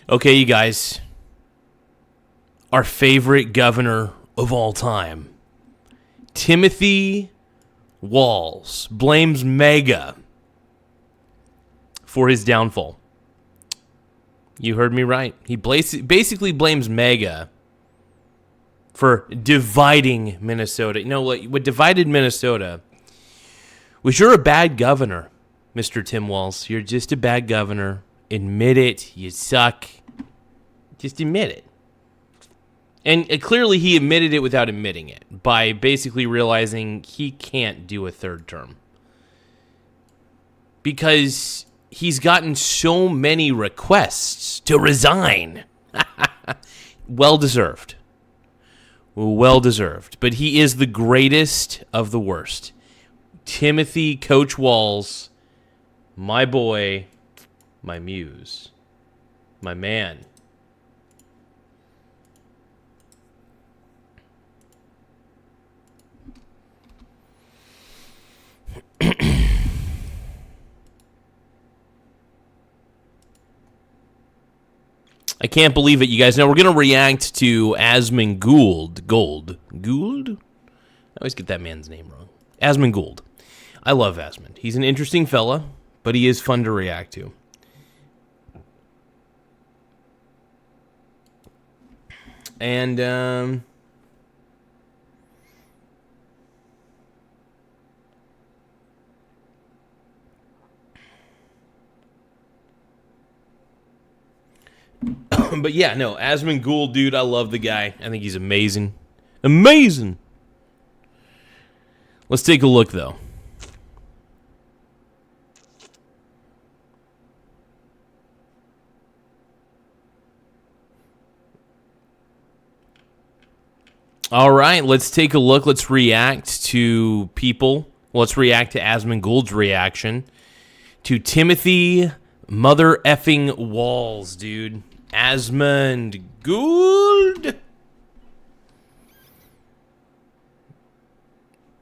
Okay, you guys. Our favorite governor of all time, Timothy Walz, blames MAGA for his downfall. You heard me right. He basically blames MAGA for dividing Minnesota. You know what divided Minnesota was you're a bad governor, Mr. Tim Walz. You're just a bad governor. Admit it. You suck. Just admit it. And clearly he admitted it without admitting it by basically realizing he can't do a third term. Because he's gotten so many requests to resign. Well-deserved. Well-deserved. But he is the greatest of the worst. Timothy Coach Walz, my boy, my muse, my man. I can't believe it, you guys. Now, we're going to react to Asmongold. Gold? I always get that man's name wrong. Asmongold. I love Asmin. He's an interesting fella, but he is fun to react to. And, but yeah, no, Asmongold, dude, I love the guy. I think he's amazing. Amazing! Let's take a look, though. All right, let's take a look. Let's react to people. Let's react to Asmongold's reaction to Timothy Mother effing Walz, dude. Asmongold.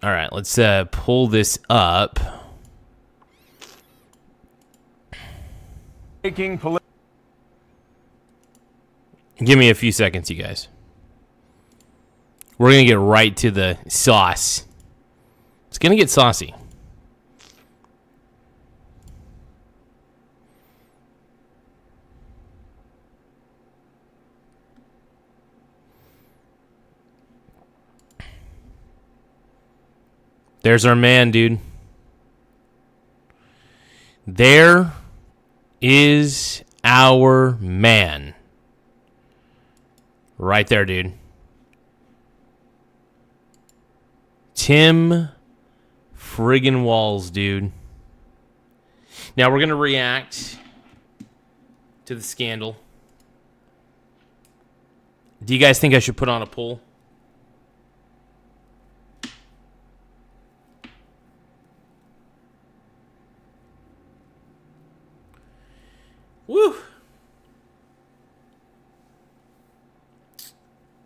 All right, let's pull this up. Give me a few seconds, you guys. We're going to get right to the sauce. It's going to get saucy. There's our man, dude. There is our man. Right there, dude. Tim friggin' Walz, dude. Now we're going to react to the scandal. Do you guys think I should put on a poll? Woo!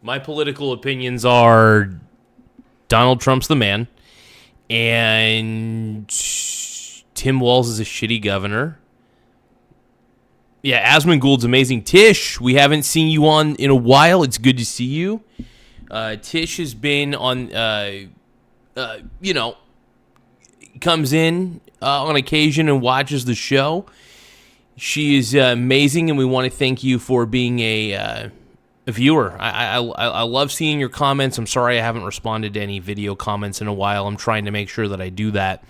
My political opinions are Donald Trump's the man, and Tim Walz is a shitty governor. Yeah, Asmongold's amazing. Tish, we haven't seen you on in a while. It's good to see you. Tish has been on, comes in on occasion and watches the show. She is amazing, and we want to thank you for being a viewer. I love seeing your comments. I'm sorry I haven't responded to any video comments in a while. I'm trying to make sure that I do that.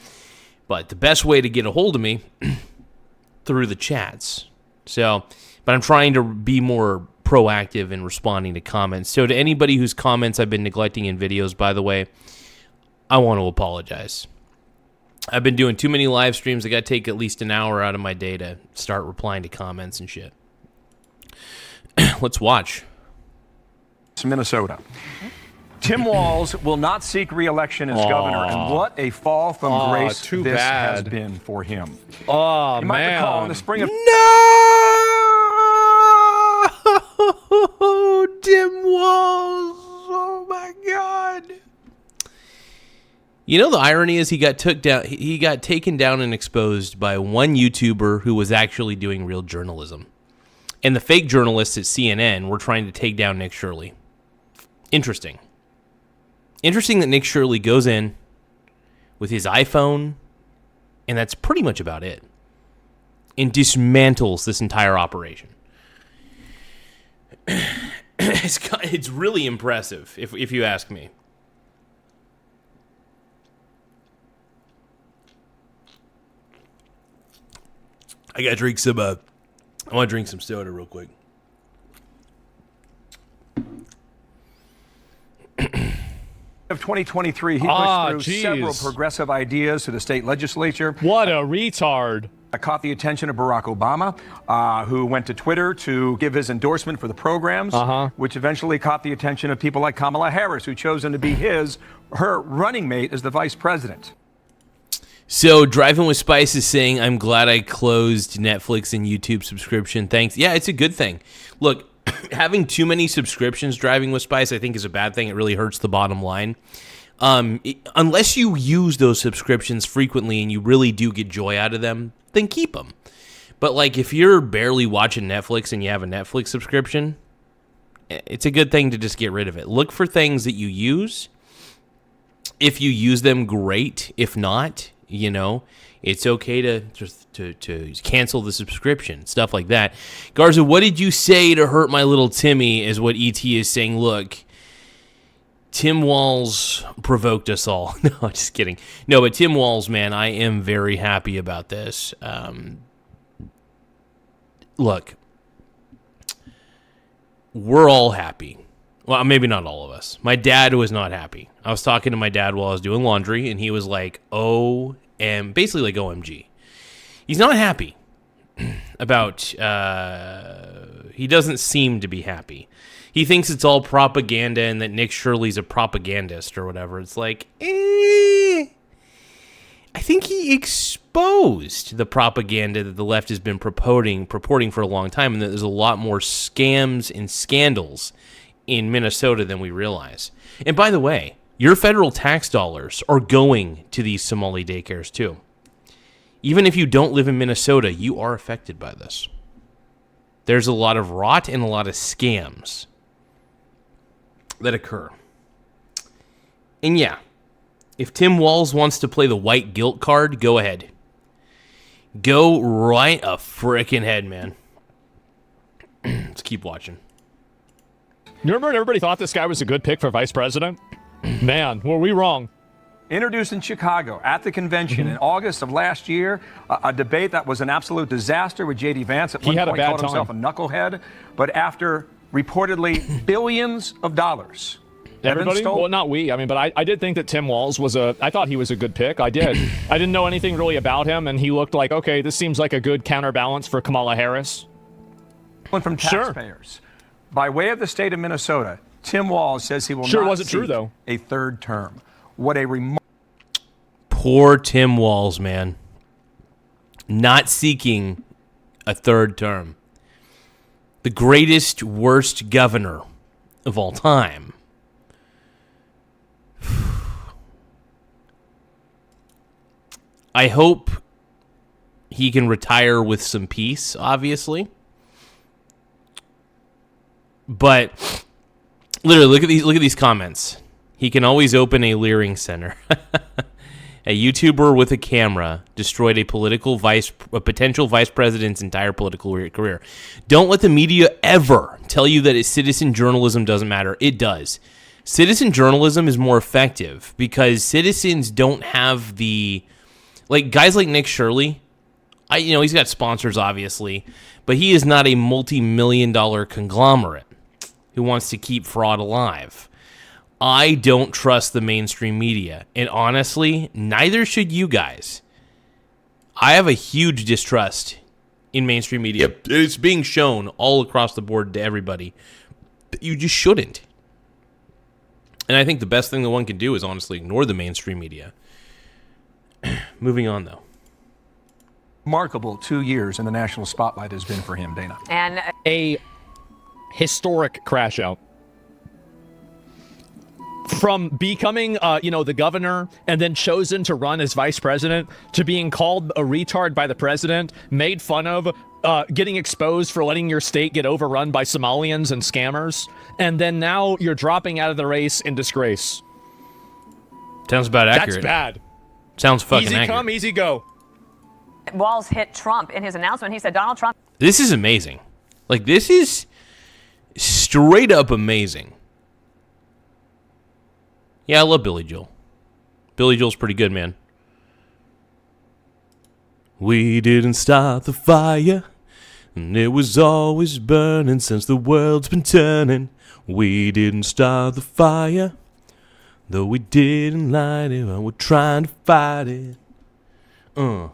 But the best way to get a hold of me, through the chats. So, but I'm trying to be more proactive in responding to comments. So to anybody whose comments I've been neglecting in videos, by the way, I want to apologize. I've been doing too many live streams. I got to take at least an hour out of my day to start replying to comments and shit. Let's watch. Minnesota. Tim Walz will not seek re-election as governor, and what a fall from grace this has been for him. Oh, you might recall in the spring of No, Tim Walz. Oh my God. You know, the irony is he got taken down and exposed by one YouTuber who was actually doing real journalism. And the fake journalists at CNN were trying to take down Nick Shirley. Interesting. Interesting that Nick Shirley goes in with his iPhone, and that's pretty much about it, and dismantles this entire operation. It's really impressive, if you ask me. I gotta drink some. I want to drink some soda real quick. Of 2023, he pushed through several progressive ideas to the state legislature. What a retard. Caught the attention of Barack Obama, who went to Twitter to give his endorsement for the programs, which eventually caught the attention of people like Kamala Harris, who chose him to be her running mate as the vice president. So Driving with Spice is saying, I'm glad I closed Netflix and YouTube subscription. Thanks. Yeah, it's a good thing. Look, having too many subscriptions, Driving with Spice, I think is a bad thing. It really hurts the bottom line. Unless you use those subscriptions frequently and you really do get joy out of them, then keep them. But like if you're barely watching Netflix and you have a Netflix subscription, it's a good thing to just get rid of it. Look for things that you use. If you use them, great. If not, it's okay to cancel the subscription, stuff like that. Garza, what did you say to hurt my little Timmy is what ET is saying. Look, Tim Walz provoked us all. No, just kidding. No, but Tim Walz, man, I am very happy about this. Look, we're all happy. Well, maybe not all of us. My dad was not happy. I was talking to my dad while I was doing laundry, and he was like, basically like OMG. He's not happy about, he doesn't seem to be happy. He thinks it's all propaganda and that Nick Shirley's a propagandist or whatever. It's like, I think he exposed the propaganda that the left has been purporting for a long time, and that there's a lot more scams and scandals in Minnesota than we realize. And by the way, your federal tax dollars are going to these Somali daycares too. Even if you don't live in Minnesota, you are affected by this. There's a lot of rot and a lot of scams that occur. And yeah, if Tim Walz wants to play the white guilt card, go ahead. Go right a frickin' head, man. Let's keep watching. You remember when everybody thought this guy was a good pick for vice president? Man, were we wrong? Introduced in Chicago at the convention in August of last year, a debate that was an absolute disaster with J.D. Vance. At one point called himself a knucklehead, but after reportedly billions of dollars. Everybody? Well, not we. I mean, but I did think that Tim Walz I thought he was a good pick. I did. I didn't know anything really about him, and he looked like, okay, this seems like a good counterbalance for Kamala Harris. One from taxpayers. Sure. By way of the state of Minnesota, Tim Walz says he will not seek a third term. What a poor Tim Walz, man. Not seeking a third term. The greatest, worst governor of all time. I hope he can retire with some peace, obviously. But literally, look at these comments. He can always open a Leering Center. A YouTuber with a camera destroyed a potential vice president's entire political career. Don't let the media ever tell you that citizen journalism doesn't matter. It does. Citizen journalism is more effective because citizens don't have guys like Nick Shirley. He's got sponsors, obviously, but he is not a multi-million-dollar conglomerate who wants to keep fraud alive. I don't trust the mainstream media, and honestly, neither should you guys. I have a huge distrust in mainstream media. It's being shown all across the board to everybody. But you just shouldn't. And I think the best thing that one can do is honestly ignore the mainstream media. Moving on, though. Remarkable 2 years in the national spotlight has been for him, Dana. And a historic crash out. from becoming, the governor and then chosen to run as vice president to being called a retard by the president, made fun of, getting exposed for letting your state get overrun by Somalians and scammers, and then now you're dropping out of the race in disgrace. Sounds about accurate. That's bad. Sounds fucking easy accurate. Come, easy go. Walz hit Trump in his announcement. He said Donald Trump. This is amazing. Like, this is straight up amazing. Yeah, I love Billy Joel. Billy Joel's pretty good, man. We didn't start the fire, and it was always burning since the world's been turning. We didn't start the fire, though we didn't light it, and we're trying to fight it. All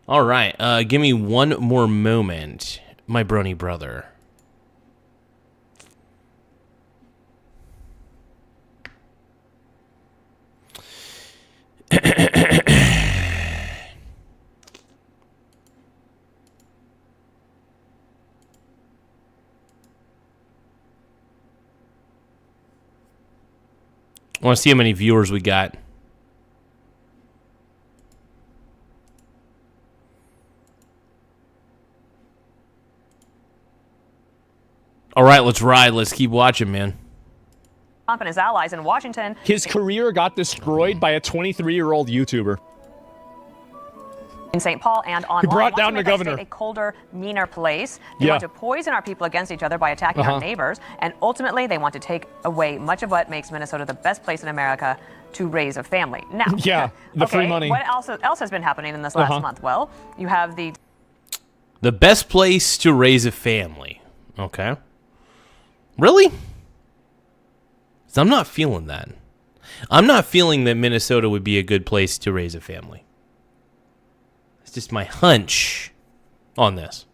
right, give me one more moment, my brony brother. I want to see how many viewers we got. All right, let's ride. Let's keep watching, man. Trump and his allies in Washington. His career got destroyed by a 23-year-old YouTuber. In St. Paul and online. He brought down the to make our governor. state a colder, meaner place. They want to poison our people against each other by attacking our neighbors. And ultimately, they want to take away much of what makes Minnesota the best place in America to raise a family. Now, the free money. What else has been happening in this last month? Well, you have the best place to raise a family. Okay. Really? So I'm not feeling that. I'm not feeling that Minnesota would be a good place to raise a family. It's just my hunch on this.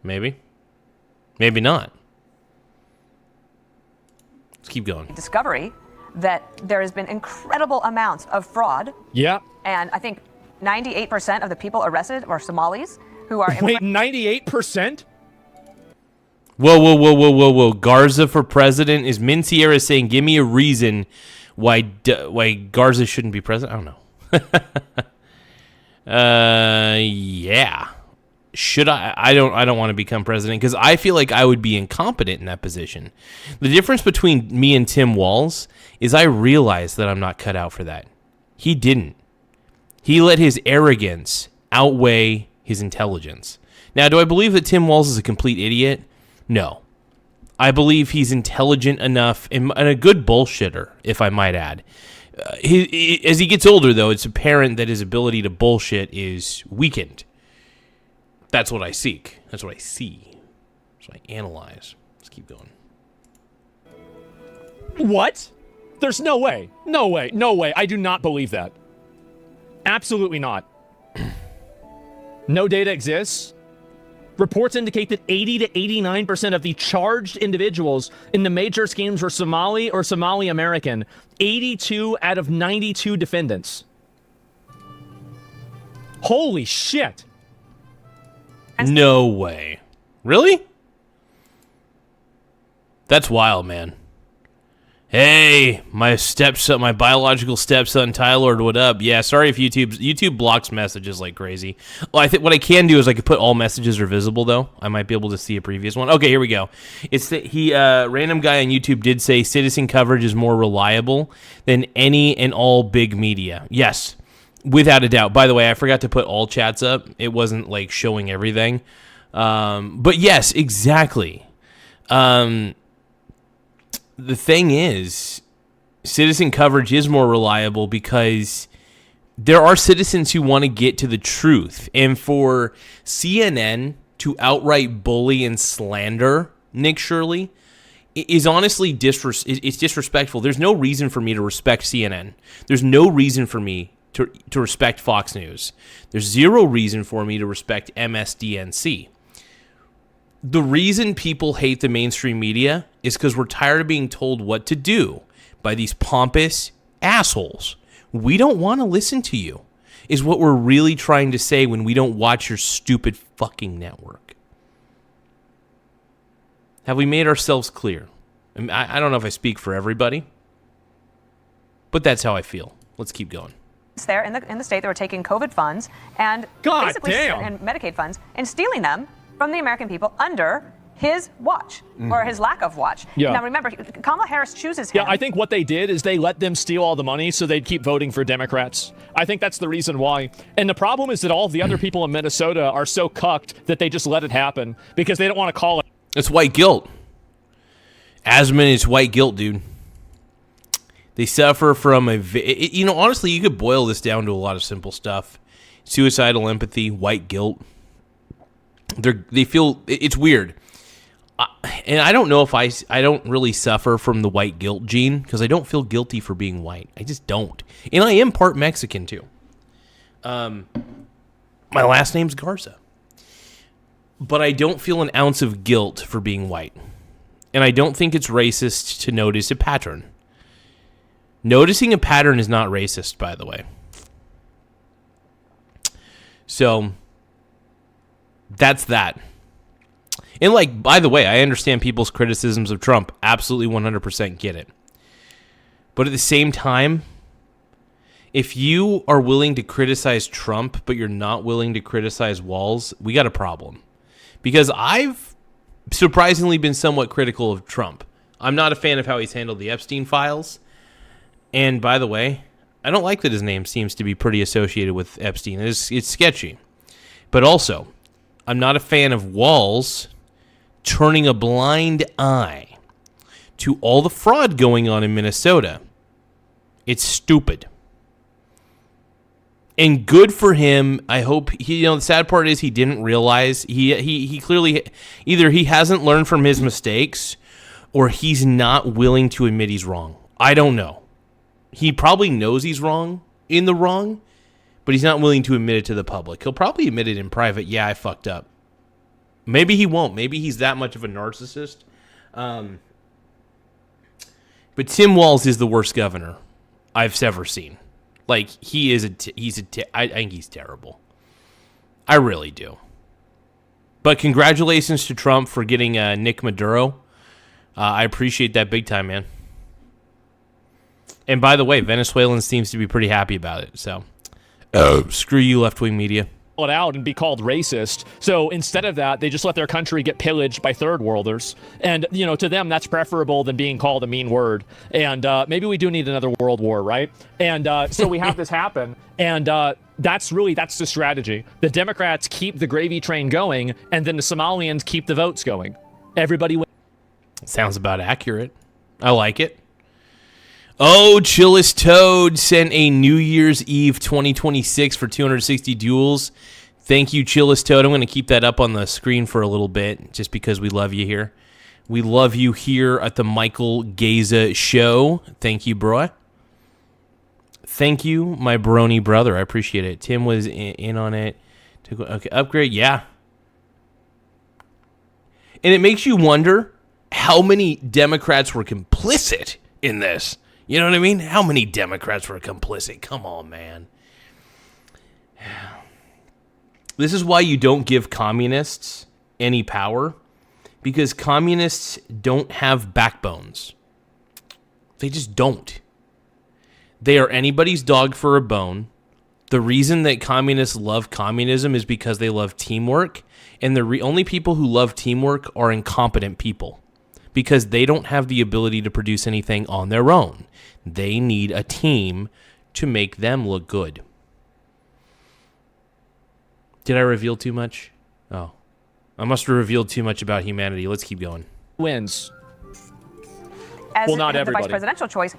Maybe. Maybe not. Let's keep going. discovery that there has been incredible amounts of fraud. Yeah. And I think 98% of the people arrested are Somalis who are... Wait, 98%? Whoa. Garza for president? Is Min Sierra saying, give me a reason why Garza shouldn't be president? I don't know. Yeah. Should I? I don't want to become president because I feel like I would be incompetent in that position. The difference between me and Tim Walz is I realize that I'm not cut out for that. He didn't. He let his arrogance outweigh his intelligence. Now, do I believe that Tim Walz is a complete idiot? No. I believe he's intelligent enough and a good bullshitter, if I might add. As he gets older, though, it's apparent that his ability to bullshit is weakened. That's what I seek. That's what I see. That's what I analyze. Let's keep going. What? There's no way. No way. No way. I do not believe that. Absolutely not. No data exists. Reports indicate that 80 to 89% of the charged individuals in the major schemes were Somali or Somali American. 82 out of 92 defendants. Holy shit. No way. Really? That's wild, man. Hey, my stepson, my biological stepson, Tyler, what up? Yeah, sorry if YouTube blocks messages like crazy. Well, I think what I can do is I could put all messages are visible, though. I might be able to see a previous one. Okay, here we go. It's that random guy on YouTube did say citizen coverage is more reliable than any and all big media. Yes, without a doubt. By the way, I forgot to put all chats up. It wasn't like showing everything. But yes, exactly. The thing is, citizen coverage is more reliable because there are citizens who want to get to the truth. And for CNN to outright bully and slander Nick Shirley is honestly it's disrespectful. There's no reason for me to respect CNN. There's no reason for me to respect Fox News. There's zero reason for me to respect MSDNC. The reason people hate the mainstream media is because we're tired of being told what to do by these pompous assholes. We don't want to listen to you, is what we're really trying to say when we don't watch your stupid fucking network. Have we made ourselves clear? I don't know if I speak for everybody, but that's how I feel. Let's keep going. There in the state, they were taking COVID funds and and Medicaid funds and stealing them from the American people under his watch or his lack of watch. Yeah. Now remember, Kamala Harris chooses him. Yeah, I think what they did is they let them steal all the money so they'd keep voting for Democrats. I think that's the reason why. And the problem is that all of the other people in Minnesota are so cucked that they just let it happen because they don't want to call it. It's white guilt. Asmin is white guilt, dude. They suffer from honestly, you could boil this down to a lot of simple stuff. Suicidal empathy, white guilt. They feel, it's weird. And I don't know if I don't really suffer from the white guilt gene because I don't feel guilty for being white. I just don't. And I am part Mexican too. My last name's Garza. But I don't feel an ounce of guilt for being white. And I don't think it's racist to notice a pattern. Noticing a pattern is not racist, by the way. So, that's that. And by the way, I understand people's criticisms of Trump. Absolutely 100% get it. But at the same time, if you are willing to criticize Trump, but you're not willing to criticize Walz, we got a problem. Because I've surprisingly been somewhat critical of Trump. I'm not a fan of how he's handled the Epstein files. And by the way, I don't like that his name seems to be pretty associated with Epstein. It's sketchy. But also, I'm not a fan of Walz turning a blind eye to all the fraud going on in Minnesota. It's stupid. And good for him. I hope the sad part is he didn't realize he clearly either he hasn't learned from his mistakes or he's not willing to admit he's wrong. I don't know. He probably knows he's wrong, but he's not willing to admit it to the public. He'll probably admit it in private. Yeah, I fucked up. Maybe he won't. Maybe he's that much of a narcissist. But Tim Walz is the worst governor I've ever seen. I think he's terrible. I really do. But congratulations to Trump for getting Nick Maduro. I appreciate that big time, man. And by the way, Venezuelans seems to be pretty happy about it. So, screw you, left-wing media. It out and be called racist. So instead of that, they just let their country get pillaged by third worlders. And, to them, that's preferable than being called a mean word. And maybe we do need another world war, right? And so we have this happen. And that's the strategy. The Democrats keep the gravy train going, and then the Somalians keep the votes going. Everybody wins. Sounds about accurate. I like it. Oh, Chillis Toad sent a New Year's Eve 2026 for 260 duels. Thank you, Chillis Toad. I'm going to keep that up on the screen for a little bit just because we love you here. We love you here at the Michael Garza Show. Thank you, bro. Thank you, my brony brother. I appreciate it. Tim was in on it. Okay, upgrade. Yeah. And it makes you wonder how many Democrats were complicit in this. You know what I mean? How many Democrats were complicit? Come on, man. This is why you don't give communists any power, because communists don't have backbones. They just don't. They are anybody's dog for a bone. The reason that communists love communism is because they love teamwork, and the only people who love teamwork are incompetent people, because they don't have the ability to produce anything on their own. They need a team to make them look good. Did I reveal too much? Oh, I must have revealed too much about humanity. Let's keep going. Wins. As not the everybody. vice presidential choice,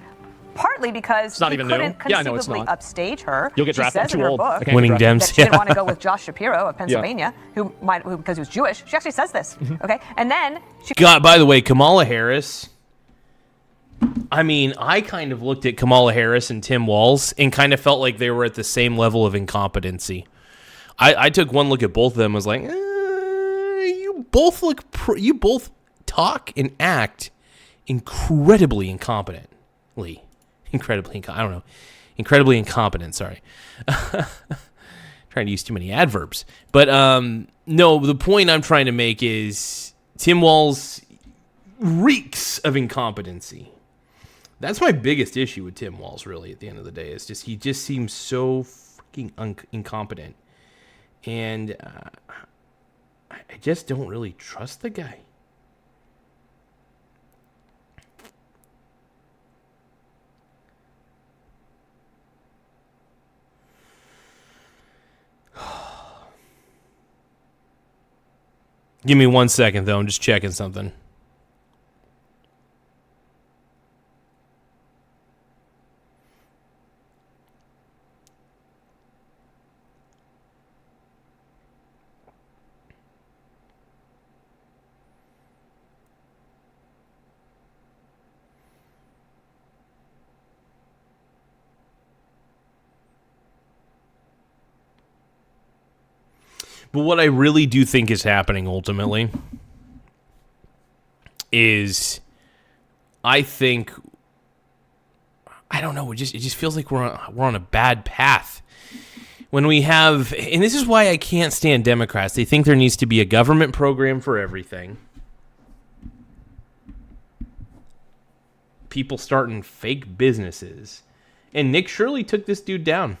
partly because it's not he even couldn't new. Yeah, no, it's conceivably not. upstage her. You'll get She drafted. says I'm in too her old. book Winning Dems. that she didn't want to go with Josh Shapiro of Pennsylvania, because he was Jewish. She actually says this. Okay, and then she. God, by the way, Kamala Harris. I mean, I kind of looked at Kamala Harris and Tim Walz and kind of felt like they were at the same level of incompetency. I took one look at both of them and was like, you both talk and act incredibly incompetently. Incredibly incompetent, sorry. Trying to use too many adverbs. But no, the point I'm trying to make is Tim Walz, reeks of incompetency. That's my biggest issue with Tim Walz, really, at the end of the day. Is just he just seems so freaking incompetent. And I just don't really trust the guy. Give me 1 second, though. I'm just checking something. But what I really do think is happening ultimately is I don't know, it just feels like we're on a bad path. When we have, and this is why I can't stand Democrats. They think there needs to be a government program for everything. People starting fake businesses. And Nick Shirley took this dude down.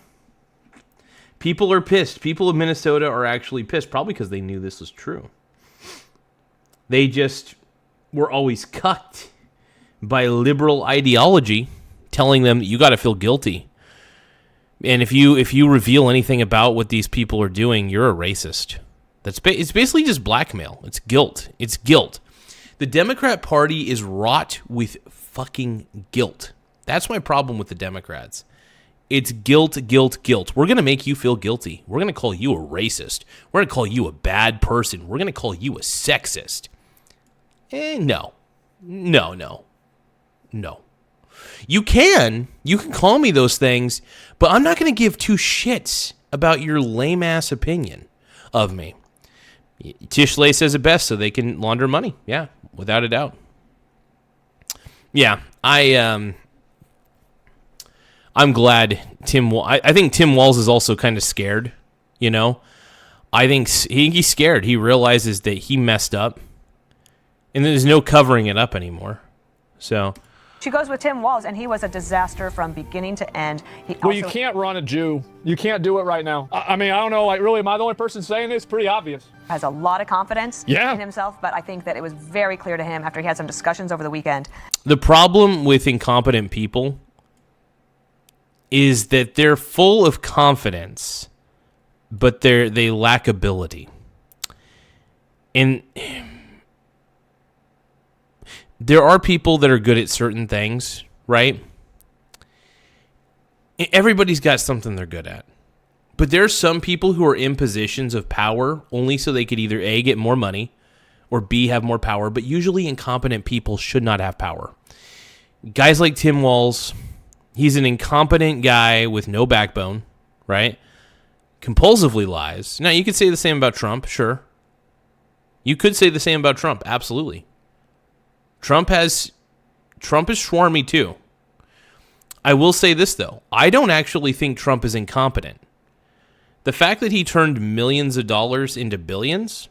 People are pissed. People of Minnesota are actually pissed, probably because they knew this was true. They just were always cucked by liberal ideology telling them that you got to feel guilty. And if you reveal anything about what these people are doing, you're a racist. It's basically just blackmail. It's guilt. It's guilt. The Democrat Party is wrought with fucking guilt. That's my problem with the Democrats. It's guilt, guilt, guilt. We're going to make you feel guilty. We're going to call you a racist. We're going to call you a bad person. We're going to call you a sexist. No. You can call me those things, but I'm not going to give two shits about your lame-ass opinion of me. Tish Lay says it best, so they can launder money. Yeah, without a doubt. Yeah, I'm glad I think Tim Walz is also kind of scared, you know? I think he's scared. He realizes that he messed up, and there's no covering it up anymore. So she goes with Tim Walz, and he was a disaster from beginning to end. You can't run a Jew. You can't do it right now. I mean, I don't know, like, really, am I the only person saying this? Pretty obvious. Has a lot of confidence in himself, but I think that it was very clear to him after he had some discussions over the weekend. The problem with incompetent people is that they're full of confidence, but they lack ability. And there are people that are good at certain things, right? Everybody's got something they're good at. But there are some people who are in positions of power only so they could either A, get more money, or B, have more power. But usually incompetent people should not have power. Guys like Tim Walz, he's an incompetent guy with no backbone, right? Compulsively lies. Now, you could say the same about Trump, sure. You could say the same about Trump, absolutely. Trump is schwarmy too. I will say this, though. I don't actually think Trump is incompetent. The fact that he turned millions of dollars into billions,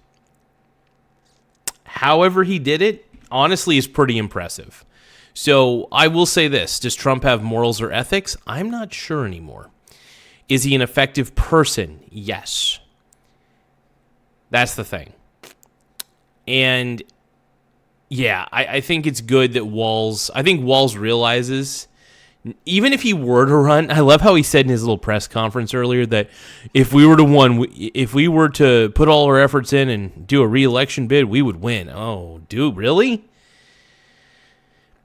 however he did it, honestly is pretty impressive. So I will say this. Does Trump have morals or ethics? I'm not sure anymore. Is he an effective person? Yes. That's the thing. And yeah, I think it's good that Walz realizes, even if he were to run, I love how he said in his little press conference earlier that if we were to put all our efforts in and do a re-election bid, we would win. Oh, dude, really?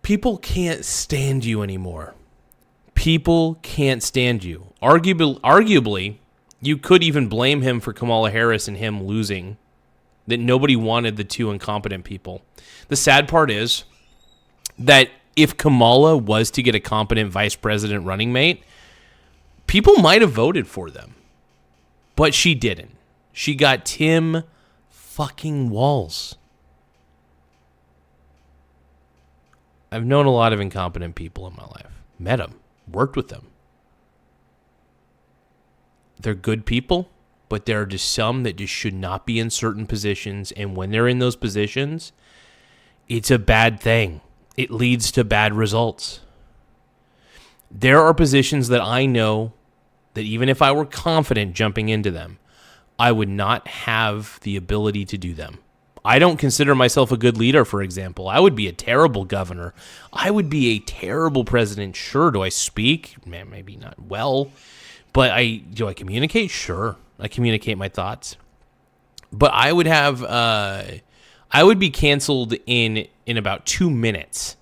People can't stand you anymore. People can't stand you. Arguably, you could even blame him for Kamala Harris and him losing, that nobody wanted the two incompetent people. The sad part is that if Kamala was to get a competent vice president running mate, people might have voted for them. But she didn't. She got Tim fucking Walz. I've known a lot of incompetent people in my life. Met them. Worked with them. They're good people, but there are just some that just should not be in certain positions. And when they're in those positions, it's a bad thing. It leads to bad results. There are positions that I know that even if I were confident jumping into them, I would not have the ability to do them. I don't consider myself a good leader, for example. I would be a terrible governor. I would be a terrible president. Sure, do I speak? Maybe not well. But do I communicate? Sure. I communicate my thoughts. But I would be canceled in about 2 minutes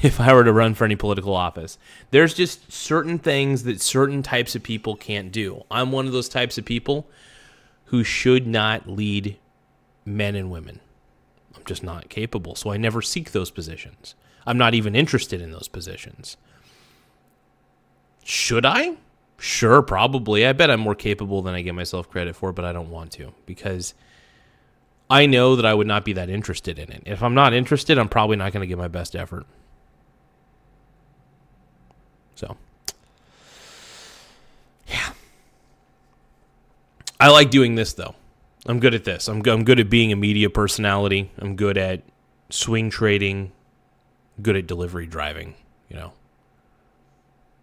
if I were to run for any political office. There's just certain things that certain types of people can't do. I'm one of those types of people who should not lead men and women. I'm just not capable, so I never seek those positions. I'm not even interested in those positions. Should I? Sure, probably. I bet I'm more capable than I give myself credit for, but I don't want to because I know that I would not be that interested in it. If I'm not interested, I'm probably not going to give my best effort. So, yeah. I like doing this, though. I'm good at this. I'm good at being a media personality. I'm good at swing trading. Good at delivery driving, you know.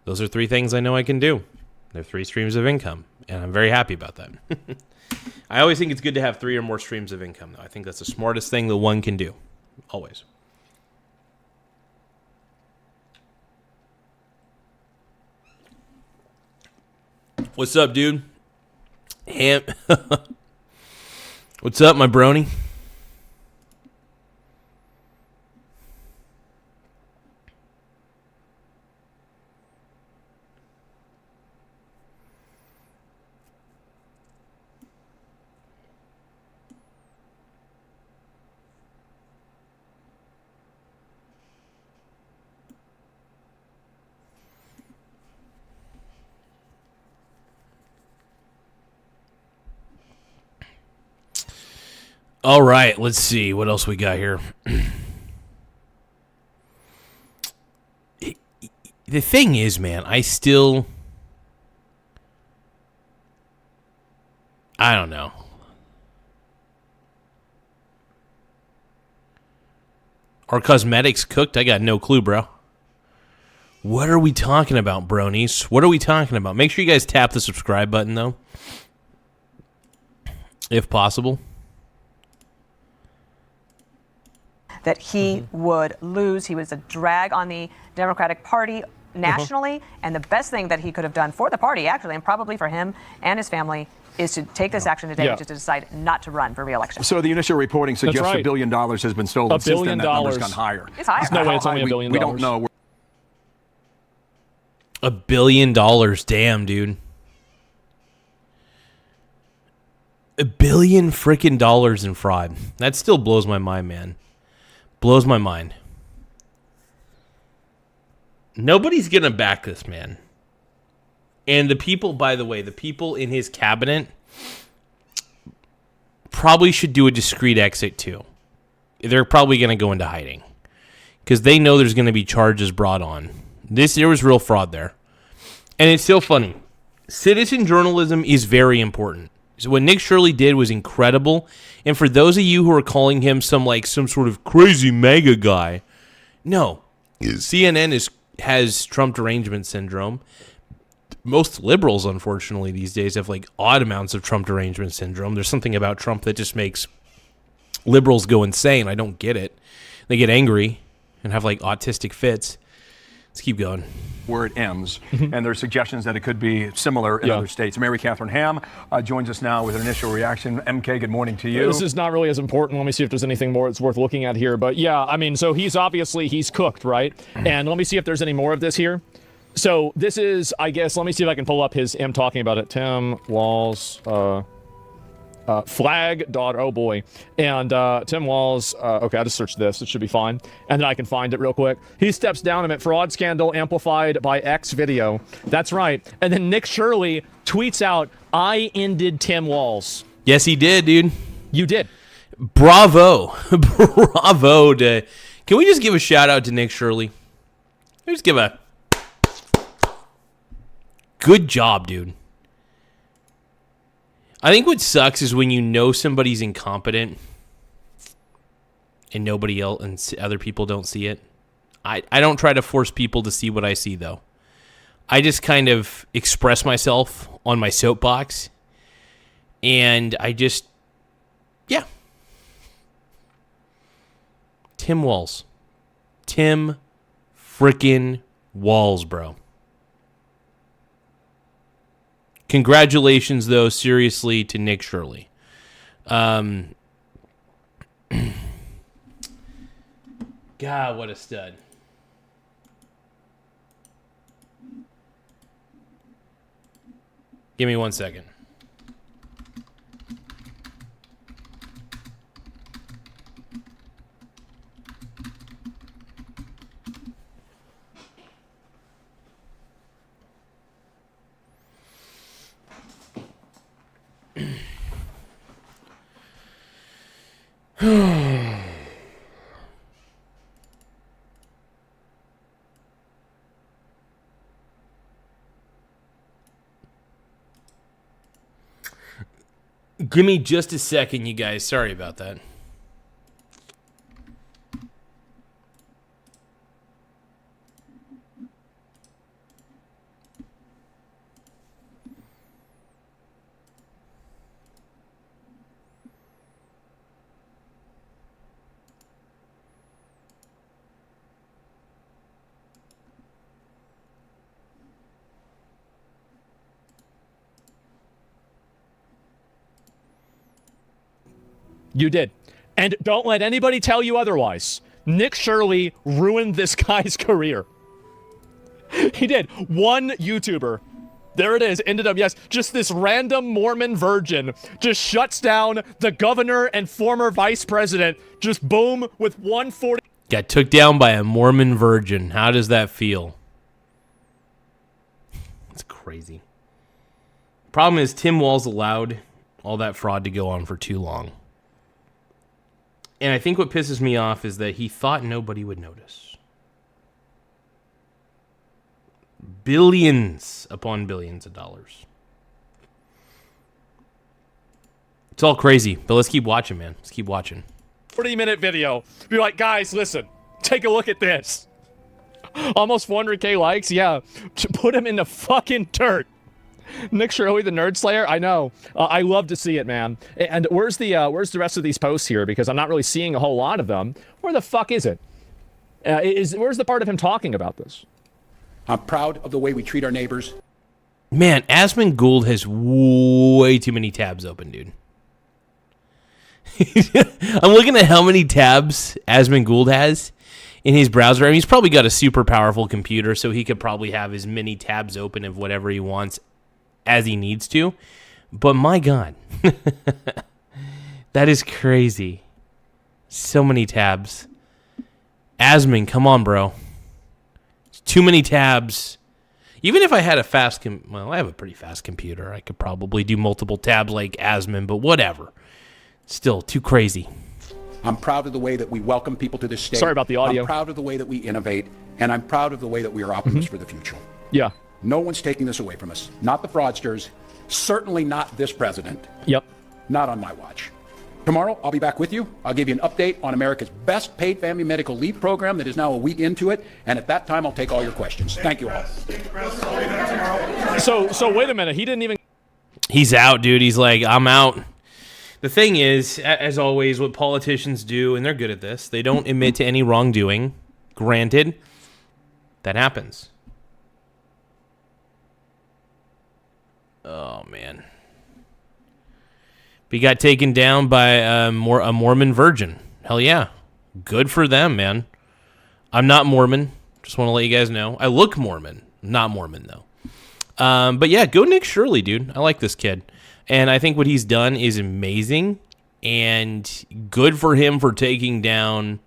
Those are 3 things I know I can do. They're 3 streams of income, and I'm very happy about that. I always think it's good to have 3 or more streams of income, though. I think that's the smartest thing that one can do. Always. What's up, dude? What's up, my brony? All right, let's see what else we got here. The thing is, man, I don't know. Are cosmetics cooked? I got no clue, bro. What are we talking about, bronies? What are we talking about? Make sure you guys tap the subscribe button, though, if possible. That he would lose. He was a drag on the Democratic Party nationally. And the best thing that he could have done for the party, actually, and probably for him and his family, is to take this action today, which is to decide not to run for re-election. So the initial reporting suggests $1 billion has been stolen. $1 billion. Since then, that number's gone higher. It's higher. There's no way it's only $1 billion. We don't know. $1 billion. Damn, dude. $1 billion freaking dollars in fraud. That still blows my mind, man. Blows my mind. Nobody's going to back this man. And the people, by the way, the people in his cabinet probably should do a discreet exit too. They're probably going to go into hiding because they know there's going to be charges brought on. There was real fraud there. And it's so funny. Citizen journalism is very important. So what Nick Shirley did was incredible. And for those of you who are calling him some sort of crazy MAGA guy, no. CNN has Trump derangement syndrome. Most liberals, unfortunately, these days have odd amounts of Trump derangement syndrome. There's something about Trump that just makes liberals go insane. I don't get it. They get angry and have autistic fits. Let's keep going. Where it ends, and there are suggestions that it could be similar in other states. Mary Catherine Ham joins us now with an initial reaction. MK, good morning to you. This is not really as important. Let me see if there's anything more that's worth looking at here. But yeah, I mean, so he's cooked, right? And let me see if there's any more of this here. So this is, I guess, let me see if I can pull up him talking about it. Tim Walz, flag dot, oh boy. And Tim Walz, okay, I just searched this. It should be fine. And then I can find it real quick. He steps down amid fraud scandal amplified by X video. That's right. And then Nick Shirley tweets out, I ended Tim Walz. Yes, he did, dude. You did. Bravo. Bravo to... Can we just give a shout out to Nick Shirley? Just give a... Good job, dude. I think what sucks is when you know somebody's incompetent and nobody else and other people don't see it. I don't try to force people to see what I see, though. I just kind of express myself on my soapbox, and I just, yeah. Tim Walz. Tim frickin' Walz, bro. Congratulations, though, seriously, to Nick Shirley. God, what a stud. Give me 1 second. Give me just a second, you guys. Sorry about that. You did. And don't let anybody tell you otherwise. Nick Shirley ruined this guy's career. He did. One YouTuber, there it is, ended up, yes, just this random Mormon virgin just shuts down the governor and former vice president, just boom, with 140. Got took down by a Mormon virgin. How does that feel? It's crazy. Problem is, Tim Walz allowed all that fraud to go on for too long. And I think what pisses me off is that he thought nobody would notice. Billions upon billions of dollars. It's all crazy, but let's keep watching, man. Let's keep watching. 40-minute video. Be like, guys, listen, take a look at this. Almost 400K likes, yeah. Put him in the fucking dirt. Nick Shirley, the Nerd Slayer. I know. I love to see it, man. And where's the rest of these posts here? Because I'm not really seeing a whole lot of them. Where the fuck is it? Where's the part of him talking about this? I'm proud of the way we treat our neighbors. Man, Asmongold has way too many tabs open, dude. I'm looking at how many tabs Asmongold has in his browser. I mean, he's probably got a super powerful computer, so he could probably have as many tabs open of whatever he wants as he needs to. But my God, that is crazy. So many tabs. Asmin, come on, bro. It's too many tabs. Even if I had a fast, I have a pretty fast computer. I could probably do multiple tabs like Asmin, but whatever. Still too crazy. I'm proud of the way that we welcome people to this state. Sorry about the audio. I'm proud of the way that we innovate, and I'm proud of the way that we are optimists for the future. Yeah. No one's taking this away from us. Not the fraudsters. Certainly not this president. Yep. Not on my watch. Tomorrow, I'll be back with you. I'll give you an update on America's best paid family medical leave program that is now a week into it. And at that time, I'll take all your questions. Thank you all. So wait a minute. He didn't even... He's out, dude. He's like, I'm out. The thing is, as always, what politicians do, and they're good at this, they don't admit to any wrongdoing. Granted, that happens. Oh, man. He got taken down by a Mormon virgin. Hell yeah. Good for them, man. I'm not Mormon. Just want to let you guys know. I look Mormon. Not Mormon, though. But yeah, go Nick Shirley, dude. I like this kid. And I think what he's done is amazing. And good for him for taking down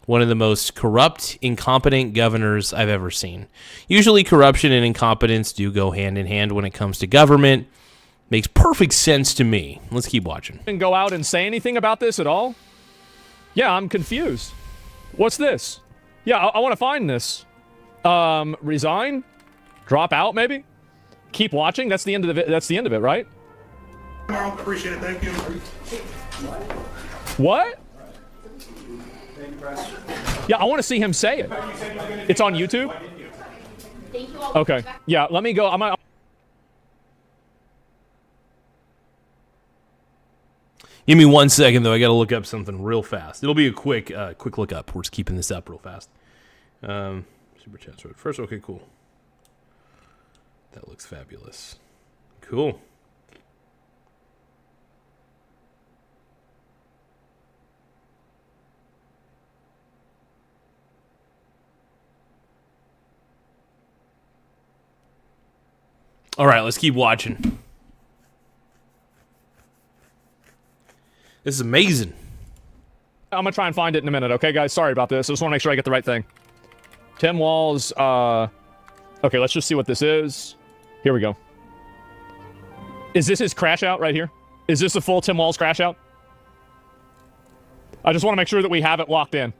one of the most corrupt, incompetent governors I've ever seen. Usually corruption and incompetence do go hand in hand when it comes to government. Makes perfect sense to me. Let's keep watching. Didn't go out and say anything about this at all? Yeah, I'm confused. What's this? Yeah, I want to find this. Resign? Drop out, maybe? Keep watching? That's the end of it. That's the end of it, right? Appreciate it. Thank you. What? Yeah, I want to see him say it. It's on YouTube? Okay. Yeah, let me go. Give me 1 second, though. I got to look up something real fast. It'll be a quick look up. We're just keeping this up real fast. Super chat first. Okay, cool. That looks fabulous. Cool. All right, let's keep watching. This is amazing. I'm going to try and find it in a minute, okay, guys? Sorry about this. I just want to make sure I get the right thing. Tim Walz, okay, let's just see what this is. Here we go. Is this his crash out right here? Is this a full Tim Walz crash out? I just want to make sure that we have it locked in.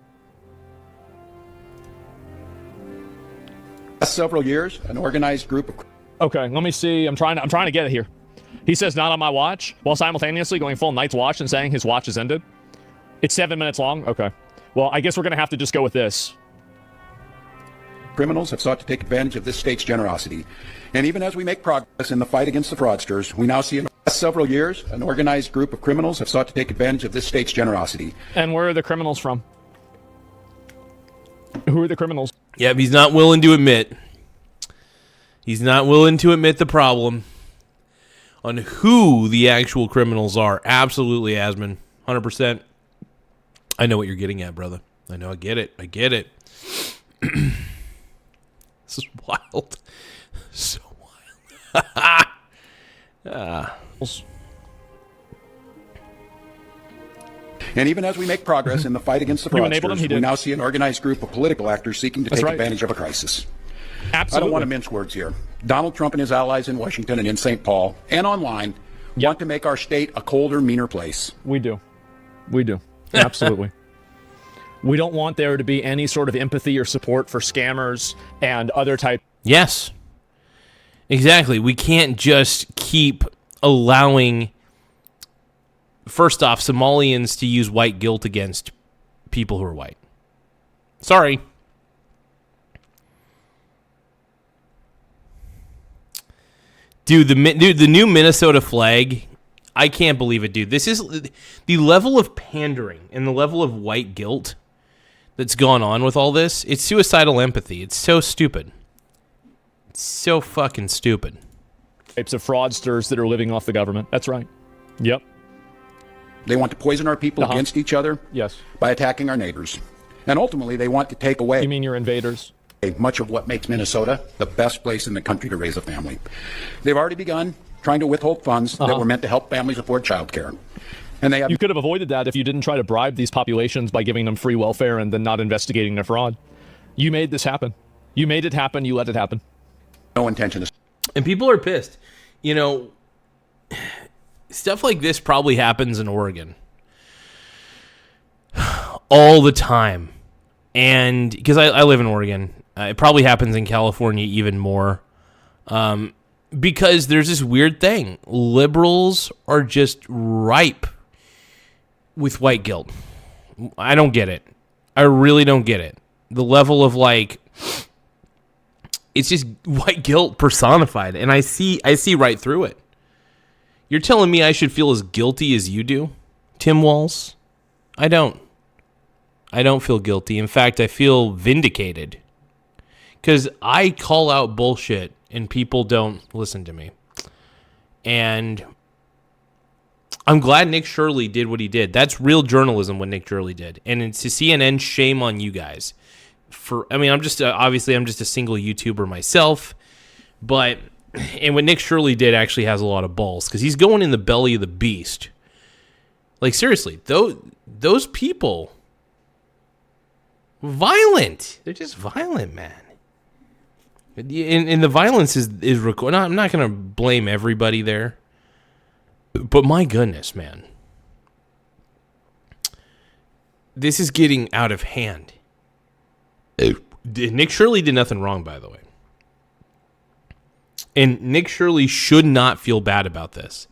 Several years, an organized group of... Okay, let me see. I'm trying to get it here. He says not on my watch, while simultaneously going full night's watch and saying his watch is ended. It's 7 minutes long? Okay. Well, I guess we're going to have to just go with this. Criminals have sought to take advantage of this state's generosity. And even as we make progress in the fight against the fraudsters, we now see in the last several years, an organized group of criminals have sought to take advantage of this state's generosity. And where are the criminals from? Who are the criminals? Yep, he's not willing to admit. He's not willing to admit the problem on who the actual criminals are. Absolutely, Asmin. 100%. I know what you're getting at, brother. I know. I get it. This is wild. So wild. And even as we make progress in the fight against the fraudsters, we now see an organized group of political actors seeking to take advantage of a crisis. Absolutely. I don't want to mince words here. Donald Trump and his allies in Washington and in St. Paul and online want to make our state a colder, meaner place. We do. Absolutely. We don't want there to be any sort of empathy or support for scammers and other type. Yes. Exactly. We can't just keep allowing, first off, Somalians to use white guilt against people who are white. Sorry. Dude, the new Minnesota flag, I can't believe it, dude. This is the level of pandering and the level of white guilt that's gone on with all this. It's suicidal empathy. It's so stupid. It's so fucking stupid. Types of fraudsters that are living off the government. That's right. Yep. They want to poison our people against each other. Yes. By attacking our neighbors. And ultimately, they want to take away... You mean your invaders? Much of what makes Minnesota the best place in the country to raise a family. They've already begun trying to withhold funds that were meant to help families afford child care. And they have... You could have avoided that if you didn't try to bribe these populations by giving them free welfare and then not investigating their fraud. You made this happen. You made it happen. You let it happen. No intention to... And people are pissed. You know, stuff like this probably happens in Oregon all the time. And because I live in Oregon, it probably happens in California even more. Because there's this weird thing. Liberals are just ripe with white guilt. I don't get it. I really don't get it. The level of it's just white guilt personified. And I see right through it. You're telling me I should feel as guilty as you do, Tim Walz? I don't. I don't feel guilty. In fact, I feel vindicated. Because I call out bullshit and people don't listen to me. And I'm glad Nick Shirley did what he did. That's real journalism what Nick Shirley did. And it's to CNN, shame on you guys. I'm just obviously I'm just a single YouTuber myself. And what Nick Shirley did actually has a lot of balls. Because he's going in the belly of the beast. Like, seriously, those people... violent. They're just violent, man. And the violence is recorded. I'm not going to blame everybody there. But my goodness, man. This is getting out of hand. Nick Shirley did nothing wrong, by the way. And Nick Shirley should not feel bad about this.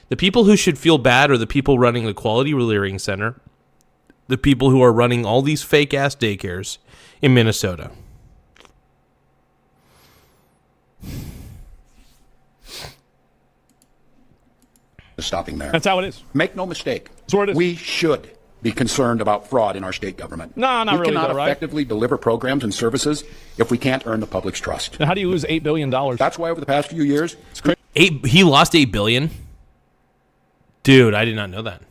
The people who should feel bad are the people running the Quality Rearing Center, the people who are running all these fake-ass daycares in Minnesota. Stopping there. That's how it is. Make no mistake. That's what it is. We should be concerned about fraud in our state government. No, not we really, cannot though, right? effectively deliver programs and services if we can't earn the public's trust. Now, how do you lose $8 billion? That's why over the past few years, It's crazy. He lost $8 billion? Dude, I did not know that.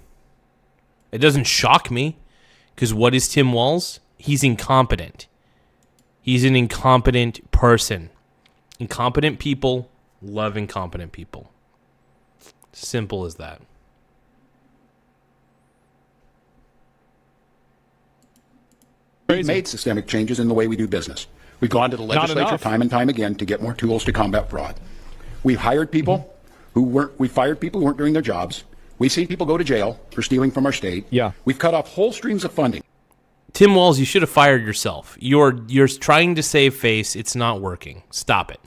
It doesn't shock me, because what is Tim Walz? He's incompetent. He's an incompetent person. Incompetent people love incompetent people. Simple as that. we've made systemic changes in the way we do business. We've gone to the legislature time and time again to get more tools to combat fraud. We've hired people we fired people who weren't doing their jobs. We've seen people go to jail for stealing from our state. Yeah. We've cut off whole streams of funding. Tim Walz, you should have fired yourself. You're trying to save face. It's not working. Stop it.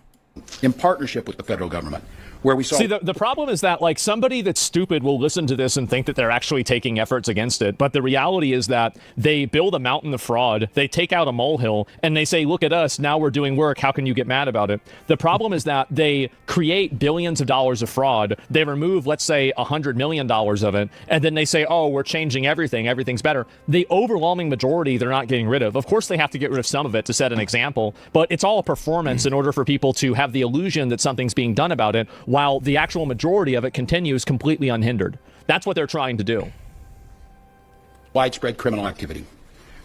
In partnership with the federal government, where we saw... See, the problem is that, like, somebody that's stupid will listen to this and think that they're actually taking efforts against it. But the reality is that they build a mountain of fraud, they take out a molehill, and they say, look at us, now we're doing work, how can you get mad about it? The problem is that they create billions of dollars of fraud, they remove, let's say, $100 million of it, and then they say, oh, we're changing everything, everything's better. The overwhelming majority they're not getting rid of. Of course they have to get rid of some of it to set an example, but it's all a performance in order for people to have the illusion that something's being done about it, while the actual majority of it continues completely unhindered. That's what they're trying to do. Widespread criminal activity.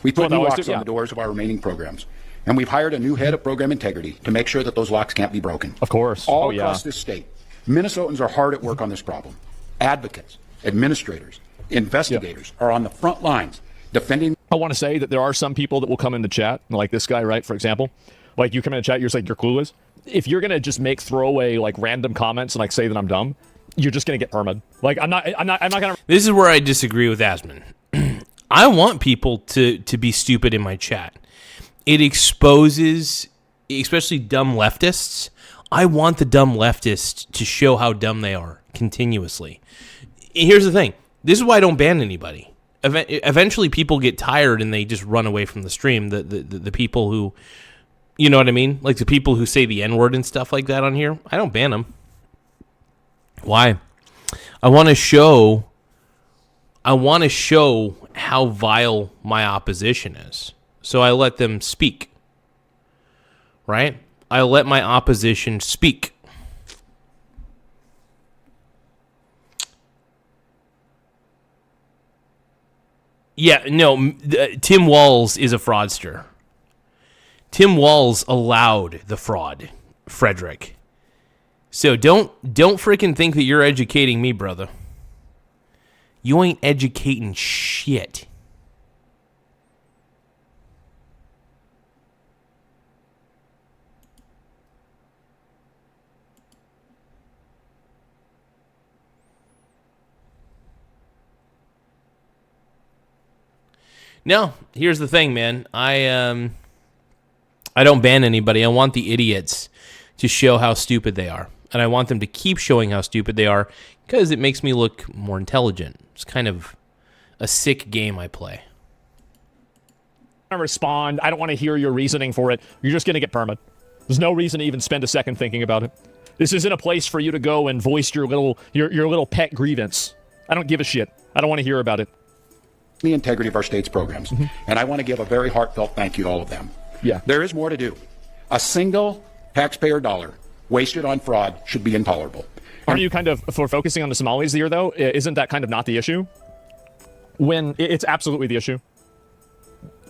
We put new locks on the doors of our remaining programs, and we've hired a new head of program integrity to make sure that those locks can't be broken. Of course. All across this state, Minnesotans are hard at work on this problem. Advocates, administrators, investigators are on the front lines defending. I want to say that there are some people that will come in the chat, like this guy, right, for example. Like, you come in the chat, you're just like, you're clueless. If you're going to just make throwaway, like, random comments and, like, say that I'm dumb, you're just going to get permad. Like, I'm not going to... This is where I disagree with Asmin. I want people to be stupid in my chat. It exposes, especially dumb leftists. I want the dumb leftists to show how dumb they are continuously. Here's the thing. This is why I don't ban anybody. Eventually, people get tired and they just run away from the stream. The people who... You know what I mean? Like the people who say the N-word and stuff like that on here, I don't ban them. Why? I want to show how vile my opposition is. So I let them speak. Right? I let my opposition speak. Yeah, no, Tim Walz is a fraudster. Tim Walz allowed the fraud, Frederick. So don't freaking think that you're educating me, brother. You ain't educating shit. No, here's the thing, man. I don't ban anybody. I want the idiots to show how stupid they are. And I want them to keep showing how stupid they are because it makes me look more intelligent. It's kind of a sick game I play. I respond. I don't want to hear your reasoning for it. You're just going to get permad. There's no reason to even spend a second thinking about it. This isn't a place for you to go and voice your little pet grievance. I don't give a shit. I don't want to hear about it. The integrity of our state's programs. And I want to give a very heartfelt thank you to all of them. Yeah. There is more to do. A single taxpayer dollar wasted on fraud should be intolerable. Aren't you kind of, for focusing on the Somalis here, though, isn't that kind of not the issue? When it's absolutely the issue.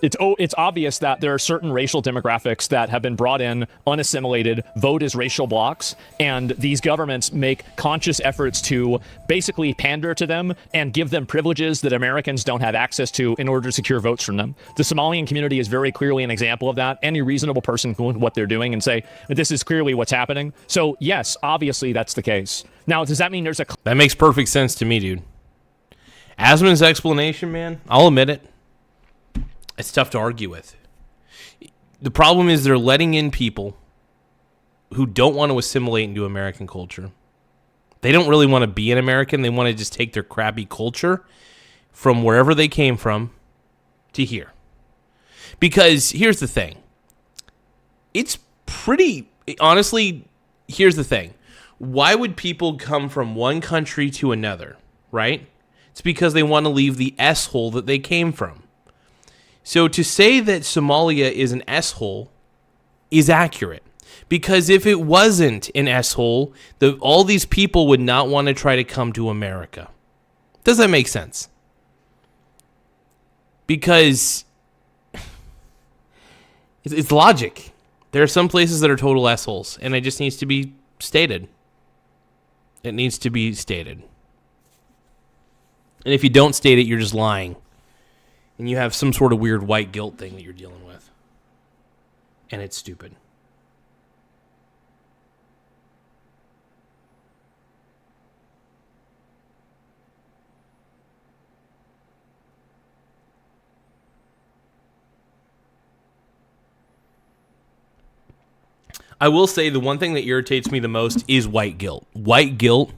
It's obvious that there are certain racial demographics that have been brought in, unassimilated, vote as racial blocs, and these governments make conscious efforts to basically pander to them and give them privileges that Americans don't have access to in order to secure votes from them. The Somalian community is very clearly an example of that. Any reasonable person can look at what they're doing and say, this is clearly what's happening. So, yes, obviously that's the case. Now, does that mean there's a... That makes perfect sense to me, dude. Asmin's explanation, man, I'll admit it. It's tough to argue with. The problem is they're letting in people who don't want to assimilate into American culture. They don't really want to be an American. They want to just take their crappy culture from wherever they came from to hear. Because here's the thing. It's pretty, honestly, here's the thing. Why would people come from one country to another, right? It's because they want to leave the S-hole that they came from. So to say that Somalia is an S-hole is accurate. Because if it wasn't an S-hole, all these people would not want to try to come to America. Does that make sense? Because it's logic. There are some places that are total assholes, and it just needs to be stated. It needs to be stated. And if you don't state it, you're just lying. And you have some sort of weird white guilt thing that you're dealing with. And it's stupid. I will say the one thing that irritates me the most is white guilt. White guilt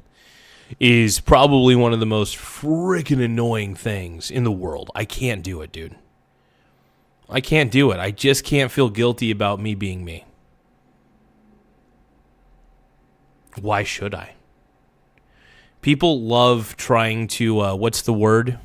is probably one of the most freaking annoying things in the world. I can't do it, dude. I can't do it. I just can't feel guilty about me being me. Why should I? People love trying to, what's the word?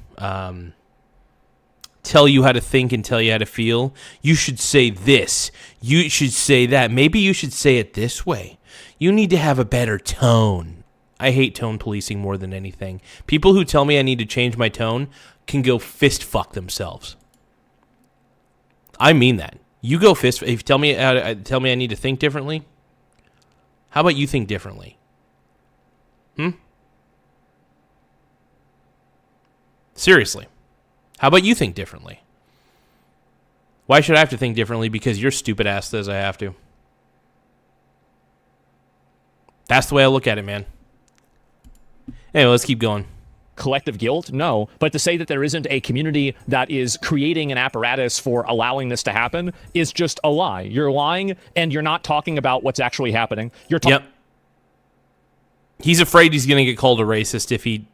Tell you how to think and tell you how to feel. You should say this. You should say that. Maybe you should say it this way. You need to have a better tone. I hate tone policing more than anything. People who tell me I need to change my tone can go fist fuck themselves. I mean that. You go fist. If you tell me I need to think differently. How about you think differently? Seriously. How about you think differently? Why should I have to think differently? Because your stupid ass says I have to. That's the way I look at it, man. Anyway, let's keep going. Collective guilt? No. But to say that there isn't a community that is creating an apparatus for allowing this to happen is just a lie. You're lying, and you're not talking about what's actually happening. Yep. He's afraid he's going to get called a racist if he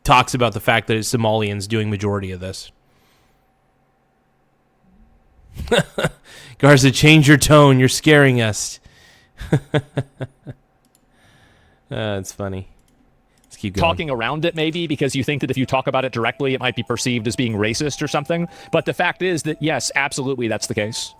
talks about the fact that it's Somalians doing majority of this. Garza, change your tone. You're scaring us. It's funny. Let's keep going. Talking around it, maybe, because you think that if you talk about it directly, it might be perceived as being racist or something. But the fact is that, yes, absolutely, that's the case.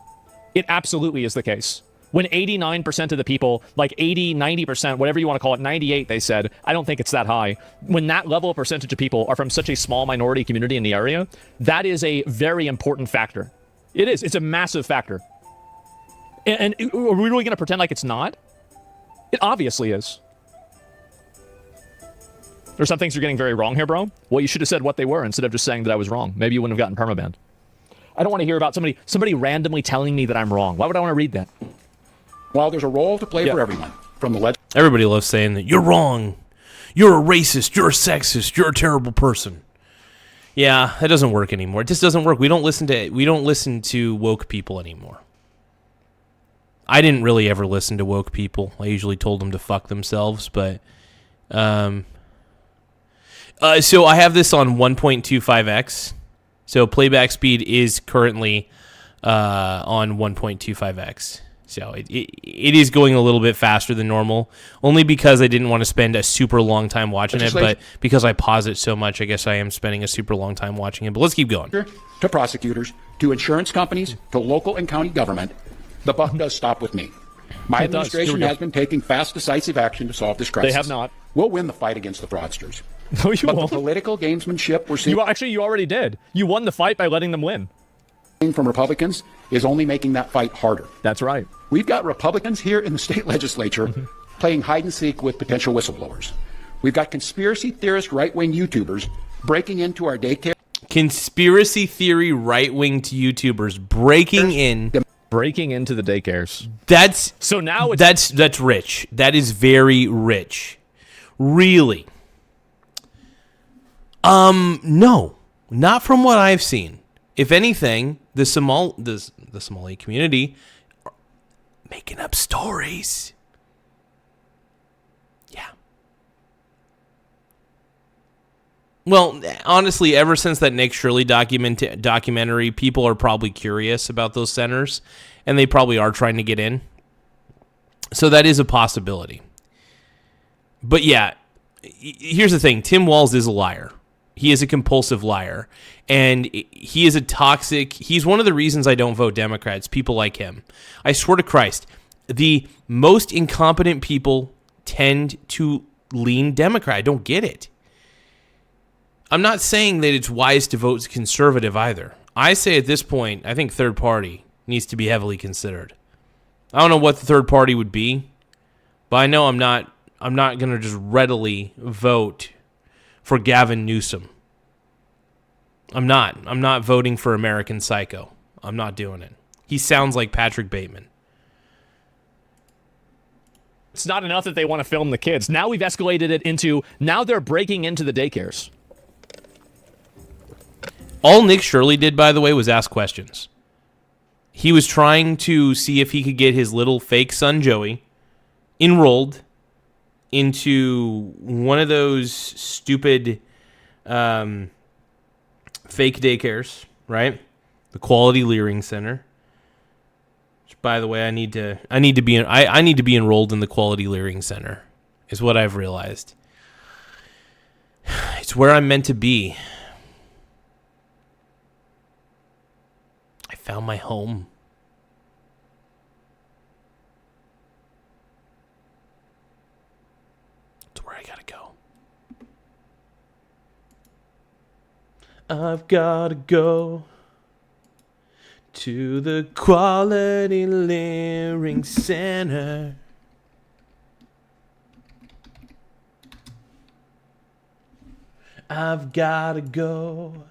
It absolutely is the case. When 89% of the people, like 80, 90%, whatever you want to call it, 98, they said, I don't think it's that high. When that level of percentage of people are from such a small minority community in the area, that is a very important factor. It is. It's a massive factor. And are we really going to pretend like it's not? It obviously is. There's some things you're getting very wrong here, bro. Well, you should have said what they were instead of just saying that I was wrong. Maybe you wouldn't have gotten permabanned. I don't want to hear about somebody randomly telling me that I'm wrong. Why would I want to read that? While there's a role to play for everyone, from the everybody loves saying that you're wrong, you're a racist, you're a sexist, you're a terrible person. Yeah, that doesn't work anymore. It just doesn't work. We don't listen to woke people anymore. I didn't really ever listen to woke people. I usually told them to fuck themselves, but so I have this on 1.25x. So playback speed is currently on 1.25x. So it is going a little bit faster than normal, only because I didn't want to spend a super long time watching it, but because I pause it so much, I guess I am spending a super long time watching it. But let's keep going. To prosecutors, to insurance companies, to local and county government, the buck does stop with me. My administration has been taking fast, decisive action to solve this crisis. They have not. We'll win the fight against the fraudsters. No, you but won't. The political gamesmanship we're seeing... You already did. You won the fight by letting them win. ...from Republicans is only making that fight harder. That's right. We've got Republicans here in the state legislature playing hide-and-seek with potential whistleblowers. We've got conspiracy theorist right-wing YouTubers breaking into our daycare... Conspiracy theory right-wing YouTubers breaking into the daycares. That's... So now it's... That's rich. That is very rich. Really. No. Not from what I've seen. If anything, the Somali community are making up stories. Yeah. Well, honestly, ever since that Nick Shirley documentary, people are probably curious about those centers, and they probably are trying to get in. So that is a possibility. But yeah, here's the thing. Tim Walz is a liar. He is a compulsive liar. And he is a toxic... He's one of the reasons I don't vote Democrats, people like him. I swear to Christ, the most incompetent people tend to lean Democrat. I don't get it. I'm not saying that it's wise to vote conservative either. I say at this point, I think third party needs to be heavily considered. I don't know what the third party would be, but I know I'm not going to just readily vote for Gavin Newsom. I'm not voting for American Psycho. I'm not doing it. He sounds like Patrick Bateman. It's not enough that they want to film the kids. Now we've escalated it into, now they're breaking into the daycares. All Nick Shirley did, by the way, was ask questions. He was trying to see if he could get his little fake son, Joey, enrolled into one of those stupid fake daycares, right? The Quality Leering Center. Which, by the way, I need to be enrolled in the Quality Leering Center, is what I've realized. It's where I'm meant to be. I found my home. It's where I gotta go. I've gotta go to the Quality Leering Center. I've gotta go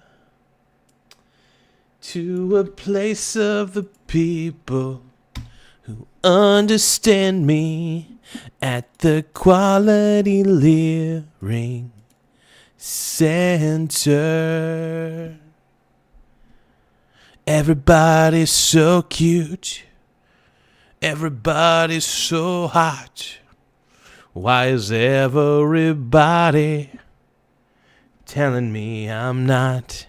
to a place of the people who understand me at the Quality Leering Center. Everybody's so cute. Everybody's so hot. Why is everybody telling me I'm not?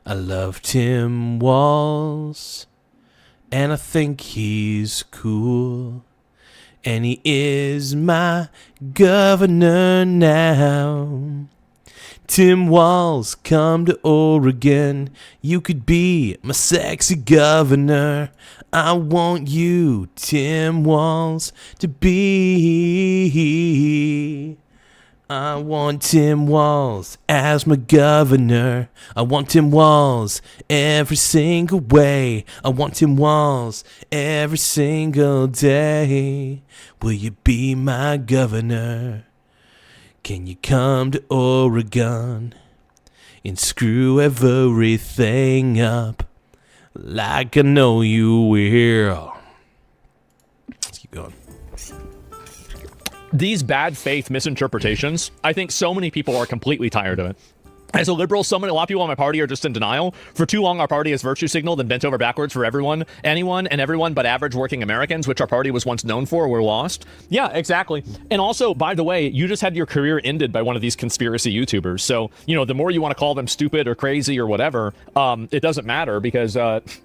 I love Tim Walz, and I think he's cool, and he is my governor now. Tim Walz, come to Oregon, you could be my sexy governor. I want you, Tim Walz, to be. I want Tim Walz as my governor. I want Tim Walz every single way. I want Tim Walz every single day. Will you be my governor? Can you come to Oregon and screw everything up like I know you will? Let's keep going. These bad faith misinterpretations, I think so many people are completely tired of it. As a liberal, a lot of people on my party are just in denial. For too long, our party has virtue signaled and bent over backwards for anyone and everyone but average working Americans, which our party was once known for. We're lost. Yeah, exactly. And also, by the way, you just had your career ended by one of these conspiracy YouTubers. So, the more you want to call them stupid or crazy or whatever, it doesn't matter because,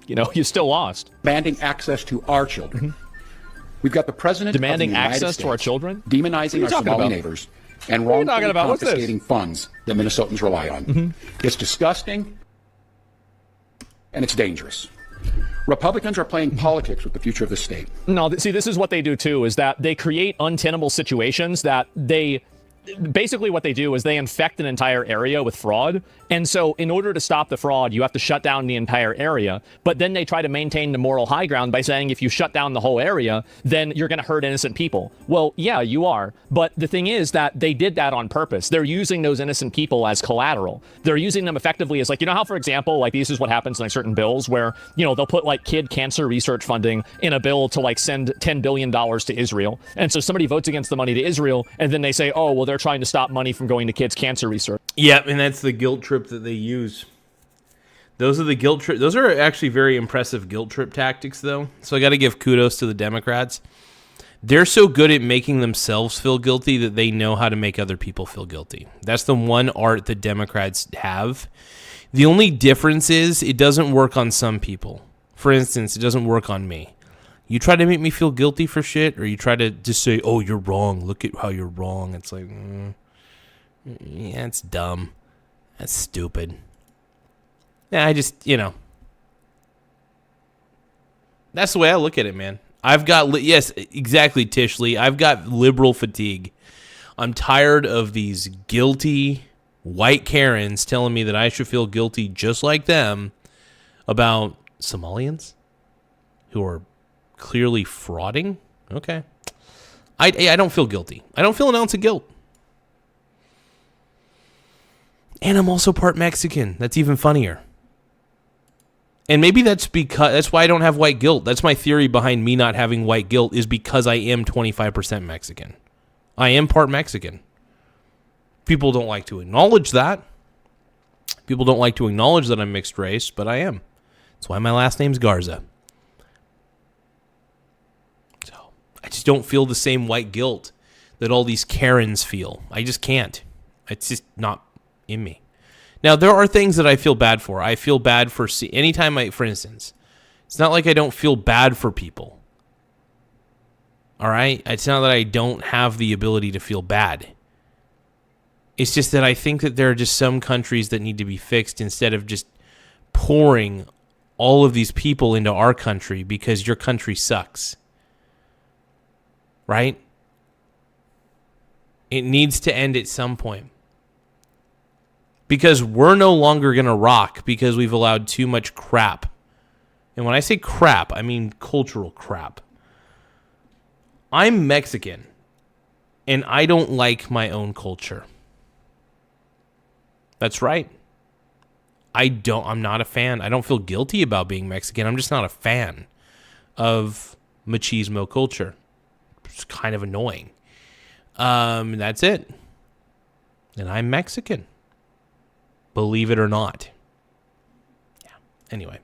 you still lost. Demanding access to our children. Mm-hmm. We've got the president demanding of the United access States to our children, demonizing our Somali neighbors, and wrongfully confiscating funds that Minnesotans rely on. Mm-hmm. It's disgusting, and it's dangerous. Republicans are playing politics with the future of the state. No, see, this is what they do too, is that they create untenable situations that basically what they do is they infect an entire area with fraud. And so in order to stop the fraud, you have to shut down the entire area. But then they try to maintain the moral high ground by saying if you shut down the whole area, then you're going to hurt innocent people. Well, yeah, you are. But the thing is that they did that on purpose. They're using those innocent people as collateral. They're using them effectively as how, for example, this is what happens in certain bills where, they'll put kid cancer research funding in a bill to send $10 billion to Israel. And so somebody votes against the money to Israel, and then they say, oh, well, they're trying to stop money from going to kids' cancer research. Yeah, and that's the guilt trip that they use. Those are the guilt trip. Those are actually very impressive guilt trip tactics, though. So I got to give kudos to the Democrats. They're so good at making themselves feel guilty that they know how to make other people feel guilty. That's the one art that Democrats have. The only difference is it doesn't work on some people. For instance, it doesn't work on me. You try to make me feel guilty for shit, or you try to just say, oh, you're wrong. Look at how you're wrong. It's like, yeah, it's dumb. That's stupid. Yeah, I just, that's the way I look at it, man. I've got, yes, exactly, Tishley. I've got liberal fatigue. I'm tired of these guilty white Karens telling me that I should feel guilty just like them about Somalians who are clearly frauding. Okay. I don't feel guilty. I don't feel an ounce of guilt. And I'm also part Mexican. That's even funnier. And maybe that's why I don't have white guilt. That's my theory behind me not having white guilt, is because I am 25% Mexican. I am part Mexican. People don't like to acknowledge that. People don't like to acknowledge that I'm mixed race, but I am. That's why my last name's Garza. So I just don't feel the same white guilt that all these Karens feel. I just can't. It's just not in me. Now, there are things that I feel bad for. I feel bad for anytime for instance, it's not like I don't feel bad for people. All right? It's not that I don't have the ability to feel bad. It's just that I think that there are just some countries that need to be fixed instead of just pouring all of these people into our country because your country sucks. Right? It needs to end at some point. Because we're no longer going to rock because we've allowed too much crap. And when I say crap, I mean cultural crap. I'm Mexican, and I don't like my own culture. That's right. I'm not a fan. I don't feel guilty about being Mexican. I'm just not a fan of machismo culture. It's kind of annoying. That's it. And I'm Mexican. Believe it or not. Yeah. Anyway.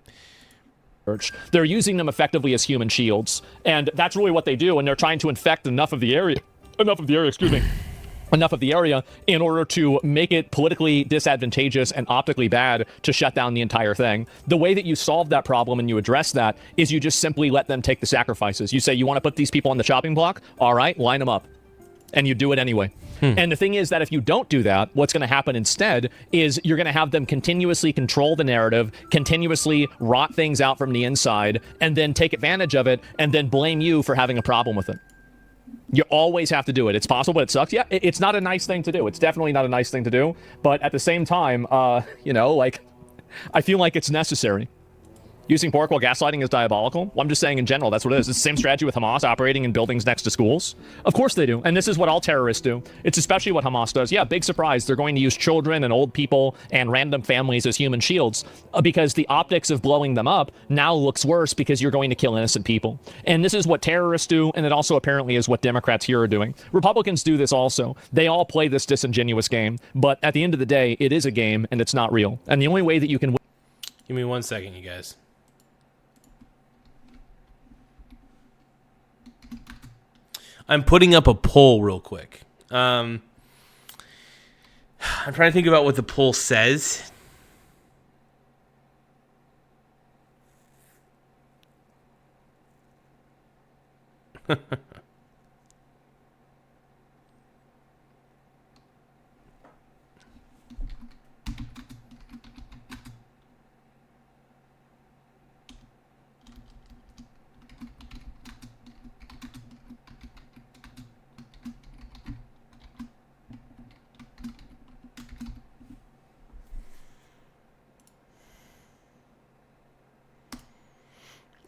They're using them effectively as human shields. And that's really what they do. And they're trying to infect enough of the area, in order to make it politically disadvantageous and optically bad to shut down the entire thing. The way that you solve that problem and you address that is you just simply let them take the sacrifices. You say, you want to put these people on the chopping block? All right, line them up. And you do it anyway. And the thing is that if you don't do that, what's going to happen instead is you're going to have them continuously control the narrative, continuously rot things out from the inside, and then take advantage of it, and then blame you for having a problem with it. You always have to do it. It's possible, but it sucks. Yeah, it's not a nice thing to do. It's definitely not a nice thing to do. But at the same time, I feel like it's necessary. Using pork while gaslighting is diabolical. Well, I'm just saying in general, that's what it is. It's the same strategy with Hamas operating in buildings next to schools. Of course they do. And this is what all terrorists do. It's especially what Hamas does. Yeah, big surprise. They're going to use children and old people and random families as human shields because the optics of blowing them up now looks worse because you're going to kill innocent people. And this is what terrorists do. And it also apparently is what Democrats here are doing. Republicans do this also. They all play this disingenuous game. But at the end of the day, it is a game and it's not real. And the only way that you can... Give me 1 second, you guys. I'm putting up a poll real quick. I'm trying to think about what the poll says.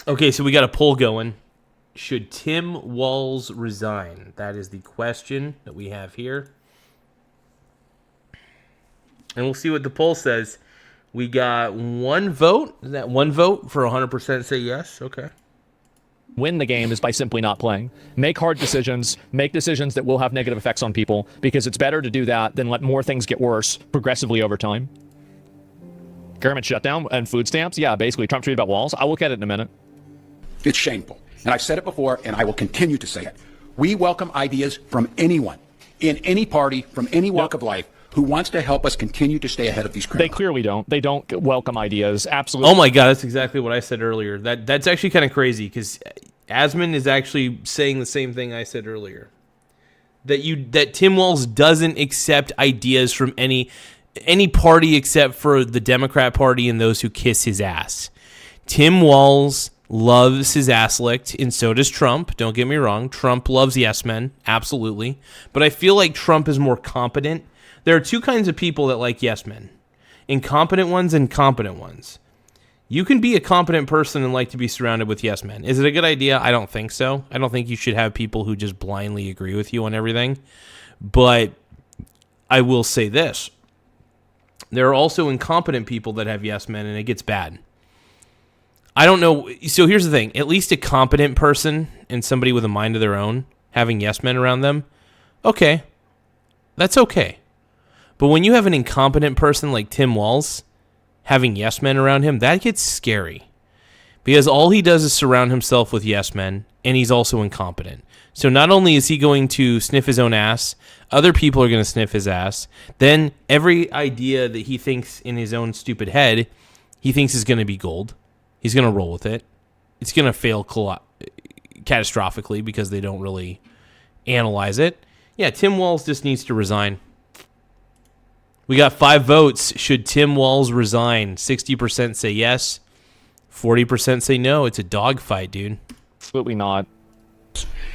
Okay, so we got a poll going. Should Tim Walz resign? That is the question that we have here. And we'll see what the poll says. We got one vote. Is that one vote for 100% say yes? Okay. Win the game is by simply not playing. Make hard decisions. Make decisions that will have negative effects on people because it's better to do that than let more things get worse progressively over time. Government shutdown and food stamps? Yeah, basically. Trump tweeted about Walz. I'll look at it in a minute. It's shameful. And I've said it before, and I will continue to say it. We welcome ideas from anyone, in any party, from any walk of life, who wants to help us continue to stay ahead of these criminals. They clearly don't. They don't welcome ideas. Absolutely. Oh my God, that's exactly what I said earlier. That's actually kind of crazy because Asmin is actually saying the same thing I said earlier. That Tim Walz doesn't accept ideas from any party except for the Democrat Party and those who kiss his ass. Tim Walz loves his ass licked, and so does Trump. Don't get me wrong. Trump loves yes men, absolutely. But I feel like Trump is more competent. There are two kinds of people that like yes men. Incompetent ones and competent ones. You can be a competent person and like to be surrounded with yes men. Is it a good idea? I don't think so. I don't think you should have people who just blindly agree with you on everything. But I will say this. There are also incompetent people that have yes men, and it gets bad. I don't know. So here's the thing. At least a competent person and somebody with a mind of their own having yes men around them, okay. That's okay. But when you have an incompetent person like Tim Walz having yes men around him, that gets scary. Because all he does is surround himself with yes men, and he's also incompetent. So not only is he going to sniff his own ass, other people are going to sniff his ass. Then every idea that he thinks in his own stupid head, he thinks is going to be gold. He's going to roll with it. It's going to fail catastrophically because they don't really analyze it. Yeah, Tim Walz just needs to resign. We got 5 votes. Should Tim Walz resign? 60% say yes. 40% say no. It's a dogfight, dude. Absolutely not.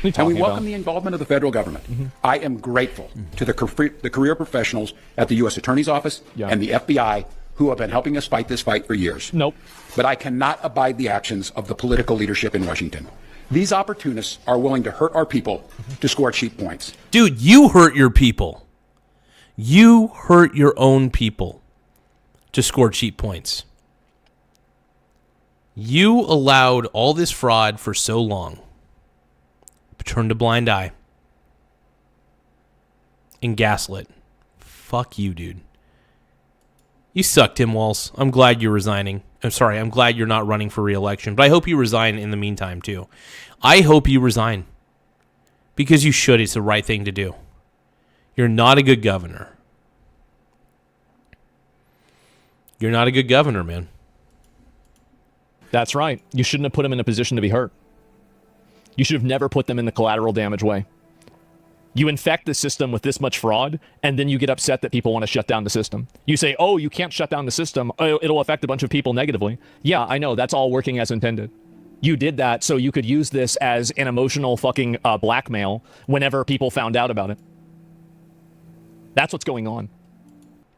And we welcome the involvement of the federal government. Mm-hmm. I am grateful to the career professionals at the U.S. Attorney's Office and the FBI who have been helping us fight this fight for years. Nope. But I cannot abide the actions of the political leadership in Washington. These opportunists are willing to hurt our people to score cheap points. Dude, you hurt your people. You hurt your own people to score cheap points. You allowed all this fraud for so long. Turned a blind eye. And gaslit. Fuck you, dude. You suck, Tim Walz. I'm glad you're resigning. I'm glad you're not running for re-election. But I hope you resign in the meantime, too. I hope you resign. Because you should. It's the right thing to do. You're not a good governor. You're not a good governor, man. That's right. You shouldn't have put him in a position to be hurt. You should have never put them in the collateral damage way. You infect the system with this much fraud, and then you get upset that people want to shut down the system. You say, oh, you can't shut down the system. Oh, it'll affect a bunch of people negatively. Yeah, I know. That's all working as intended. You did that so you could use this as an emotional fucking blackmail whenever people found out about it. That's what's going on.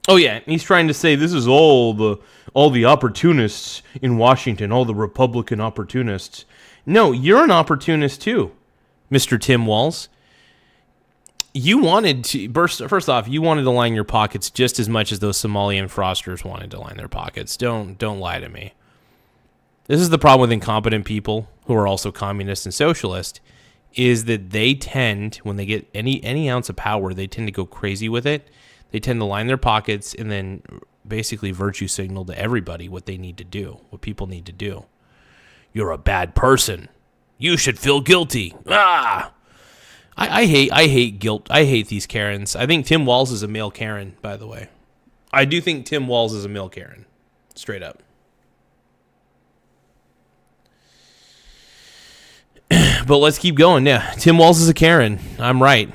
Oh yeah, he's trying to say this is all the opportunists in Washington, all the Republican opportunists. No, you're an opportunist too, Mr. Tim Walz. You wanted to first off, you wanted to line your pockets just as much as those Somalian fraudsters wanted to line their pockets. Don't lie to me. This is the problem with incompetent people who are also communist and socialist, is that they tend, when they get any ounce of power, they tend to go crazy with it. They tend to line their pockets and then basically virtue signal to everybody what they need to do, what people need to do. You're a bad person. You should feel guilty. Ah! I hate guilt. I hate these Karens. I think Tim Walz is a male Karen, by the way. I do think Tim Walz is a male Karen. Straight up. But let's keep going. Yeah, Tim Walz is a Karen. I'm right.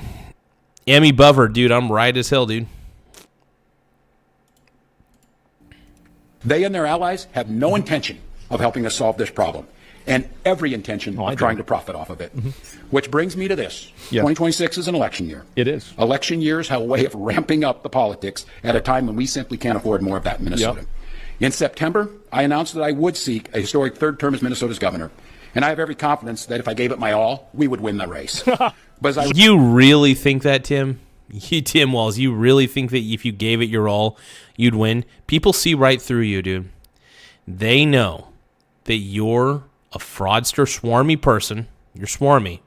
Amy Bover, dude, I'm right as hell, dude. They and their allies have no intention of helping us solve this problem, and every intention of trying to profit off of it. Mm-hmm. Which brings me to this. Yeah. 2026 is an election year. It is. Election years have a way of ramping up the politics at a time when we simply can't afford more of that in Minnesota. Yep. In September, I announced that I would seek a historic third term as Minnesota's governor, and I have every confidence that if I gave it my all, we would win the race. But you really think that, Tim? Tim Walz, you really think that if you gave it your all, you'd win? People see right through you, dude. They know that you're a fraudster, swarmy person. You're swarmy.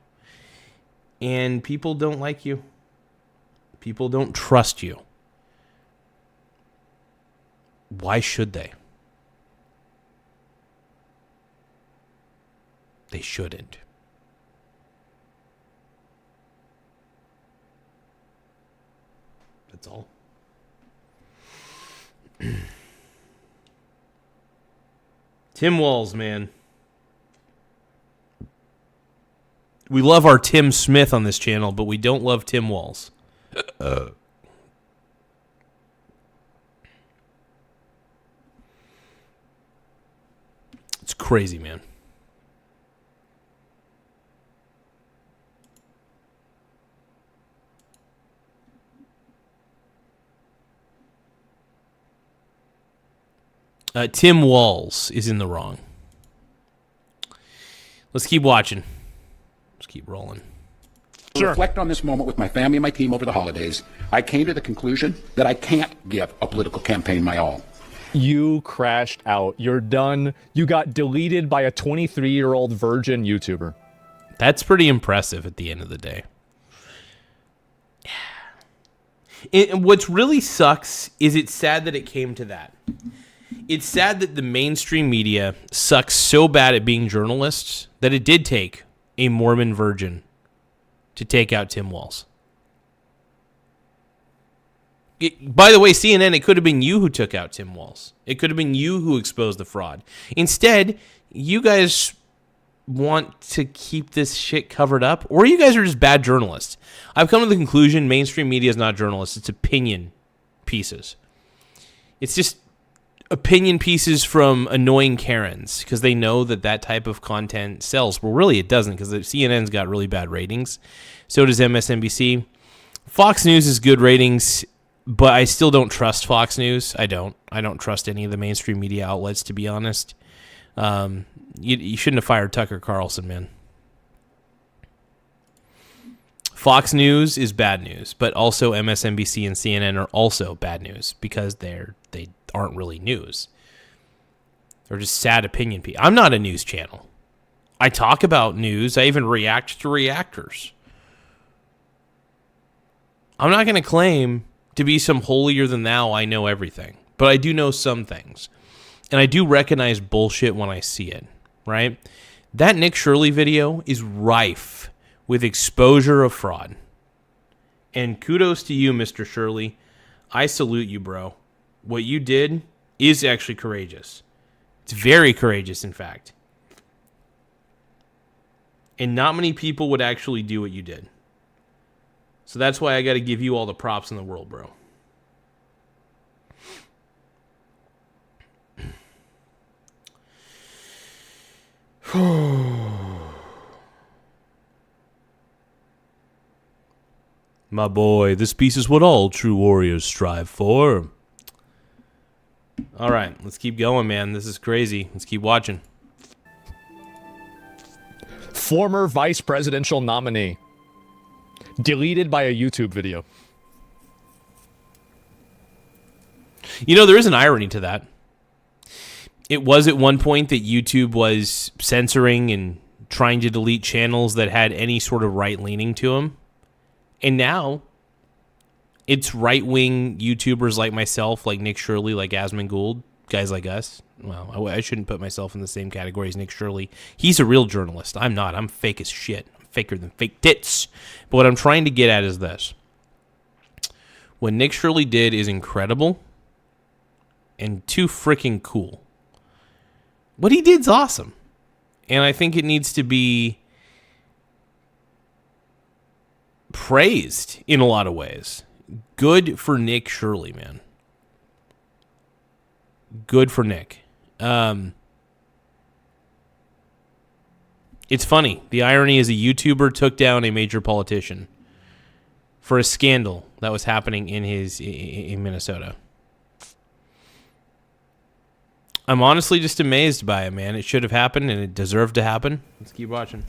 And people don't like you. People don't trust you. Why should they? They shouldn't. That's all. Tim Walz, man. We love our Tim Smith on this channel, but we don't love Tim Walz. It's crazy, man. Tim Walz is in the wrong. Let's keep watching. Let's keep rolling. To reflect on this moment with my family and my team over the holidays, I came to the conclusion that I can't give a political campaign my all. You crashed out. You're done. You got deleted by a 23-year-old virgin YouTuber. That's pretty impressive at the end of the day. What's really sucks is it's sad that it came to that. It's sad that the mainstream media sucks so bad at being journalists that it did take a Mormon virgin to take out Tim Walz. By the way, CNN, it could have been you who took out Tim Walz. It could have been you who exposed the fraud. Instead, you guys want to keep this shit covered up, or you guys are just bad journalists. I've come to the conclusion mainstream media is not journalists. It's opinion pieces. It's just opinion pieces from annoying Karens because they know that that type of content sells. Well, really, it doesn't because CNN's got really bad ratings. So does MSNBC. Fox News is good ratings, but I still don't trust Fox News. I don't trust any of the mainstream media outlets, to be honest. You shouldn't have fired Tucker Carlson, man. Fox News is bad news, but also MSNBC and CNN are also bad news because they aren't really news. They're just sad opinion pieces. I'm not a news channel. I talk about news. I even react to reactors. I'm not going to claim to be some holier than thou, I know everything. But I do know some things. And I do recognize bullshit when I see it, right? That Nick Shirley video is rife with exposure of fraud. And kudos to you, Mr. Shirley. I salute you, bro. What you did is actually courageous. It's very courageous, in fact. And not many people would actually do what you did. So that's why I got to give you all the props in the world, bro. My boy, this piece is what all true warriors strive for. All right, let's keep going, man. This is crazy. Let's keep watching. Former vice presidential nominee. Deleted by a YouTube video. You know, there is an irony to that. It was at one point that YouTube was censoring and trying to delete channels that had any sort of right leaning to them. And now it's right-wing YouTubers like myself, like Nick Shirley, like Asmongold, guys like us. Well, I shouldn't put myself in the same category as Nick Shirley. He's a real journalist. I'm not. I'm fake as shit. I'm faker than fake tits. But what I'm trying to get at is this. What Nick Shirley did is incredible and too freaking cool. What he did's awesome. And I think it needs to be praised in a lot of ways. Good for Nick Shirley, man. Good for Nick. It's funny. The irony is a YouTuber took down a major politician for a scandal that was happening in Minnesota. I'm honestly just amazed by it, man. It should have happened, and it deserved to happen. Let's keep watching.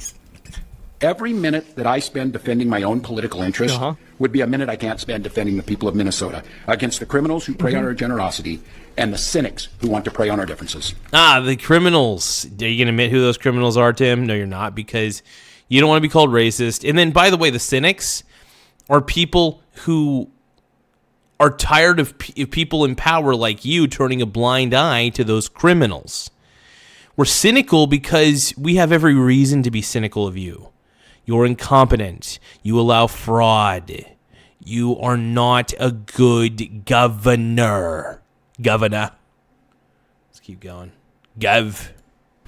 Every minute that I spend defending my own political interest would be a minute I can't spend defending the people of Minnesota against the criminals who prey on our generosity and the cynics who want to prey on our differences. The criminals. Are you going to admit who those criminals are, Tim? No, you're not, because you don't want to be called racist. And then, by the way, the cynics are people who are tired of people in power like you turning a blind eye to those criminals. We're cynical because we have every reason to be cynical of you. You're incompetent. You allow fraud. You are not a good governor. Governor. Let's keep going. Gov.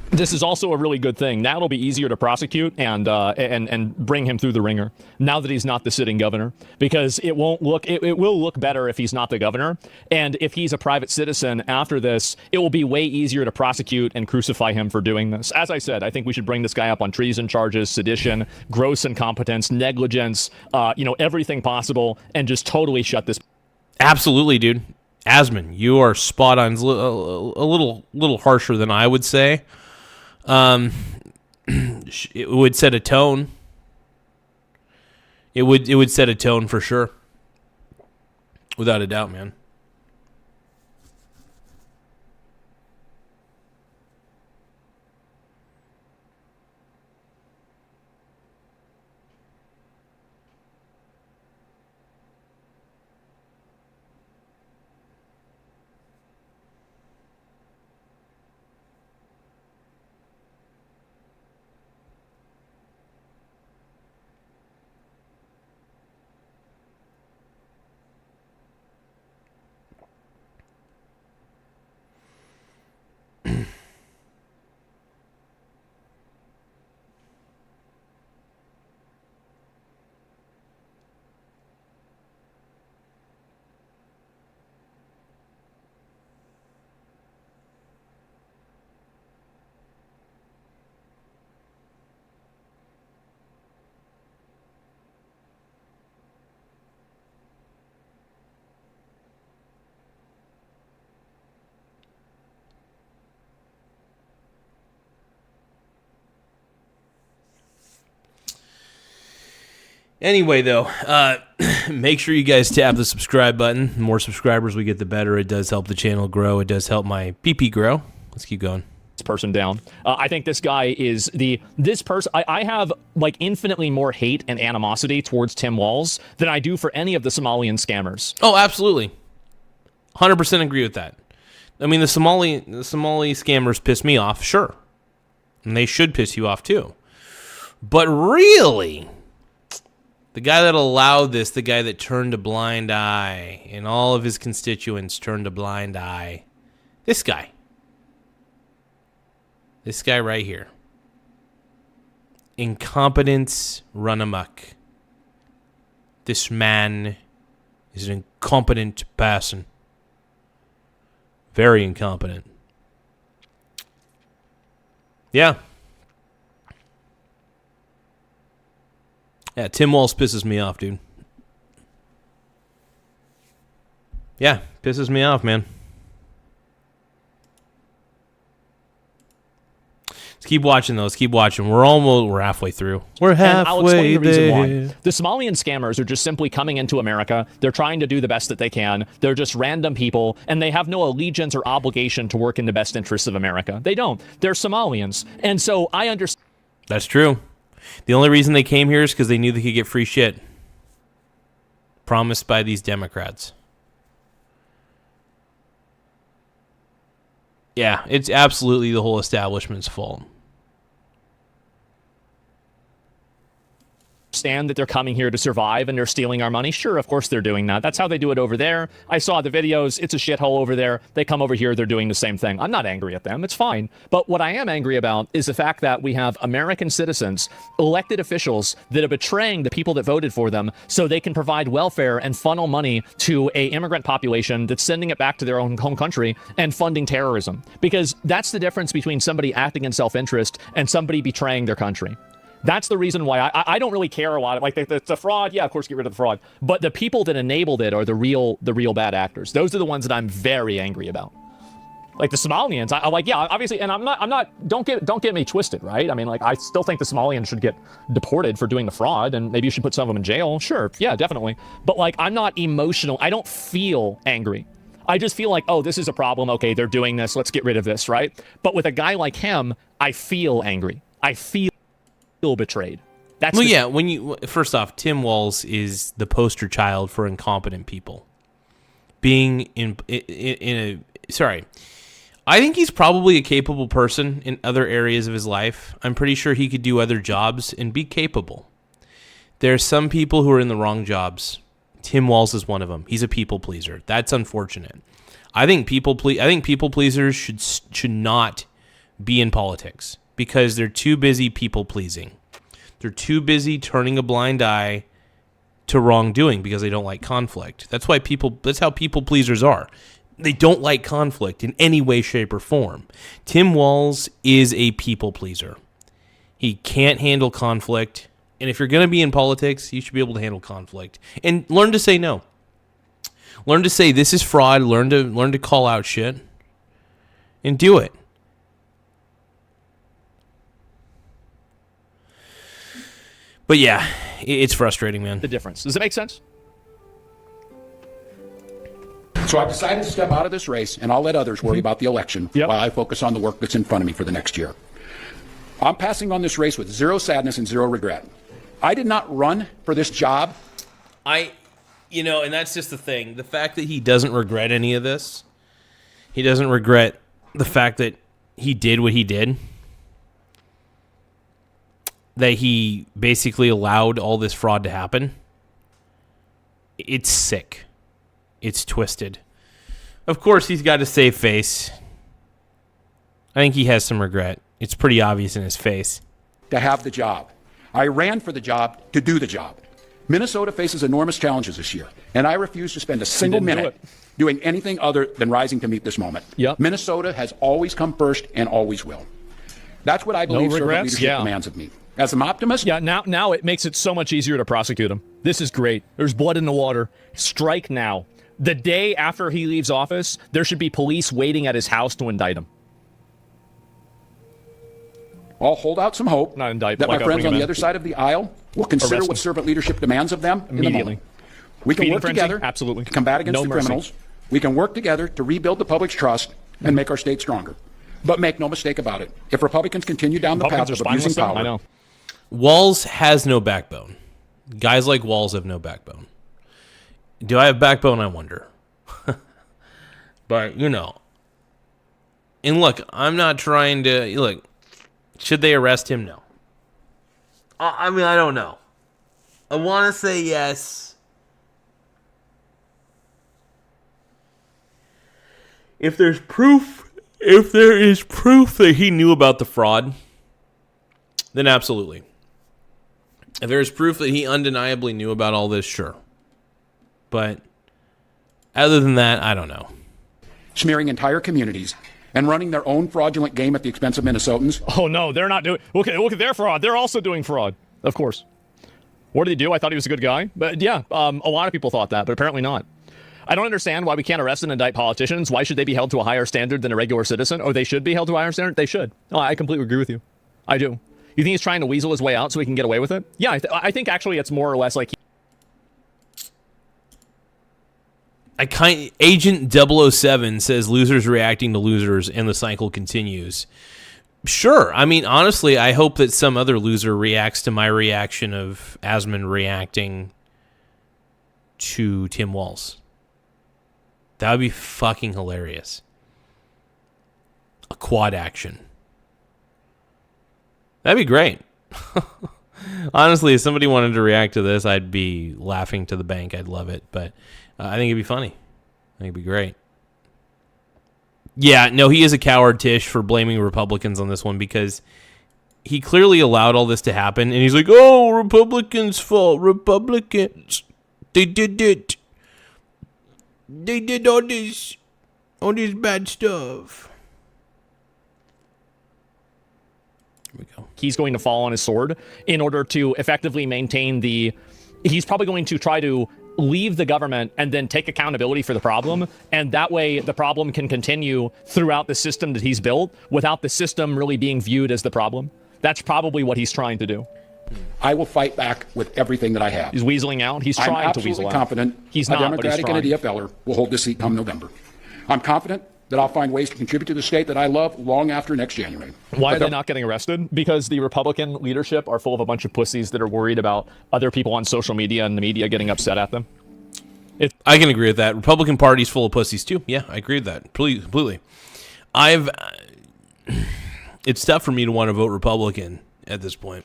This is also a really good thing. Now it'll be easier to prosecute and bring him through the ringer now that he's not the sitting governor, because it will look better if he's not the governor. And if he's a private citizen after this, it will be way easier to prosecute and crucify him for doing this. As I said, I think we should bring this guy up on treason charges, sedition, gross incompetence, negligence, everything possible, and just totally shut this. Absolutely, dude. Asmin, you are spot on. A little harsher than I would say. It would set a tone. It would set a tone for sure. Without a doubt, man. Anyway, though, make sure you guys tap the subscribe button. The more subscribers we get, the better. It does help the channel grow. It does help my PP grow. Let's keep going. This person down. I think this guy is this person. I have like infinitely more hate and animosity towards Tim Walz than I do for any of the Somalian scammers. Oh, absolutely. 100% agree with that. I mean, the Somali scammers piss me off, sure. And they should piss you off, too. But really, the guy that allowed this, the guy that turned a blind eye, and all of his constituents turned a blind eye, this guy. This guy right here. Incompetence run amok. This man is an incompetent person. Very incompetent. Yeah. Yeah, Tim Walz pisses me off, dude. Yeah, pisses me off, man. Let's keep watching, though. Let's keep watching. We're halfway through. We're halfway I'll explain the reason there. why. The Somalian scammers are just simply coming into America. They're trying to do the best that they can. They're just random people, and they have no allegiance or obligation to work in the best interests of America. They don't. They're Somalians. And so I understand. That's true. The only reason they came here is because they knew they could get free shit promised by these Democrats. Yeah, it's absolutely the whole establishment's fault. Understand that they're coming here to survive and they're stealing our money. Sure, of course they're doing that. That's how they do it over there. I saw the videos. It's a shithole over there. They come over here. They're doing the same thing. I'm not angry at them. It's fine. But what I am angry about is the fact that we have American citizens, elected officials that are betraying the people that voted for them so they can provide welfare and funnel money to a immigrant population that's sending it back to their own home country and funding terrorism. Because that's the difference between somebody acting in self-interest and somebody betraying their country. That's the reason why I don't really care a lot. Like the fraud, yeah, of course, get rid of the fraud. But the people that enabled it are the real bad actors. Those are the ones that I'm very angry about. Like the Somalians, I like, yeah, obviously, and I'm not. Don't get me twisted, right? I mean, like, I still think the Somalians should get deported for doing the fraud, and maybe you should put some of them in jail. Sure, yeah, definitely. But like, I'm not emotional. I don't feel angry. I just feel like, oh, this is a problem. Okay, they're doing this. Let's get rid of this, right? But with a guy like him, I feel angry. I feel betrayed. That's well, yeah. When you first off, Tim Walz is the poster child for incompetent people. Being in a sorry, I think he's probably a capable person in other areas of his life. I'm pretty sure he could do other jobs and be capable. There are some people who are in the wrong jobs, Tim Walz is one of them. He's a people pleaser. That's unfortunate. I think people pleasers should not be in politics because they're too busy people pleasing. They're too busy turning a blind eye to wrongdoing because they don't like conflict. That's how people pleasers are. They don't like conflict in any way, shape, or form. Tim Walz is a people pleaser. He can't handle conflict. And if you're going to be in politics, you should be able to handle conflict and learn to say no. Learn to say this is fraud. Learn to call out shit and do it. But yeah, it's frustrating, man. The difference. Does it make sense? So I've decided to step out of this race, and I'll let others worry about the election while I focus on the work that's in front of me for the next year. I'm passing on this race with zero sadness and zero regret. I did not run for this job. And that's just the thing. The fact that he doesn't regret any of this, he doesn't regret the fact that he did what he did, that he basically allowed all this fraud to happen. It's sick. It's twisted. Of course, he's got a save face. I think he has some regret. It's pretty obvious in his face. To have the job. I ran for the job to do the job. Minnesota faces enormous challenges this year, and I refuse to spend a single minute doing anything other than rising to meet this moment. Minnesota has always come first and always will. That's what I believe servant leadership demands of me. As an optimist... now it makes it so much easier to prosecute him. This is great. There's blood in the water. Strike now. The day after he leaves office, there should be police waiting at his house to indict him. I'll hold out some hope Not indict, that like my friends on the other side of the aisle will consider what servant leadership demands of them immediately. We can work together absolutely. to combat against the criminals. We can work together to rebuild the public's trust and make our state stronger. But make no mistake about it. If Republicans continue down the path of abusing power... I know. Walz has no backbone. Guys like Walz have no backbone. Do I have backbone? I wonder. But, And look, I'm not trying to... Look, should they arrest him? No. I don't know. I want to say yes. If there is proof that he knew about the fraud, then absolutely. If there's proof that he undeniably knew about all this, sure. But other than that, I don't know. Smearing entire communities and running their own fraudulent game at the expense of Minnesotans. Oh, no, they're not doing... Look at their fraud. They're also doing fraud. Of course. What did he do? I thought he was a good guy. But yeah, a lot of people thought that, but apparently not. I don't understand why we can't arrest and indict politicians. Why should they be held to a higher standard than a regular citizen? Oh, they should be held to a higher standard? They should. Oh, I completely agree with you. I do. You think he's trying to weasel his way out so he can get away with it? Yeah, I think actually it's more or less like... Agent 007 says losers reacting to losers and the cycle continues. Sure. I mean, honestly, I hope that some other loser reacts to my reaction of Asmin reacting to Tim Walz. That would be fucking hilarious. A quad action. That'd be great. Honestly, if somebody wanted to react to this, I'd be laughing to the bank. I'd love it. But I think it'd be funny. I think it'd be great. Yeah, no, he is a coward, Tish, for blaming Republicans on this one because he clearly allowed all this to happen. And he's like, oh, Republicans' fault. Republicans. They did it. They did all this bad stuff. Here we go. He's going to fall on his sword in order to effectively maintain the... He's probably going to try to leave the government and then take accountability for the problem. And that way the problem can continue throughout the system that he's built without the system really being viewed as the problem. That's probably what he's trying to do. I will fight back with everything that I have. He's weaseling out. He's trying to weasel out. I'm absolutely confident he's not, a Democratic and a DFLer will hold this seat come November. I'm confident that I'll find ways to contribute to the state that I love long after next January. Why are they not getting arrested? Because the Republican leadership are full of a bunch of pussies that are worried about other people on social media and the media getting upset at them. I can agree with that. Republican Party's full of pussies too. Yeah, I agree with that completely. It's tough for me to want to vote Republican at this point.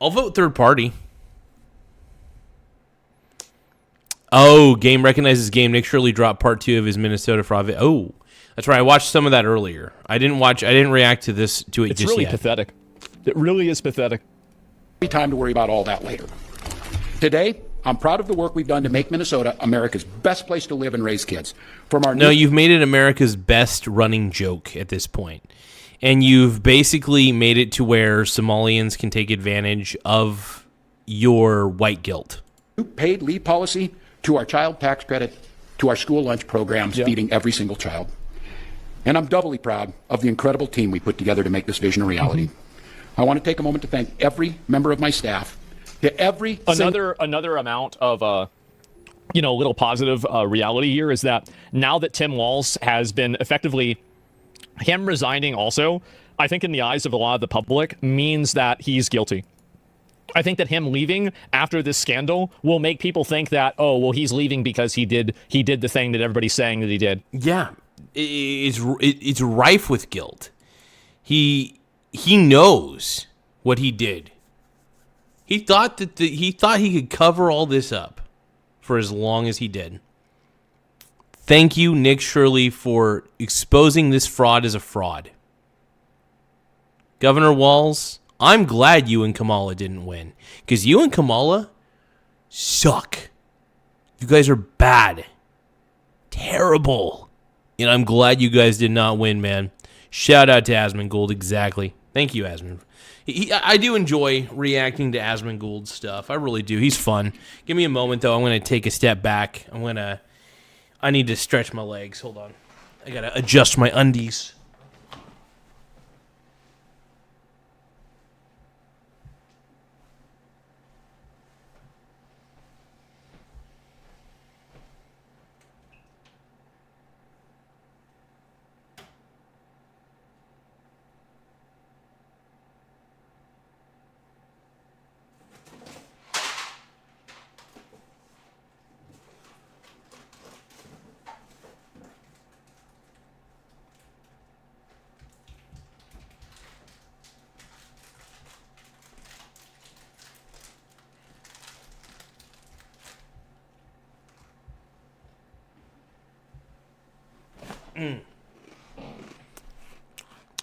I'll vote third party. Oh, game recognizes game. Nick Shirley dropped part 2 of his Minnesota fraud. Oh, that's right. I watched some of that earlier. I didn't react to it it's just yet. It's really pathetic. It really is pathetic. Time to worry about all that later. Today, I'm proud of the work we've done to make Minnesota America's best place to live and raise kids. You've made it America's best running joke at this point. And you've basically made it to where Somalians can take advantage of your white guilt. Paid leave policy, to our child tax credit, to our school lunch programs, feeding every single child. And I'm doubly proud of the incredible team we put together to make this vision a reality. I want to take a moment to thank every member of my staff, another amount of little positive reality here is that now that Tim Walz has been effectively, him resigning also, I think in the eyes of a lot of the public, means that he's guilty. I think that him leaving after this scandal will make people think that, oh, well, he's leaving because he did the thing that everybody's saying that he did. Yeah, it's rife with guilt. He knows what he did. He thought he could cover all this up for as long as he did. Thank you, Nick Shirley, for exposing this fraud as a fraud. Governor Walz, I'm glad you and Kamala didn't win, because you and Kamala suck. You guys are bad. Terrible. And I'm glad you guys did not win, man. Shout out to Asmongold, exactly. Thank you, Asmin. I do enjoy reacting to Asmongold's stuff. I really do. He's fun. Give me a moment, though. I'm going to take a step back. I need to stretch my legs. Hold on. I got to adjust my undies.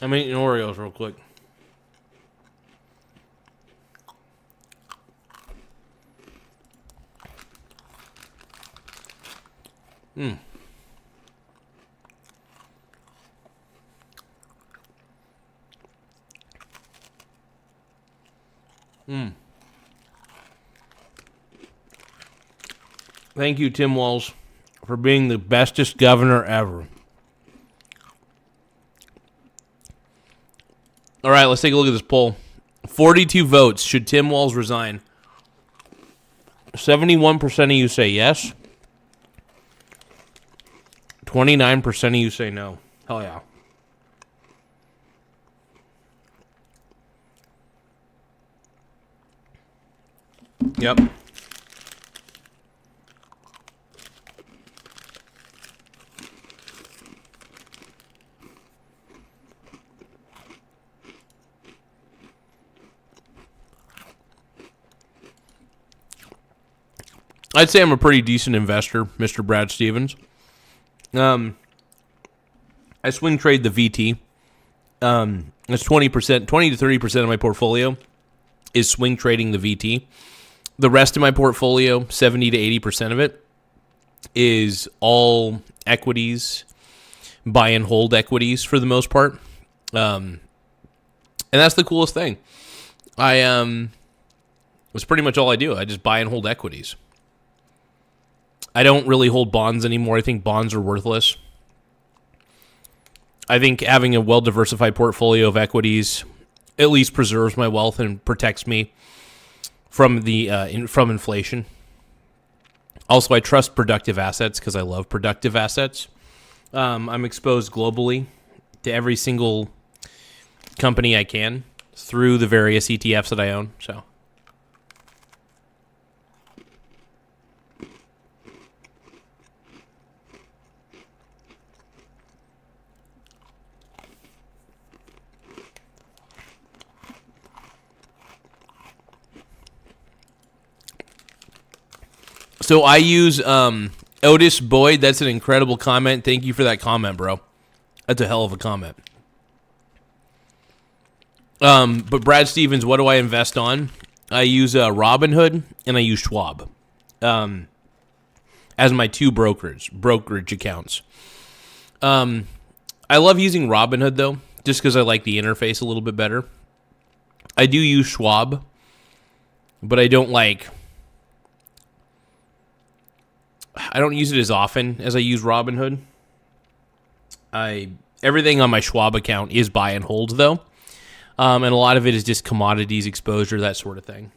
I'm eating Oreos real quick. Thank you, Tim Walz, for being the bestest governor ever. All right, let's take a look at this poll. 42 votes. Should Tim Walz resign? 71% of you say yes. 29% of you say no. Hell yeah. Yep. I'd say I'm a pretty decent investor, Mr. Brad Stevens. I swing trade the VT. That's 20%, 20 to 30% of my portfolio is swing trading the VT. The rest of my portfolio, 70 to 80% of it, is all equities, buy and hold equities for the most part. And that's the coolest thing. It's pretty much all I do. I just buy and hold equities. I don't really hold bonds anymore. I think bonds are worthless. I think having a well-diversified portfolio of equities at least preserves my wealth and protects me from from inflation. Also, I trust productive assets because I love productive assets. I'm exposed globally to every single company I can through the various ETFs that I own. So. So I use Otis Boyd. That's an incredible comment. Thank you for that comment, bro. That's a hell of a comment. But Brad Stevens, what do I invest on? I use Robinhood and I use Schwab as my two brokerage accounts. I love using Robinhood, though, just because I like the interface a little bit better. I do use Schwab, but I don't use it as often as I use Robinhood. Everything on my Schwab account is buy and hold, though. And a lot of it is just commodities exposure, that sort of thing.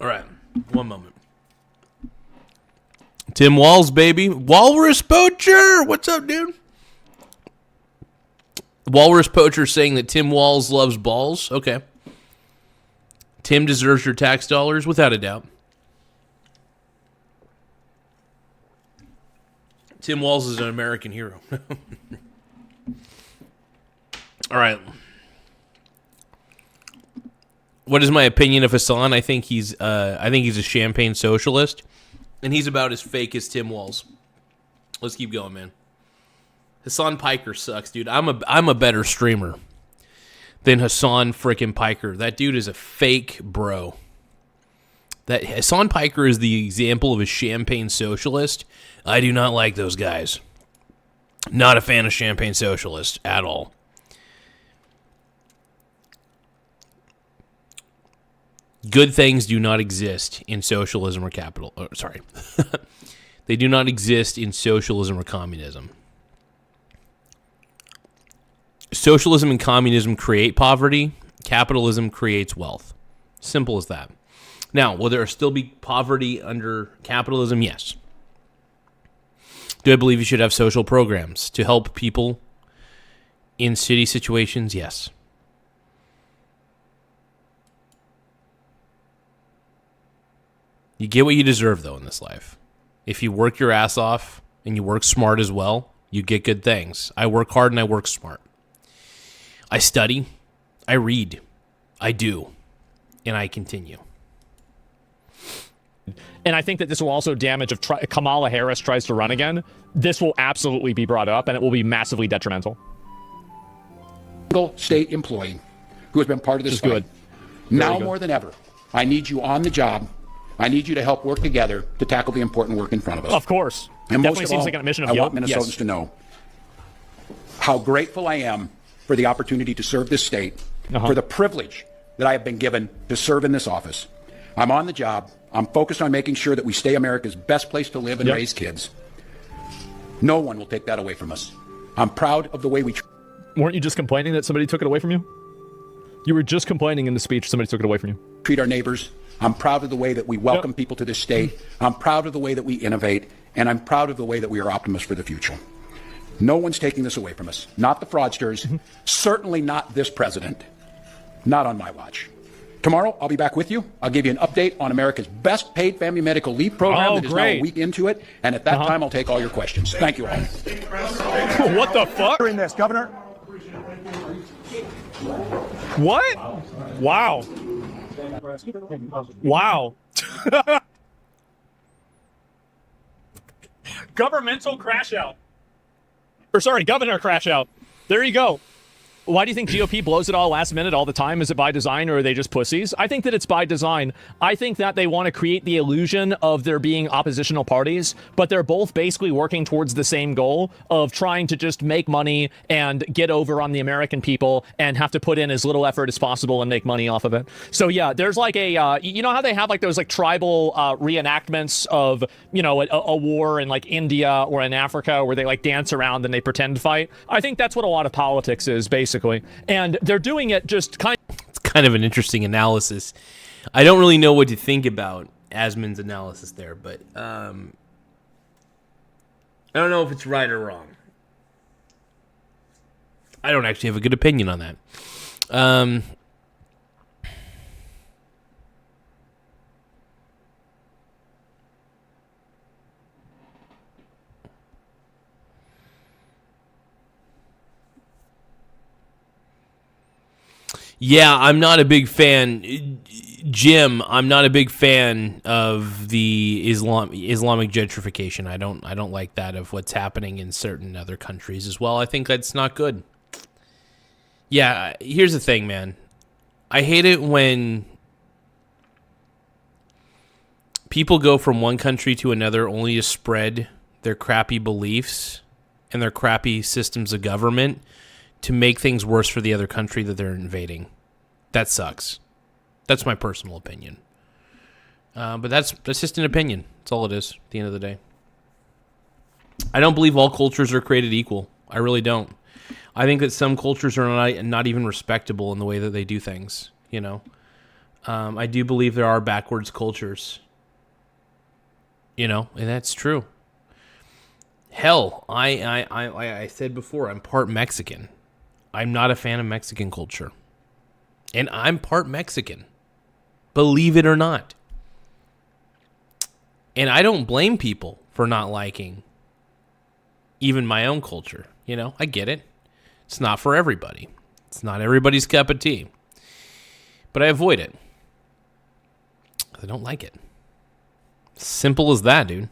All right, one moment. Tim Walz, baby. Walrus Poacher! What's up, dude? Walrus Poacher saying that Tim Walz loves balls. Okay. Tim deserves your tax dollars, without a doubt. Tim Walz is an American hero. All right. What is my opinion of Hassan? I think he's a champagne socialist, and he's about as fake as Tim Walz. Let's keep going, man. Hassan Piker sucks, dude. I'm a better streamer than Hassan frickin' Piker. That dude is a fake bro. That Hassan Piker is the example of a champagne socialist. I do not like those guys. Not a fan of champagne socialists at all. Good things do not exist in socialism or capital. Oh, sorry. They do not exist in socialism or communism. Socialism and communism create poverty. Capitalism creates wealth. Simple as that. Now, will there still be poverty under capitalism? Yes. Do I believe you should have social programs to help people in city situations? Yes. You get what you deserve, though, in this life. If you work your ass off and you work smart as well, you get good things. I work hard and I work smart. I study, I read, I do, and I continue. And I think that this will also damage if Kamala Harris tries to run again. This will absolutely be brought up, and it will be massively detrimental. Single state employee who has been part of this fight. Good. Now more than ever, I need you on the job. I need you to help work together to tackle the important work in front of us. Of course. And definitely seems like a mission of I want Minnesotans to know how grateful I am for the opportunity to serve this state, for the privilege that I have been given to serve in this office. I'm on the job. I'm focused on making sure that we stay America's best place to live and raise kids. No one will take that away from us. I'm proud of the way we... Weren't you just complaining that somebody took it away from you? You were just complaining in the speech somebody took it away from you. Treat our neighbors. I'm proud of the way that we welcome people to this state. I'm proud of the way that we innovate. And I'm proud of the way that we are optimists for the future. No one's taking this away from us. Not the fraudsters. Certainly not this president. Not on my watch. Tomorrow, I'll be back with you. I'll give you an update on America's best paid family medical leave program that is now a week into it. And at that time, I'll take all your questions. Thank you all. What the fuck? During this, Governor. What? Wow. Wow. Governmental crash out. Or sorry, governor crash out. There you go. Why do you think GOP blows it all last minute all the time? Is it by design or are they just pussies? I think that it's by design. I think that they want to create the illusion of there being oppositional parties, but they're both basically working towards the same goal of trying to just make money and get over on the American people and have to put in as little effort as possible and make money off of it. So yeah, there's like a, you know how they have like those like tribal reenactments of, you know, a war in like India or in Africa where they like dance around and they pretend to fight? I think that's what a lot of politics is, basically. basically. And they're doing it just It's kind of an interesting analysis. I don't really know what to think about Asmin's analysis there, but I don't know if it's right or wrong. I don't actually have a good opinion on that. Yeah, I'm not a big fan. Jim, I'm not a big fan of the Islamic gentrification. I don't like that of what's happening in certain other countries as well. I think that's not good. Yeah, here's the thing, man. I hate it when people go from one country to another only to spread their crappy beliefs and their crappy systems of government to make things worse for the other country that they're invading. That sucks. That's my personal opinion. But that's just an opinion. That's all it is at the end of the day. I don't believe all cultures are created equal. I really don't. I think that some cultures are not even respectable in the way that they do things, you know. I do believe there are backwards cultures, you know, and that's true. Hell, I said before, I'm part Mexican. I'm not a fan of Mexican culture. And I'm part Mexican. Believe it or not. And I don't blame people for not liking even my own culture. You know, I get it. It's not for everybody. It's not everybody's cup of tea. But I avoid it. I don't like it. Simple as that, dude.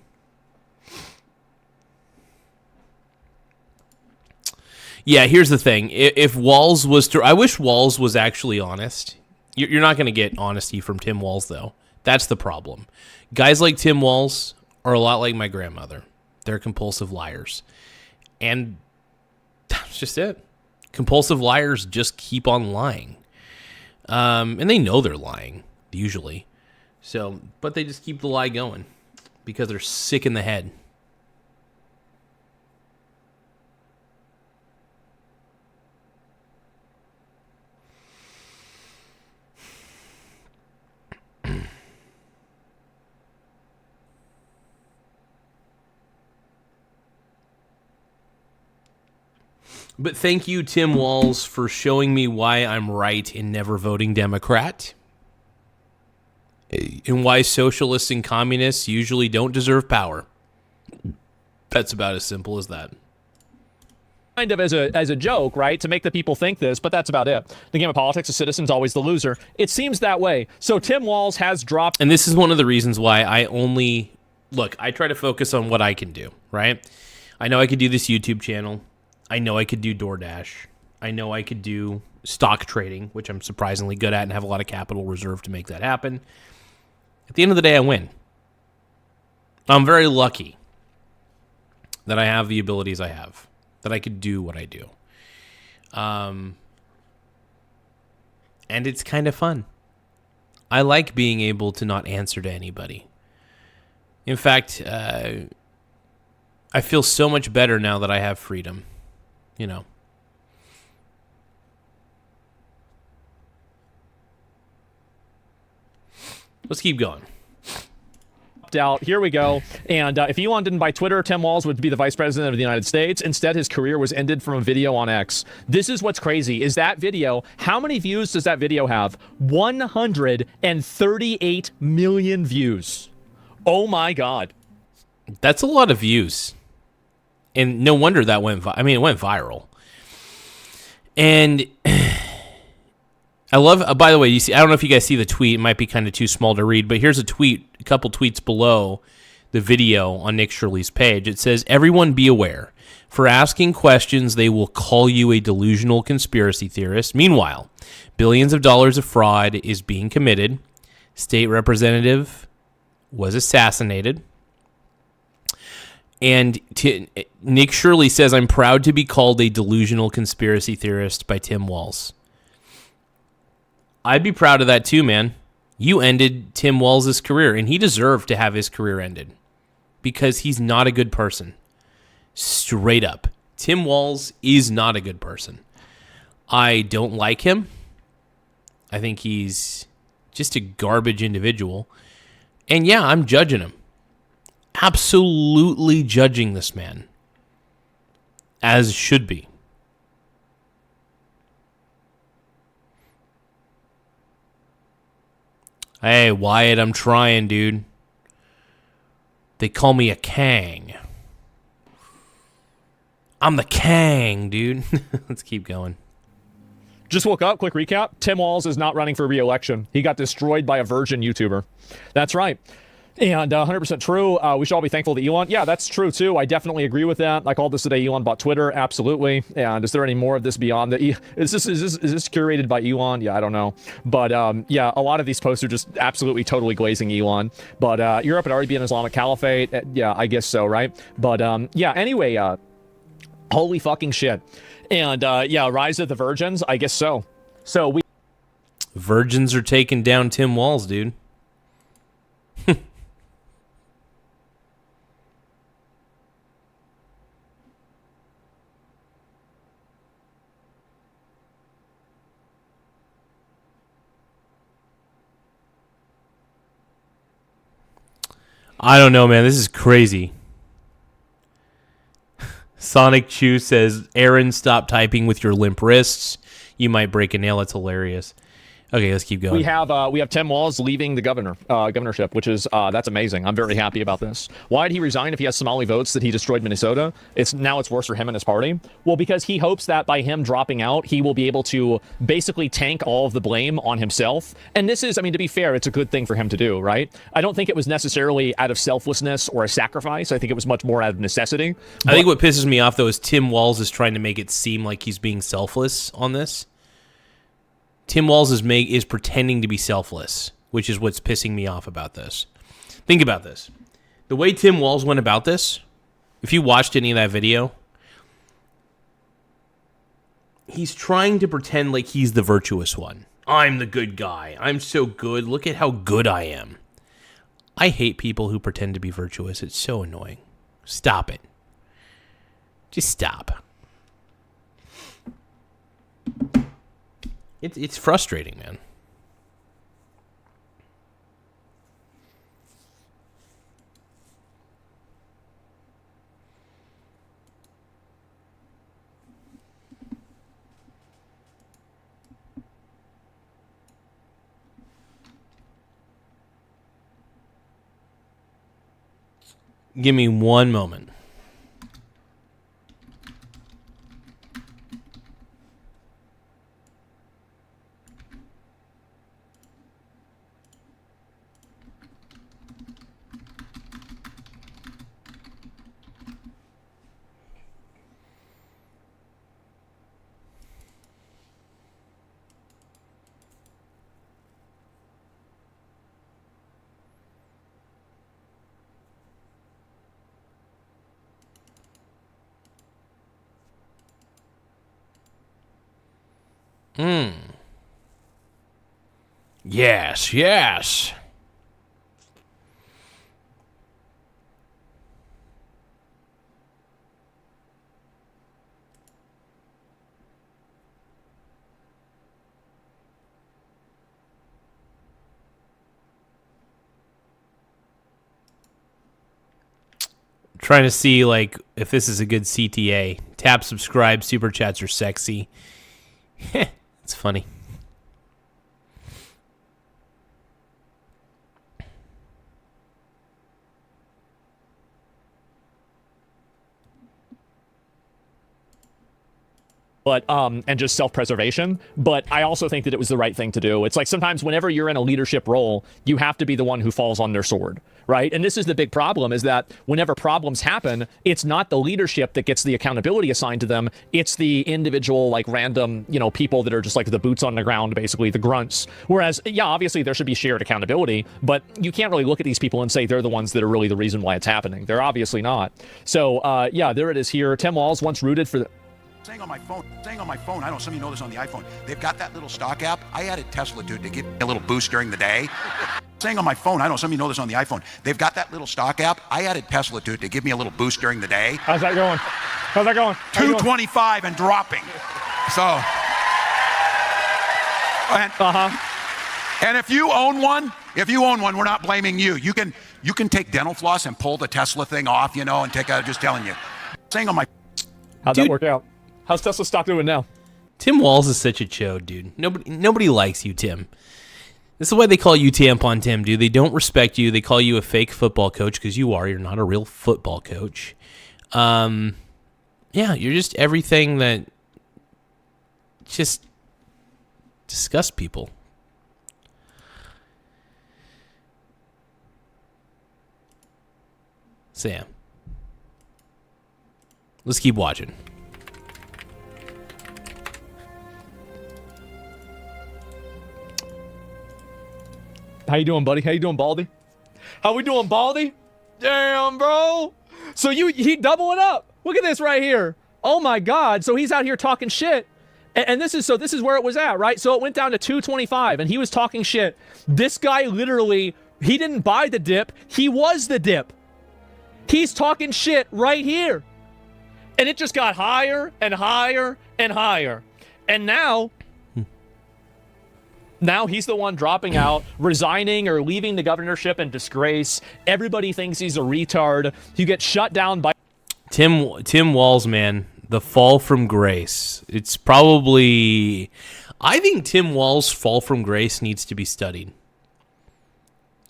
Yeah, here's the thing. If Walz was to... I wish Walz was actually honest. You're not going to get honesty from Tim Walz, though. That's the problem. Guys like Tim Walz are a lot like my grandmother. They're compulsive liars. And that's just it. Compulsive liars just keep on lying. And they know they're lying, usually. So, but they just keep the lie going because they're sick in the head. But thank you, Tim Walz, for showing me why I'm right in never voting Democrat. And why socialists and communists usually don't deserve power. That's about as simple as that. Kind of as a joke, right? To make the people think this, but that's about it. The game of politics, a citizen's always the loser. It seems that way. So Tim Walz has dropped... And this is one of the reasons why I only... Look, I try to focus on what I can do, right? I know I could do this YouTube channel. I know I could do DoorDash. I know I could do stock trading, which I'm surprisingly good at and have a lot of capital reserve to make that happen. At the end of the day, I win. I'm very lucky that I have the abilities I have, that I could do what I do. And it's kind of fun. I like being able to not answer to anybody. In fact, I feel so much better now that I have freedom. You know. Let's keep going. Out. Here we go. And if Elon didn't buy Twitter, Tim Walz would be the vice president of the United States. Instead, his career was ended from a video on X. This is what's crazy, is that video, how many views does that video have? 138 million views. Oh my God. That's a lot of views. And no wonder that went it went viral. And I love, by the way, you see, I don't know if you guys see the tweet. It might be kind of too small to read, but here's a couple tweets below the video on Nick Shirley's page. It says, "Everyone be aware. For asking questions, they will call you a delusional conspiracy theorist. Meanwhile, billions of dollars of fraud is being committed. State representative was assassinated. And Nick Shirley says, I'm proud to be called a delusional conspiracy theorist by Tim Walz. I'd be proud of that too, man. You ended Tim Walz's career, and he deserved to have his career ended because he's not a good person. Straight up. Tim Walz is not a good person. I don't like him. I think he's just a garbage individual. And yeah, I'm judging him. Absolutely judging this man. As should be. Hey, Wyatt, I'm trying, dude. They call me a Kang. I'm the Kang, dude. Let's keep going. Just woke up, quick recap. Tim Walz is not running for re-election. He got destroyed by a virgin YouTuber. That's right. And 100% true. We should all be thankful to Elon. Yeah, that's true, too. I definitely agree with that. I called this today, Elon bought Twitter. Absolutely. And is there any more of this beyond the... Is this curated by Elon? Yeah, I don't know. But, yeah, a lot of these posts are just absolutely, totally glazing Elon. But Europe had already been an Islamic caliphate. Yeah, I guess so, right? But, yeah, anyway, holy fucking shit. And, yeah, Rise of the Virgins, I guess so. So we... Virgins are taking down Tim Walz, dude. I don't know, man. This is crazy. Sonic Chew says, Aaron, stop typing with your limp wrists. You might break a nail. That's hilarious. Okay, let's keep going. We have Tim Walz leaving the governorship, which is that's amazing. I'm very happy about this. Why did he resign if he has Somali votes that he destroyed Minnesota? It's worse for him and his party. Well, because he hopes that by him dropping out, he will be able to basically tank all of the blame on himself. And this is, I mean, to be fair, it's a good thing for him to do, right? I don't think it was necessarily out of selflessness or a sacrifice. I think it was much more out of necessity. I think what pisses me off though is Tim Walz is trying to make it seem like he's being selfless on this. Tim Walz is pretending to be selfless, which is what's pissing me off about this. Think about this. The way Tim Walz went about this, if you watched any of that video, he's trying to pretend like he's the virtuous one. I'm the good guy. I'm so good. Look at how good I am. I hate people who pretend to be virtuous. It's so annoying. Stop it. Just stop. It's frustrating, man. Give me one moment. Yes, yes. Trying to see like if this is a good CTA. Tap subscribe. Super chats are sexy. It's funny. But and just self-preservation. But I also think that it was the right thing to do. It's like sometimes whenever you're in a leadership role, you have to be the one who falls on their sword, right? And this is the big problem, is that whenever problems happen, it's not the leadership that gets the accountability assigned to them. It's the individual, like random, people that are just like the boots on the ground, basically the grunts. Whereas, yeah, obviously there should be shared accountability, but you can't really look at these people and say they're the ones that are really the reason why it's happening. They're obviously not. So, yeah, there it is here. Tim Walz once rooted for the... Saying on my phone, I know some of you know this on the iPhone, they've got that little stock app. I added Tesla, dude, to give me a little boost during the day. Saying on my phone, I know some of you know this on the iPhone, they've got that little stock app. I added Tesla, dude, to give me a little boost during the day. How's that going? 225 and dropping. So, And if you own one, we're not blaming you. You can take dental floss and pull the Tesla thing off, and take out. Just telling you. Saying on my. How'd that work out? How's Tesla stock doing now? Tim Walz is such a chode, dude. Nobody likes you, Tim. This is why they call you Tampon Tim, dude. They don't respect you. They call you a fake football coach because you are. You're not a real football coach. Yeah, you're just everything that just disgusts people. Sam. Let's keep watching. How you doing, buddy? How you doing, Baldy? How we doing, Baldy? Damn, bro. So he doubling up. Look at this right here. Oh my God. So he's out here talking shit. And this is where it was at, right? So it went down to 225 and he was talking shit. This guy literally, he didn't buy the dip. He was the dip. He's talking shit right here. And it just got higher and higher and higher. And now he's the one dropping out, resigning or leaving the governorship in disgrace. Everybody thinks he's a retard. You get shut down by Tim Walz, man. The fall from grace. It's probably, I think Tim Walz's fall from grace needs to be studied.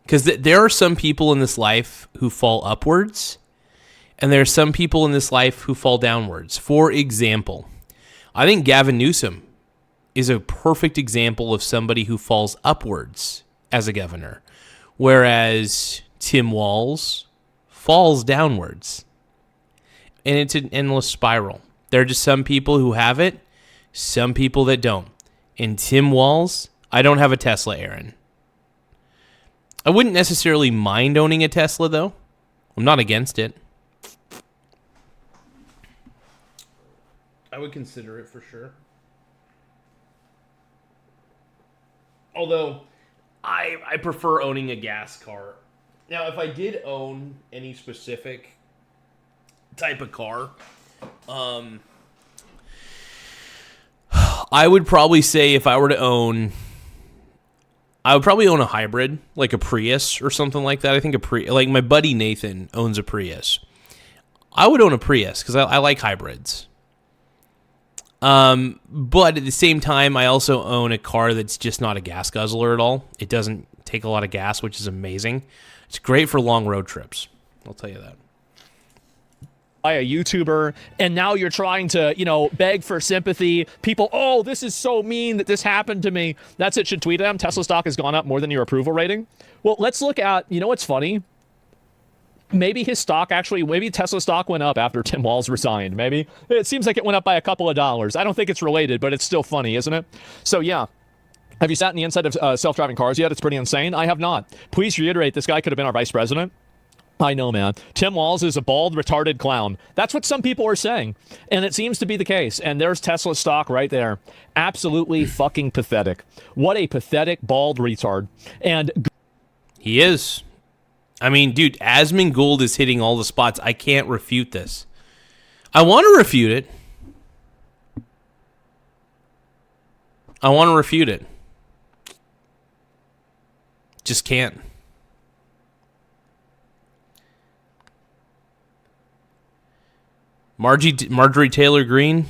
Because there are some people in this life who fall upwards, and there are some people in this life who fall downwards. For example, I think Gavin Newsom is a perfect example of somebody who falls upwards as a governor, whereas Tim Walz falls downwards. And it's an endless spiral. There are just some people who have it, some people that don't. And Tim Walz, I don't have a Tesla, Aaron. I wouldn't necessarily mind owning a Tesla, though. I'm not against it. I would consider it for sure. Although, I prefer owning a gas car. Now, if I did own any specific type of car, I would probably say if I were to own, I would probably own a hybrid, like a Prius or something like that. I think like my buddy Nathan owns a Prius. I would own a Prius because I like hybrids. But at the same time, I also own a car that's just not a gas guzzler at all. It doesn't take a lot of gas, which is amazing. It's great for long road trips. I'll tell you that. By a YouTuber, and now you're trying to, beg for sympathy. People, oh, this is so mean that this happened to me. That's it. Should tweet at him. Tesla stock has gone up more than your approval rating. Well, let's look at, what's funny? Maybe maybe Tesla stock went up after Tim Walz resigned. Maybe. It seems like it went up by a couple of dollars. I don't think it's related, but it's still funny, isn't it? So, yeah. Have you sat in the inside of self-driving cars yet? It's pretty insane. I have not. Please reiterate, this guy could have been our vice president. I know, man. Tim Walz is a bald, retarded clown. That's what some people are saying. And it seems to be the case. And there's Tesla stock right there. Absolutely fucking pathetic. What a pathetic, bald retard. And he is. I mean, dude, Asmongold is hitting all the spots. I can't refute this. I want to refute it. Just can't. Marjorie Taylor Greene.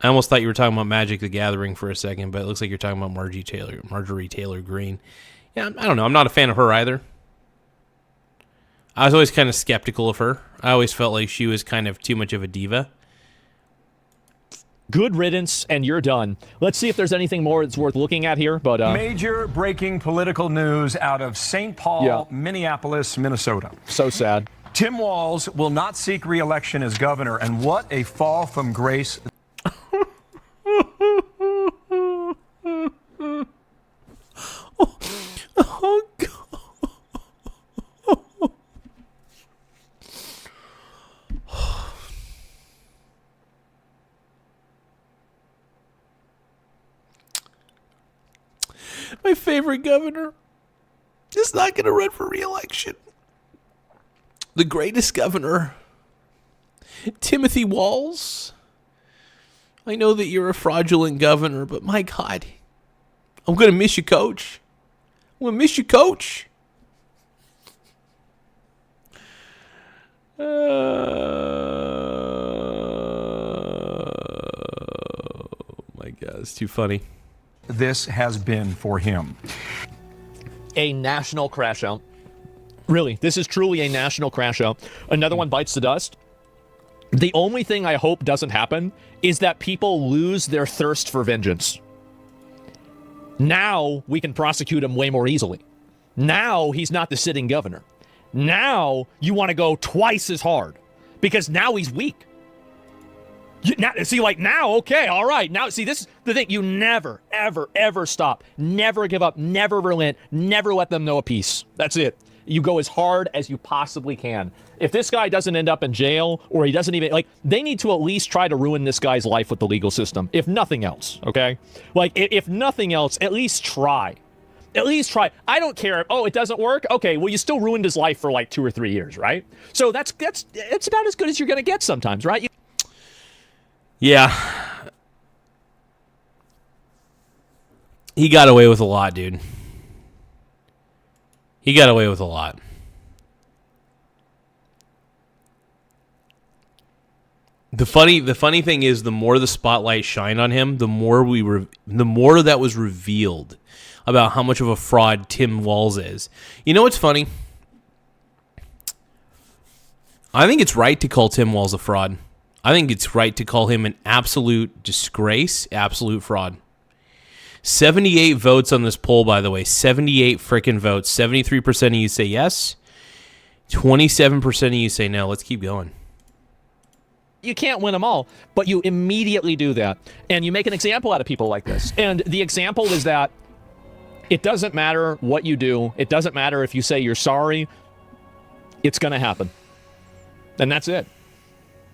I almost thought you were talking about Magic the Gathering for a second, but it looks like you're talking about Marjorie Taylor Greene. Yeah, I don't know. I'm not a fan of her either. I was always kind of skeptical of her. I always felt like she was kind of too much of a diva. Good riddance, and you're done. Let's see if there's anything more that's worth looking at here. But major breaking political news out of St. Paul, Minneapolis, Minnesota. So sad. Tim Walz will not seek re-election as governor, and what a fall from grace. Oh, God. My favorite governor is not going to run for re-election. The greatest governor, Timothy Walz. I know that you're a fraudulent governor, but my God, I'm going to miss you, Coach. I'm going to miss you, Coach. My God, it's too funny. This has been for him. A national crash out. Really, this is truly a national crash out. Another one bites the dust. The only thing I hope doesn't happen is that people lose their thirst for vengeance. Now we can prosecute him way more easily. Now he's not the sitting governor. Now you want to go twice as hard because now he's weak. Okay, all right. Now, see, this is the thing. You never, ever, ever stop. Never give up. Never relent. Never let them know a peace. That's it. You go as hard as you possibly can. If this guy doesn't end up in jail or he doesn't even, they need to at least try to ruin this guy's life with the legal system, if nothing else, okay? If nothing else, at least try. At least try. I don't care. Oh, it doesn't work? Okay, well, you still ruined his life for 2 or 3 years, right? So it's about as good as you're going to get sometimes, right? Yeah. He got away with a lot, dude. He got away with a lot. The funny thing is, the more the spotlight shined on him, the more that was revealed about how much of a fraud Tim Walz is. You know what's funny? I think it's right to call Tim Walz a fraud. I think it's right to call him an absolute disgrace, absolute fraud. 78 votes on this poll, by the way. 78 frickin' votes. 73% of you say yes. 27% of you say no. Let's keep going. You can't win them all, but you immediately do that. And you make an example out of people like this. And the example is that it doesn't matter what you do. It doesn't matter if you say you're sorry. It's going to happen. And that's it.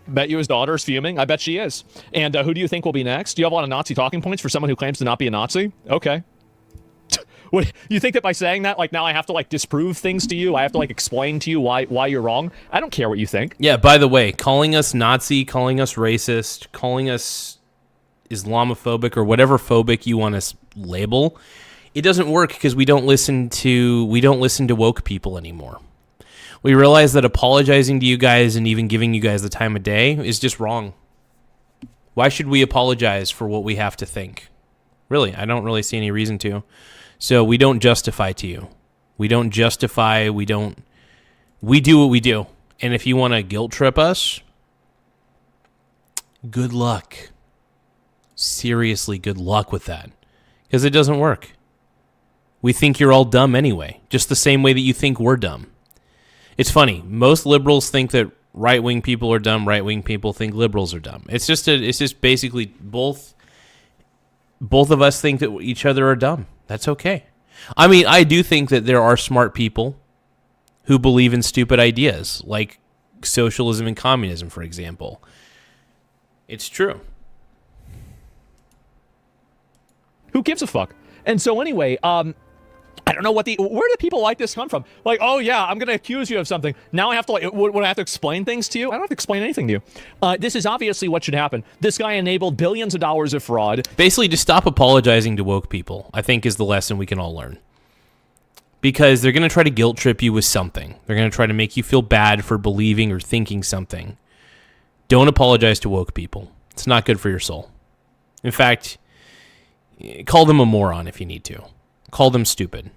Bet you his daughter's fuming. I bet she is. And who do you think will be next? Do you have a lot of Nazi talking points for someone who claims to not be a Nazi? Okay. What, you think that by saying that, now I have to disprove things to you? I have to explain to you why you're wrong? I don't care what you think. Yeah, by the way, calling us Nazi, calling us racist, calling us Islamophobic or whatever phobic you want to label, it doesn't work because we don't listen to woke people anymore. We realize that apologizing to you guys and even giving you guys the time of day is just wrong. Why should we apologize for what we have to think? Really, I don't really see any reason to. So we don't justify to you. We don't justify, we do what we do. And if you want to guilt trip us, good luck. Seriously, good luck with that. Because it doesn't work. We think you're all dumb anyway, just the same way that you think we're dumb. It's funny. Most liberals think that right-wing people are dumb. Right-wing people think liberals are dumb. It's just basically both of us think that each other are dumb. That's okay. I mean, I do think that there are smart people who believe in stupid ideas, like socialism and communism, for example. It's true. Who gives a fuck? And so anyway, I don't know where do people like this come from? Oh yeah, I'm going to accuse you of something. Now I have to, would I have to explain things to you? I don't have to explain anything to you. This is obviously what should happen. This guy enabled billions of dollars of fraud. Basically, just stop apologizing to woke people, I think, is the lesson we can all learn. Because they're going to try to guilt trip you with something. They're going to try to make you feel bad for believing or thinking something. Don't apologize to woke people. It's not good for your soul. In fact, call them a moron if you need to. Call them stupid.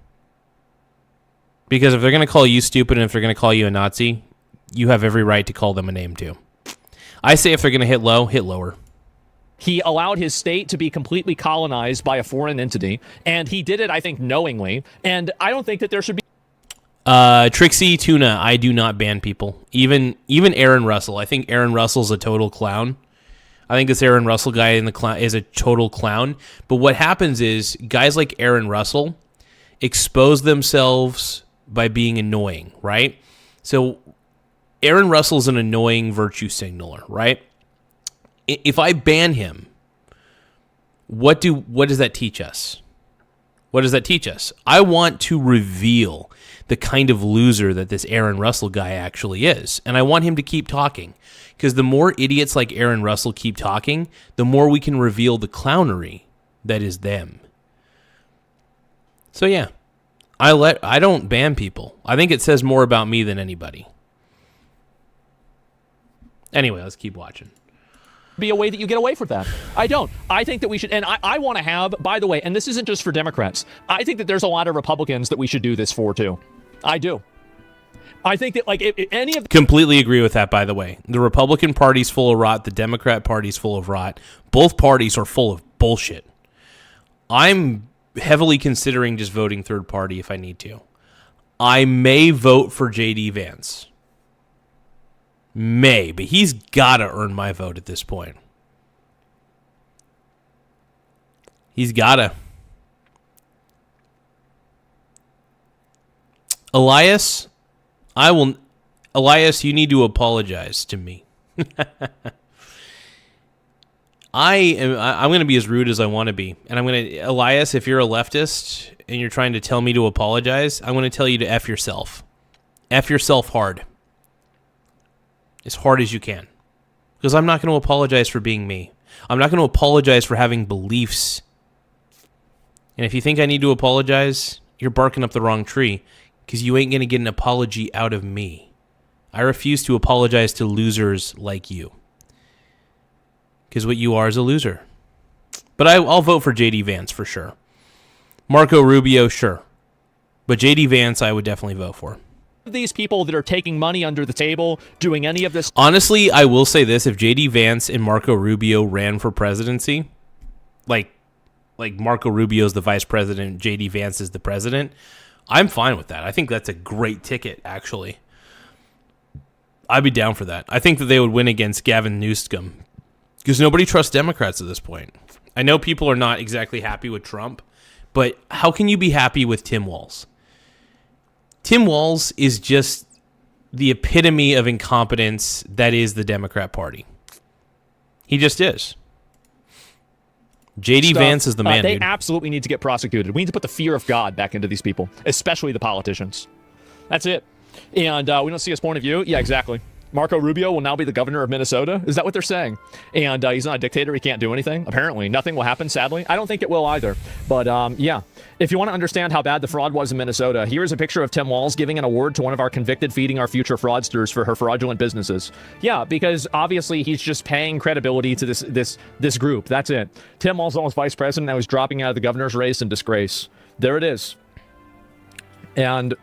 Because if they're going to call you stupid and if they're going to call you a Nazi, you have every right to call them a name too. I say if they're going to hit low, hit lower. He allowed his state to be completely colonized by a foreign entity, and he did it, I think, knowingly. And I don't think that there should be... Trixie Tuna, I do not ban people. Even Aaron Russell. I think Aaron Russell's a total clown. I think this Aaron Russell guy is a total clown. But what happens is guys like Aaron Russell expose themselves by being annoying, right? So Aaron Russell's an annoying virtue signaler, right? If I ban him, what does that teach us? What does that teach us? I want to reveal the kind of loser that this Aaron Russell guy actually is. And I want him to keep talking. Because the more idiots like Aaron Russell keep talking, the more we can reveal the clownery that is them. So yeah, I don't ban people. I think it says more about me than anybody. Anyway, let's keep watching. Be a way that you get away from that. I don't. I think that we should, and I want to have, by the way, and this isn't just for Democrats. I think that there's a lot of Republicans that we should do this for too. I do. I think that like if any of completely agree with that. By the way, the Republican Party's full of rot. The Democrat Party's full of rot. Both parties are full of bullshit. I'm heavily considering just voting third party if I need to. I may vote for J.D. Vance. May, but he's got to earn my vote at this point. He's got to. Elias, Elias, you need to apologize to me. I'm going to be as rude as I want to be. And Elias, if you're a leftist and you're trying to tell me to apologize, I'm going to tell you to F yourself. F yourself hard. As hard as you can. Because I'm not going to apologize for being me. I'm not going to apologize for having beliefs. And if you think I need to apologize, you're barking up the wrong tree. Because you ain't going to get an apology out of me. I refuse to apologize to losers like you. Because what you are is a loser. But I'll vote for J.D. Vance for sure. Marco Rubio, sure. But J.D. Vance, I would definitely vote for. These people that are taking money under the table, doing any of this. Honestly, I will say this. If J.D. Vance and Marco Rubio ran for presidency, like Marco Rubio's the vice president, J.D. Vance is the president, I'm fine with that. I think that's a great ticket, actually. I'd be down for that. I think that they would win against Gavin Newsom. Because nobody trusts Democrats at this point. I know people are not exactly happy with Trump, but how can you be happy with Tim Walz? Tim Walz is just the epitome of incompetence that is the Democrat Party. He just is. J.D. Vance is the man, They dude. absolutely need to get prosecuted. We need to put the fear of God back into these people, especially the politicians. That's it. And we don't see his point of view. Yeah, exactly. Marco Rubio will now be the governor of Minnesota. Is that what they're saying? And he's not a dictator. He can't do anything. Apparently, nothing will happen, sadly. I don't think it will either. But yeah, if you want to understand how bad the fraud was in Minnesota, here's a picture of Tim Walz giving an award to one of our convicted Feeding Our Future fraudsters for her fraudulent businesses. Yeah, because obviously he's just paying credibility to this group. That's it. Tim Walz was vice president. Now he's dropping out of the governor's race in disgrace. There it is. And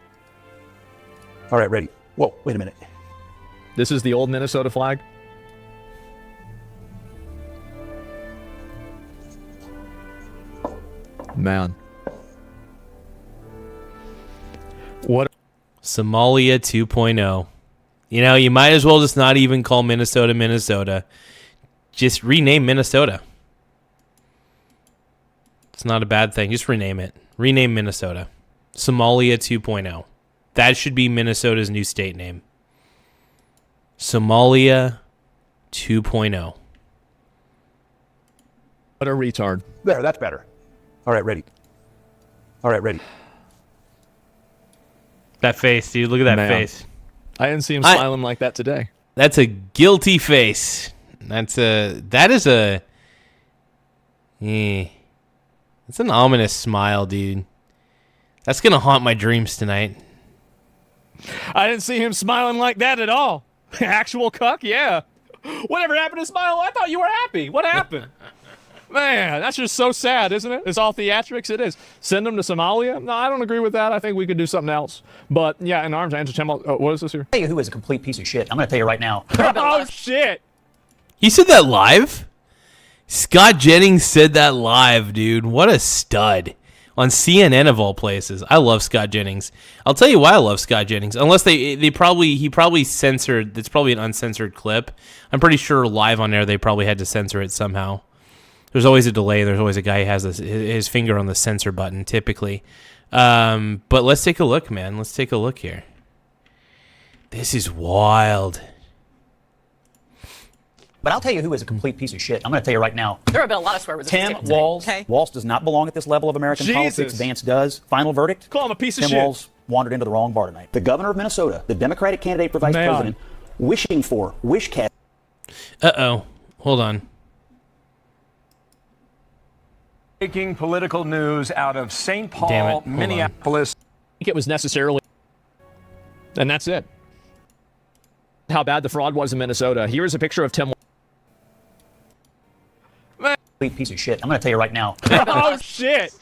all right, ready. Whoa, wait a minute. This is the old Minnesota flag. Man. What? Somalia 2.0. You know, you might as well just not even call Minnesota, Minnesota. Just rename Minnesota. It's not a bad thing. Just rename it. Rename Minnesota. Somalia 2.0. That should be Minnesota's new state name. Somalia 2.0. What a retard. There, that's better. All right, ready. All right, ready. That face, dude. Look at that face. I didn't see him smiling like that today. That's a guilty face. That's an ominous smile, dude. That's going to haunt my dreams tonight. I didn't see him smiling like that at all. Actual cuck, yeah. Whatever happened to smile? I thought you were happy. What happened? Man, that's just so sad, isn't it? It's all theatrics. It is. Send them to Somalia? No, I don't agree with that. I think we could do something else. But yeah, in arms, Andrew Tim. What is this here? I'll tell you who is a complete piece of shit. I'm going to tell you right now. Oh, shit. He said that live? Scott Jennings said that live, dude. What a stud. On CNN of all places. I love Scott Jennings. I'll tell you why I love Scott Jennings. Unless he probably censored, it's probably an uncensored clip. I'm pretty sure live on air they probably had to censor it somehow. There's always a delay. There's always a guy who has his finger on the censor button, typically. But let's take a look, man. Let's take a look here. This is wild. But I'll tell you who is a complete piece of shit. I'm going to tell you right now. There have been a lot of swear words. Tim Walz. Okay. Walz does not belong at this level of American politics. Vance does. Final verdict. Call him a piece of shit. Tim Walz wandered into the wrong bar tonight. The governor of Minnesota, the Democratic candidate for vice president, wishing for wish-cast. Uh-oh. Hold on. Breaking political news out of St. Paul, Minneapolis. I think it was necessarily, and that's it. How bad the fraud was in Minnesota. Here is a picture of Tim. Complete piece of shit. I'm going to tell you right now. Oh, shit.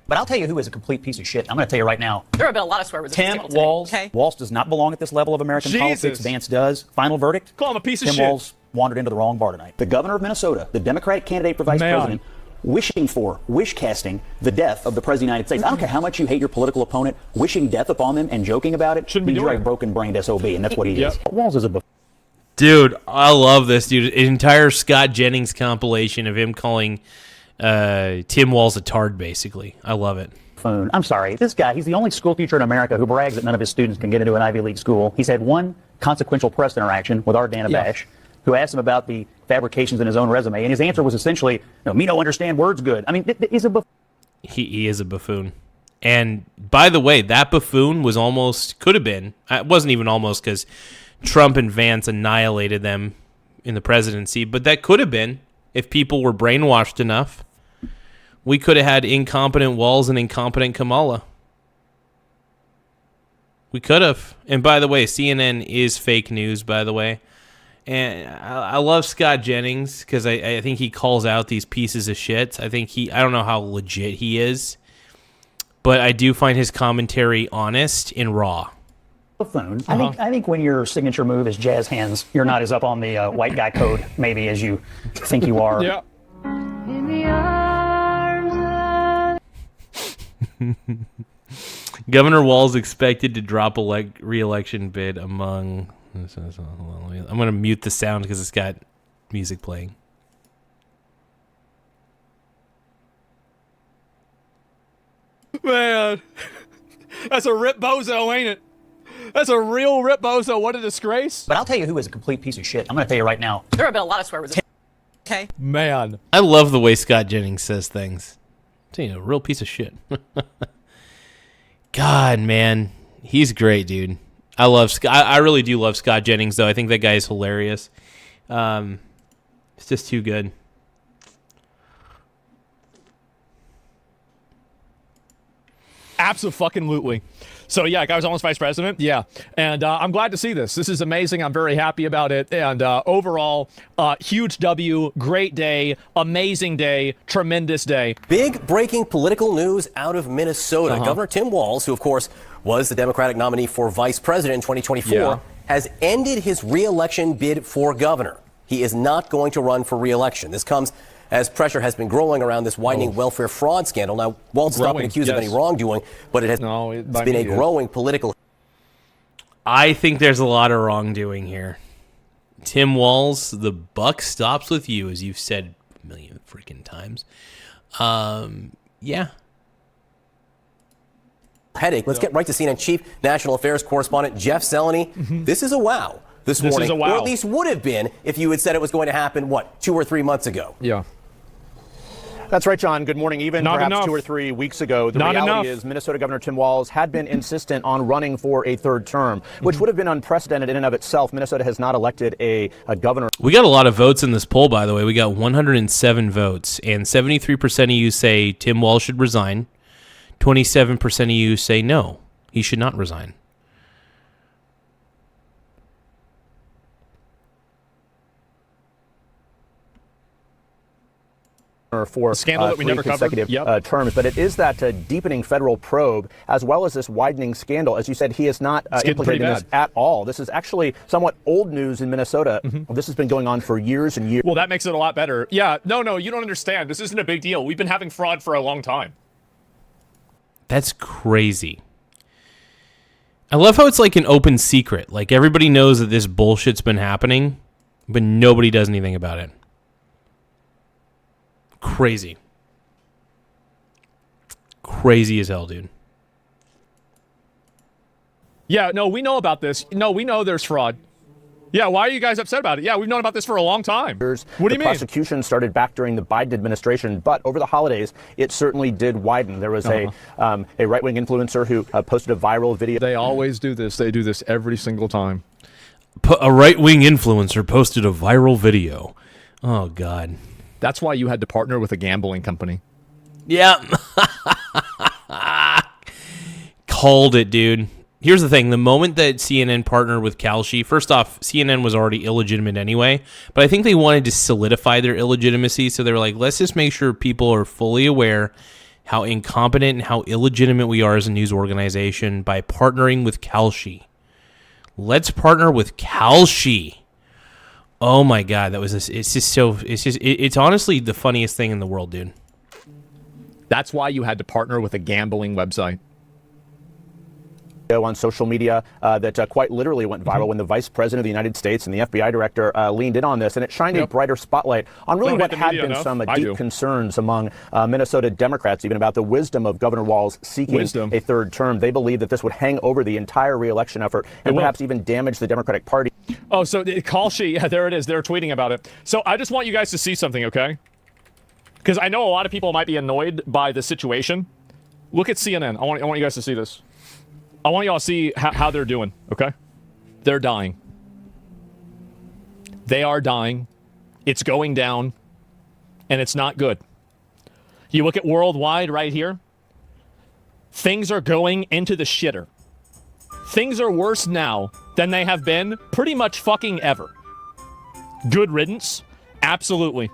But I'll tell you who is a complete piece of shit. I'm going to tell you right now. There have been a lot of swear words. Tim Walz. Okay. Walz does not belong at this level of American politics. Vance does. Final verdict. Call him a piece of Tim shit. Walz wandered into the wrong bar tonight. The governor of Minnesota, the Democratic candidate for vice president, wish casting the death of the president of the United States. I don't care how much you hate your political opponent, wishing death upon them and joking about it. Shouldn't be doing you're a broken-brained SOB, and that's what he is. Walz is a buffoon. Dude, I love this, dude. An entire Scott Jennings compilation of him calling Tim Walz a tard, basically. I love it. I'm sorry. This guy, he's the only school teacher in America who brags that none of his students can get into an Ivy League school. He's had one consequential press interaction with our Dana Bash, who asked him about the fabrications in his own resume, and his answer was essentially, me don't understand words good. I mean, he's a buffoon. He is a buffoon. And by the way, that buffoon was could have been, it wasn't even almost because Trump and Vance annihilated them in the presidency, but that could have been if people were brainwashed enough. We could have had incompetent Walz and incompetent Kamala. We could have. And by the way, CNN is fake news, by the way. And I love Scott Jennings because I think he calls out these pieces of shit. I don't know how legit he is, but I do find his commentary honest and raw. Buffoon. I think when your signature move is jazz hands, you're not as up on the white guy code maybe as you think you are. Yeah. Governor Walz expected to drop a re-election bid among... I'm going to mute the sound because it's got music playing. Man, that's a rip bozo, ain't it? That's a real rip bozo. What a disgrace. But I'll tell you who is a complete piece of shit. I'm going to tell you right now. There have been a lot of swear words. Okay. Man. I love the way Scott Jennings says things. A real piece of shit. God, man. He's great, dude. I love Scott. I really do love Scott Jennings, though. I think that guy is hilarious. It's just too good. Absolutely. So, yeah, guy was almost vice president. Yeah. And I'm glad to see this. This is amazing. I'm very happy about it. And overall, huge W, great day, amazing day, tremendous day. Big breaking political news out of Minnesota. Governor Tim Walz, who, of course, was the Democratic nominee for vice president in 2024, has ended his re-election bid for governor. He is not going to run for re-election. This comes as pressure has been growing around this widening welfare fraud scandal. Now, Walz has not been accused of any wrongdoing, but it has been a growing political... I think there's a lot of wrongdoing here. Tim Walz, the buck stops with you, as you've said a million freaking times. Yeah. Headache. Let's get right to CNN Chief National Affairs Correspondent Jeff Zeleny. This is a wow this morning. Is a wow. Or at least would have been if you had said it was going to happen, 2 or 3 months ago? Yeah. That's right, John. Good morning. Even not perhaps enough. 2 or 3 weeks ago, the not reality enough. is Minnesota Governor Tim Walz had been insistent on running for a third term, which would have been unprecedented in and of itself. Minnesota has not elected a governor. We got a lot of votes in this poll, by the way. We got 107 votes, and 73% of you say Tim Walz should resign. 27% of you say no, he should not resign. For scandal that we never consecutive terms, but it is that deepening federal probe as well as this widening scandal. As you said, he is not implicated in this at all. This is actually somewhat old news in Minnesota. This has been going on for years and years. Well, that makes it a lot better. Yeah, no, you don't understand. This isn't a big deal. We've been having fraud for a long time. That's crazy. I love how it's like an open secret. Like everybody knows that this bullshit's been happening, but nobody does anything about it. Crazy. Crazy as hell, dude. Yeah, no, we know about this. No, we know there's fraud. Yeah, why are you guys upset about it? Yeah, we've known about this for a long time. What do you mean? The prosecution started back during the Biden administration, but over the holidays, it certainly did widen. There was a right-wing influencer who posted a viral video. They always do this. They do this every single time. A right-wing influencer posted a viral video. Oh, God. That's why you had to partner with a gambling company. Yep. Called it, dude. Here's the thing. The moment that CNN partnered with Kalshi, first off, CNN was already illegitimate anyway, but I think they wanted to solidify their illegitimacy, so they were like, let's just make sure people are fully aware how incompetent and how illegitimate we are as a news organization by partnering with Kalshi. Let's partner with Kalshi. Oh my God, it's honestly the funniest thing in the world, dude. That's why you had to partner with a gambling website. On social media that quite literally went viral when the Vice President of the United States and the FBI Director leaned in on this, and it shined a brighter spotlight on really what had been some deep concerns among Minnesota Democrats, even about the wisdom of Governor Walz seeking a third term. They believe that this would hang over the entire re-election effort and perhaps even damage the Democratic Party. Oh, so Kalshi, yeah, there it is. They're tweeting about it. So I just want you guys to see something, okay? Because I know a lot of people might be annoyed by the situation. Look at CNN. I want you guys to see this. I want y'all to see how they're doing, okay? They're dying. They are dying. It's going down, and it's not good. You look at worldwide right here. Things are going into the shitter. Things are worse now than they have been pretty much fucking ever. Good riddance? Absolutely.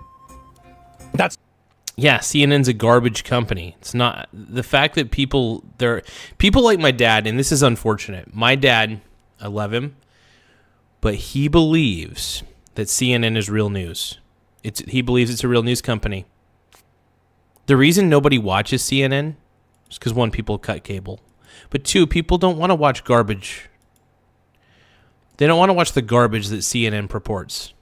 Yeah, CNN's a garbage company. It's not the fact that people like my dad, and this is unfortunate. My dad, I love him, but he believes that CNN is real news. He believes it's a real news company. The reason nobody watches CNN is because, one, people cut cable, but two, people don't want to watch garbage. They don't want to watch the garbage that CNN purports.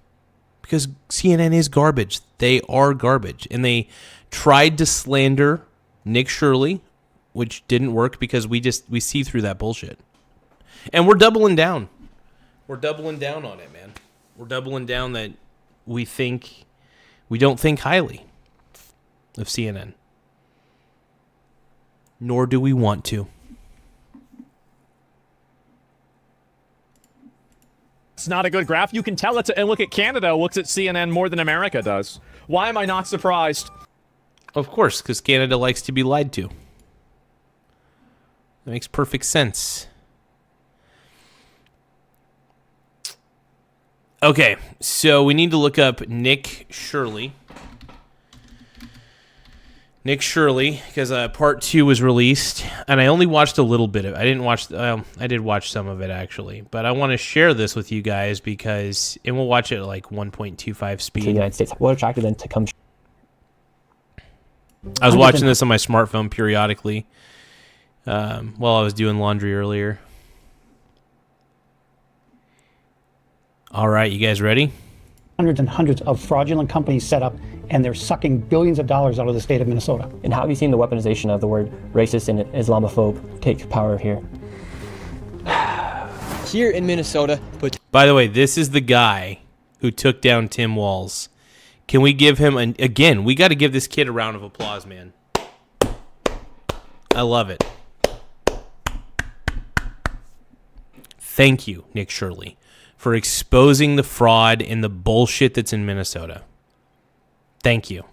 Because CNN is garbage. They are garbage. And they tried to slander Nick Shirley, which didn't work because we see through that bullshit. And we're doubling down. We're doubling down on it, man. We're doubling down that we don't think highly of CNN. Nor do we want to. It's not a good graph. You can tell it's and look at Canada looks at CNN more than America does. Why am I not surprised? Of course, because Canada likes to be lied to. That makes perfect sense. Okay, so we need to look up Nick Shirley. Nick Shirley, because part 2 was released, and I only watched a little bit of it. I did watch some of it, actually. But I want to share this with you guys because, and we'll watch it at like 1.25 speed. To the United States. What attracted them to come? I was watching this on my smartphone periodically while I was doing laundry earlier. All right, you guys ready? Hundreds and hundreds of fraudulent companies set up, and they're sucking billions of dollars out of the state of Minnesota. And how have you seen the weaponization of the word racist and Islamophobe take power here? Here in Minnesota. By the way, this is the guy who took down Tim Walz. Can we give him again? We got to give this kid a round of applause, man. I love it. Thank you, Nick Shirley, for exposing the fraud and the bullshit that's in Minnesota. Thank you.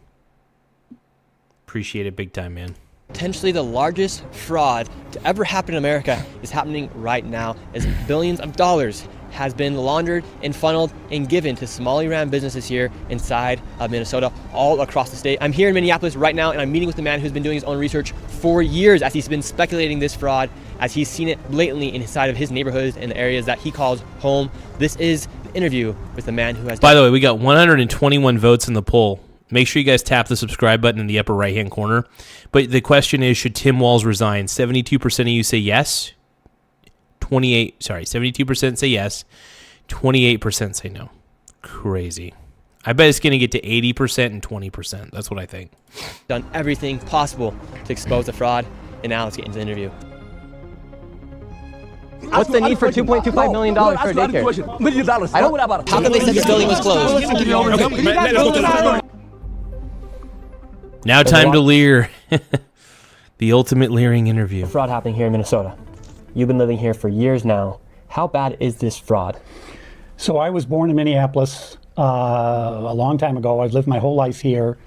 Appreciate it big time, man. Potentially the largest fraud to ever happen in America is happening right now as billions of dollars has been laundered and funneled and given to small-ran businesses here inside of Minnesota, all across the state. I'm here in Minneapolis right now, and I'm meeting with the man who's been doing his own research for years as he's been speculating this fraud, as he's seen it blatantly inside of his neighborhoods and the areas that he calls home. This is the interview with the man who has... By the way, we got 121 votes in the poll. Make sure you guys tap the subscribe button in the upper right-hand corner. But the question is, should Tim Walz resign? 72% of you say yes. 72% say yes. 28% say no. Crazy. I bet it's going to get to 80% and 20%. That's what I think. Done everything possible to expose the fraud, and now let's get into the interview. What's the need for $2.25 million for a daycare? $1 million. How come they said the building was closed? Now time to leer. The ultimate leering interview. Fraud happening here in Minnesota. You've been living here for years now. How bad is this fraud? So I was born in Minneapolis a long time ago. I've lived my whole life here.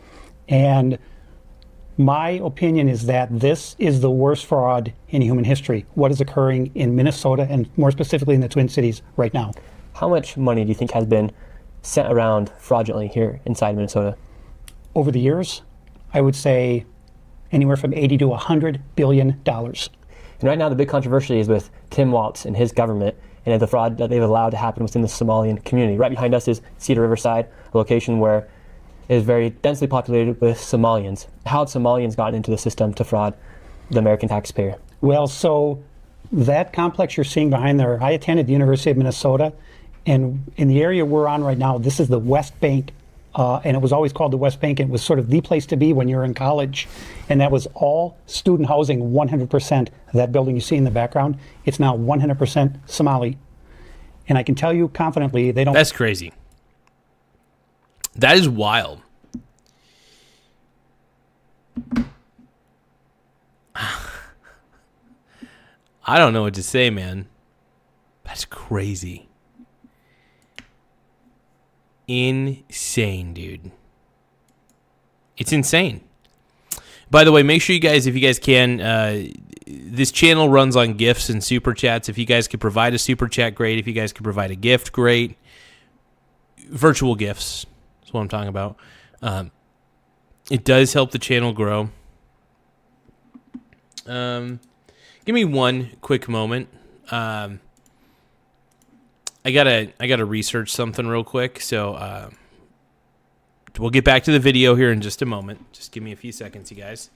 And My opinion is that this is the worst fraud in human history, what is occurring in Minnesota and more specifically in the Twin Cities right now. How much money do you think has been sent around fraudulently here inside Minnesota? Over the years, I would say anywhere from $80 to $100 billion. And right now the big controversy is with Tim Walz and his government and the fraud that they've allowed to happen within the Somalian community. Right behind us is Cedar Riverside, a location where it is very densely populated with Somalians. How have Somalians gotten into the system to fraud the American taxpayer? Well, so that complex you're seeing behind there, I attended the University of Minnesota, and in the area we're on right now, this is the West Bank, and it was always called the West Bank. It was sort of the place to be when you're in college, and that was all student housing, 100%. That building you see in the background, it's now 100% Somali. And I can tell you confidently, they don't... That's crazy. That is wild. I don't know what to say, man. That's crazy. Insane, dude. It's insane. By the way, make sure you guys, if you guys can, this channel runs on gifts and super chats. If you guys could provide a super chat, great. If you guys could provide a gift, great. Virtual gifts. That's what I'm talking about. It does help the channel grow. Give me one quick moment. I gotta research something real quick, so we'll get back to the video here in just a moment. Just give me a few seconds, you guys.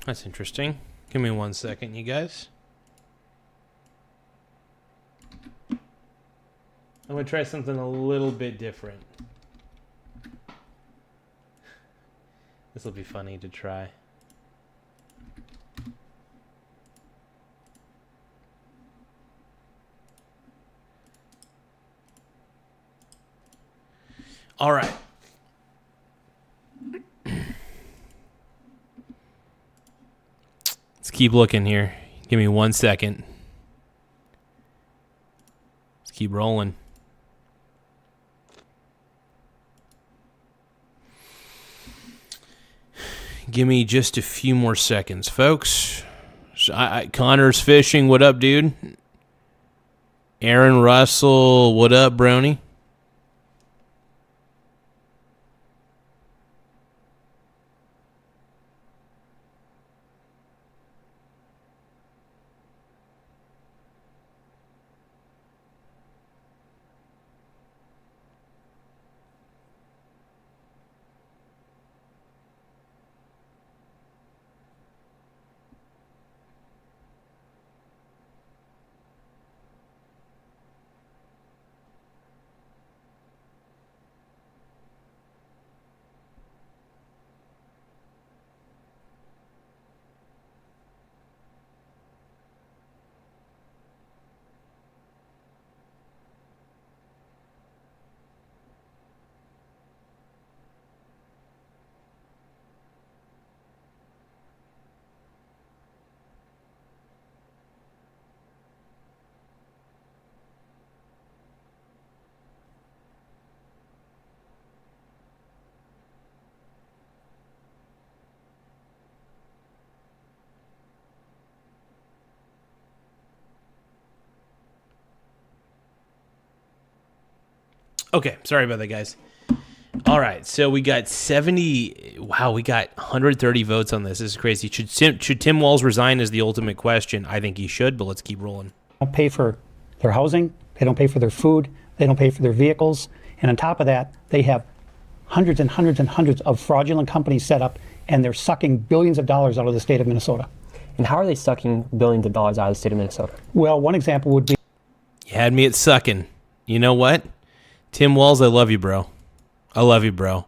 That's interesting. Give me 1 second, you guys. I'm going to try something a little bit different. This will be funny to try. All right. Let's keep looking here. Give me 1 second. Let's keep rolling. Give me just a few more seconds, folks. Connor's fishing. What up, dude? Aaron Russell. What up, Brony? Okay, sorry about that, guys. All All right, so we got 70. Wow, we got 130 votes on this. This is crazy. Should Tim Walz resign is the ultimate question. I think he should, but let's keep rolling. They don't pay for their housing. They don't pay for their food. They don't pay for their vehicles. And on top of that, they have hundreds and hundreds and hundreds of fraudulent companies set up, and they're sucking billions of dollars out of the state of Minnesota. And how are they sucking billions of dollars out of the state of Minnesota? Well, one example would be... You had me at sucking. You know what? Tim Walz, I love you, bro. I love you, bro.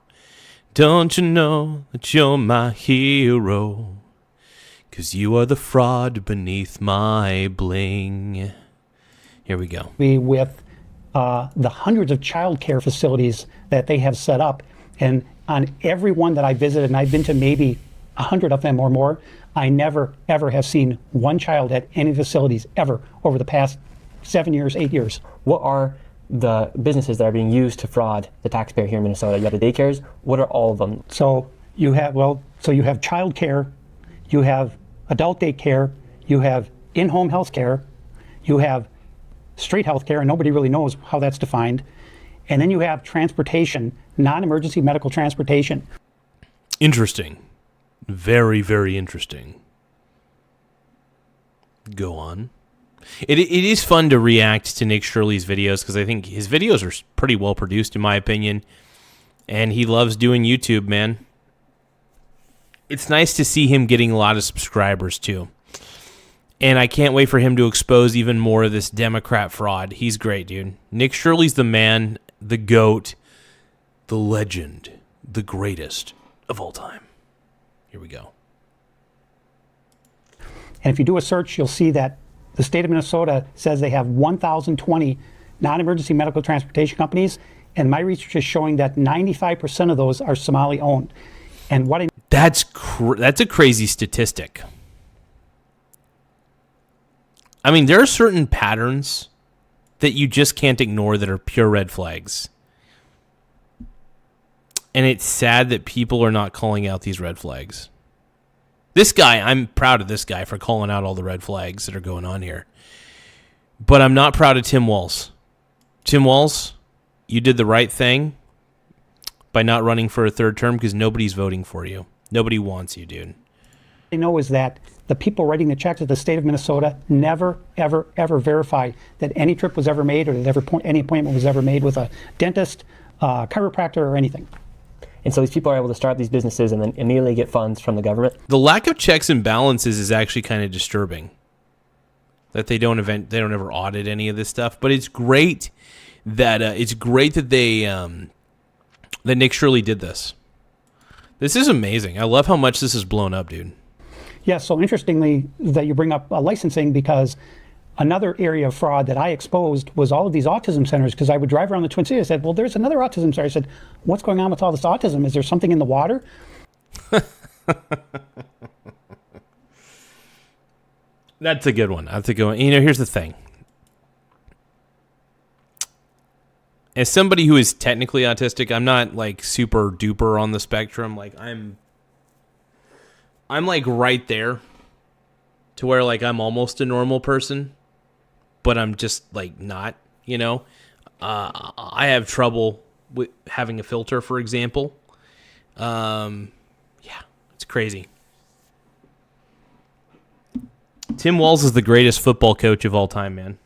Don't you know that you're my hero? 'Cause you are the fraud beneath my bling. Here we go. With the hundreds of child care facilities that they have set up, and on every one that I visited, and I've been to maybe 100 of them or more, I never, ever have seen one child at any facilities ever over the past 7 years, 8 years. What are the businesses that are being used to fraud the taxpayer here in Minnesota? You have the daycares. What are all of them? So you have child care, you have adult daycare, you have in-home health care, you have street health care, and nobody really knows how that's defined. And then you have transportation, non-emergency medical transportation. Interesting. Very, very interesting. Go on. It is fun to react to Nick Shirley's videos because I think his videos are pretty well produced, in my opinion. And he loves doing YouTube, man. It's nice to see him getting a lot of subscribers, too. And I can't wait for him to expose even more of this Democrat fraud. He's great, dude. Nick Shirley's the man, the GOAT, the legend, the greatest of all time. Here we go. And if you do a search, you'll see that the state of Minnesota says they have 1,020 non-emergency medical transportation companies, and my research is showing that 95% of those are Somali-owned. And what that's a crazy statistic. I mean, there are certain patterns that you just can't ignore that are pure red flags. And it's sad that people are not calling out these red flags. This guy, I'm proud of this guy for calling out all the red flags that are going on here. But I'm not proud of Tim Walz. Tim Walz, you did the right thing by not running for a third term because nobody's voting for you. Nobody wants you, dude. I know is that the people writing the checks at the state of Minnesota never, ever, ever verify that any trip was ever made or that any appointment was ever made with a dentist, chiropractor, or anything. And so these people are able to start these businesses and then immediately get funds from the government. The lack of checks and balances is actually kind of disturbing. That they don't ever audit any of this stuff. But it's great that they that Nick Shirley did this. This is amazing. I love how much this is blown up, dude. Yeah. So interestingly, that you bring up licensing, because another area of fraud that I exposed was all of these autism centers, because I would drive around the Twin Cities. I said, well, there's another autism center. I said, what's going on with all this autism? Is there something in the water? That's a good one. That's a good one. You know, here's the thing. As somebody who is technically autistic, I'm not like super duper on the spectrum. Like I'm like right there to where like I'm almost a normal person. But I'm just like not, you know. I have trouble with having a filter, for example. Yeah, it's crazy. Tim Walz is the greatest football coach of all time, man.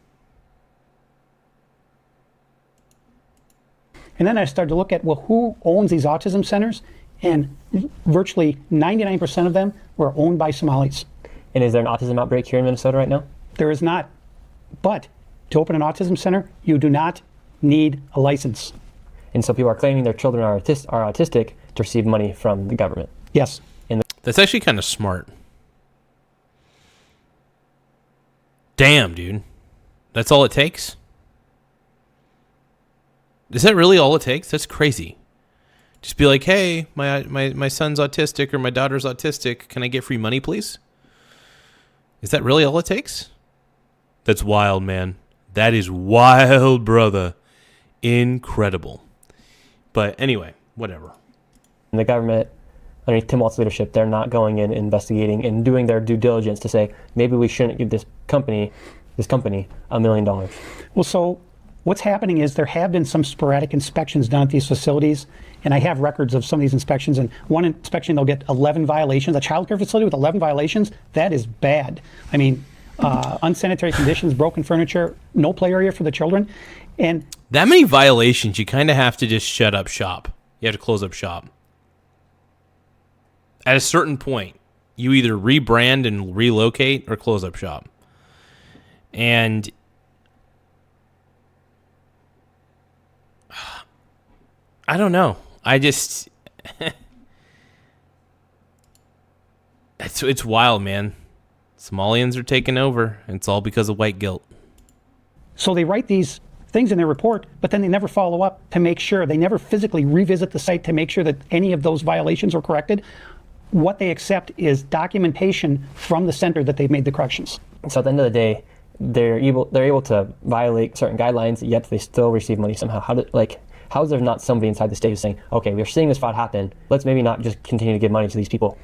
And then I started to look at, well, who owns these autism centers? And virtually 99% of them were owned by Somalis. And is there an autism outbreak here in Minnesota right now? There is not. But to open an autism center, you do not need a license. And so people are claiming their children are autistic to receive money from the government. Yes. That's actually kind of smart. Damn, dude. That's all it takes? Is that really all it takes? That's crazy. Just be like, hey, my son's autistic or my daughter's autistic. Can I get free money, please? Is that really all it takes? That's wild, man. That is wild, brother. Incredible. But anyway, whatever. And the government, underneath Tim Walz's leadership, they're not going in investigating and doing their due diligence to say, maybe we shouldn't give this company $1 million. Well, so what's happening is there have been some sporadic inspections done at these facilities, and I have records of some of these inspections. And one inspection, they'll get 11 violations. A child care facility with 11 violations, that is bad. I mean, unsanitary conditions, broken furniture, no play area for the children. And that many violations, you kind of have to just shut up shop. You have to close up shop. At a certain point, you either rebrand and relocate or close up shop. And I don't know. I just it's wild, man. Somalians are taking over, and it's all because of white guilt. So they write these things in their report, but then they never follow up to make sure. They never physically revisit the site to make sure that any of those violations are corrected. What they accept is documentation from the center that they've made the corrections. So at the end of the day, they're able to violate certain guidelines, yet they still receive money somehow. How is there not somebody inside the state who's saying, okay, we're seeing this fraud happen, let's maybe not just continue to give money to these people?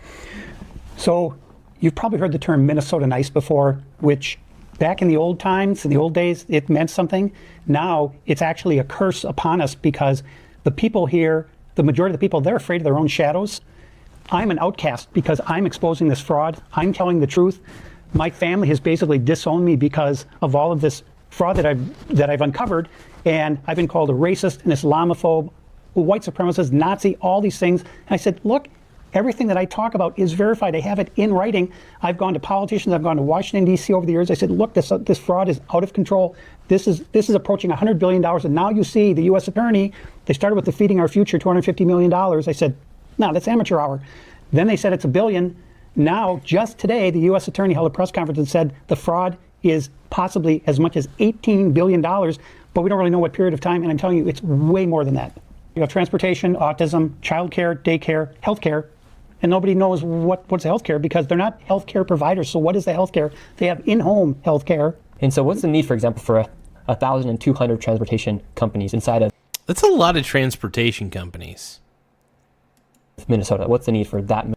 So you've probably heard the term Minnesota nice before, which back in the old times, in the old days, it meant something. Now it's actually a curse upon us because the people here, the majority of the people, they're afraid of their own shadows. I'm an outcast because I'm exposing this fraud. I'm telling the truth. My family has basically disowned me because of all of this fraud that I've uncovered, and I've been called a racist, an Islamophobe, a white supremacist, Nazi, all these things. And I said, look, everything that I talk about is verified. I have it in writing. I've gone to politicians. I've gone to Washington, D.C. over the years. I said, look, this fraud is out of control. This is approaching $100 billion. And now you see the U.S. attorney, they started with the Feeding Our Future, $250 million. I said, no, that's amateur hour. Then they said it's $1 billion. Now, just today, the U.S. attorney held a press conference and said the fraud is possibly as much as $18 billion, but we don't really know what period of time. And I'm telling you, it's way more than that. You have transportation, autism, childcare, daycare, healthcare, and nobody knows what's healthcare because they're not healthcare providers. So what is the healthcare? They have in-home healthcare. And so what's the need, for example, for 1,200 transportation companies inside of... That's a lot of transportation companies. Minnesota. What's the need for that?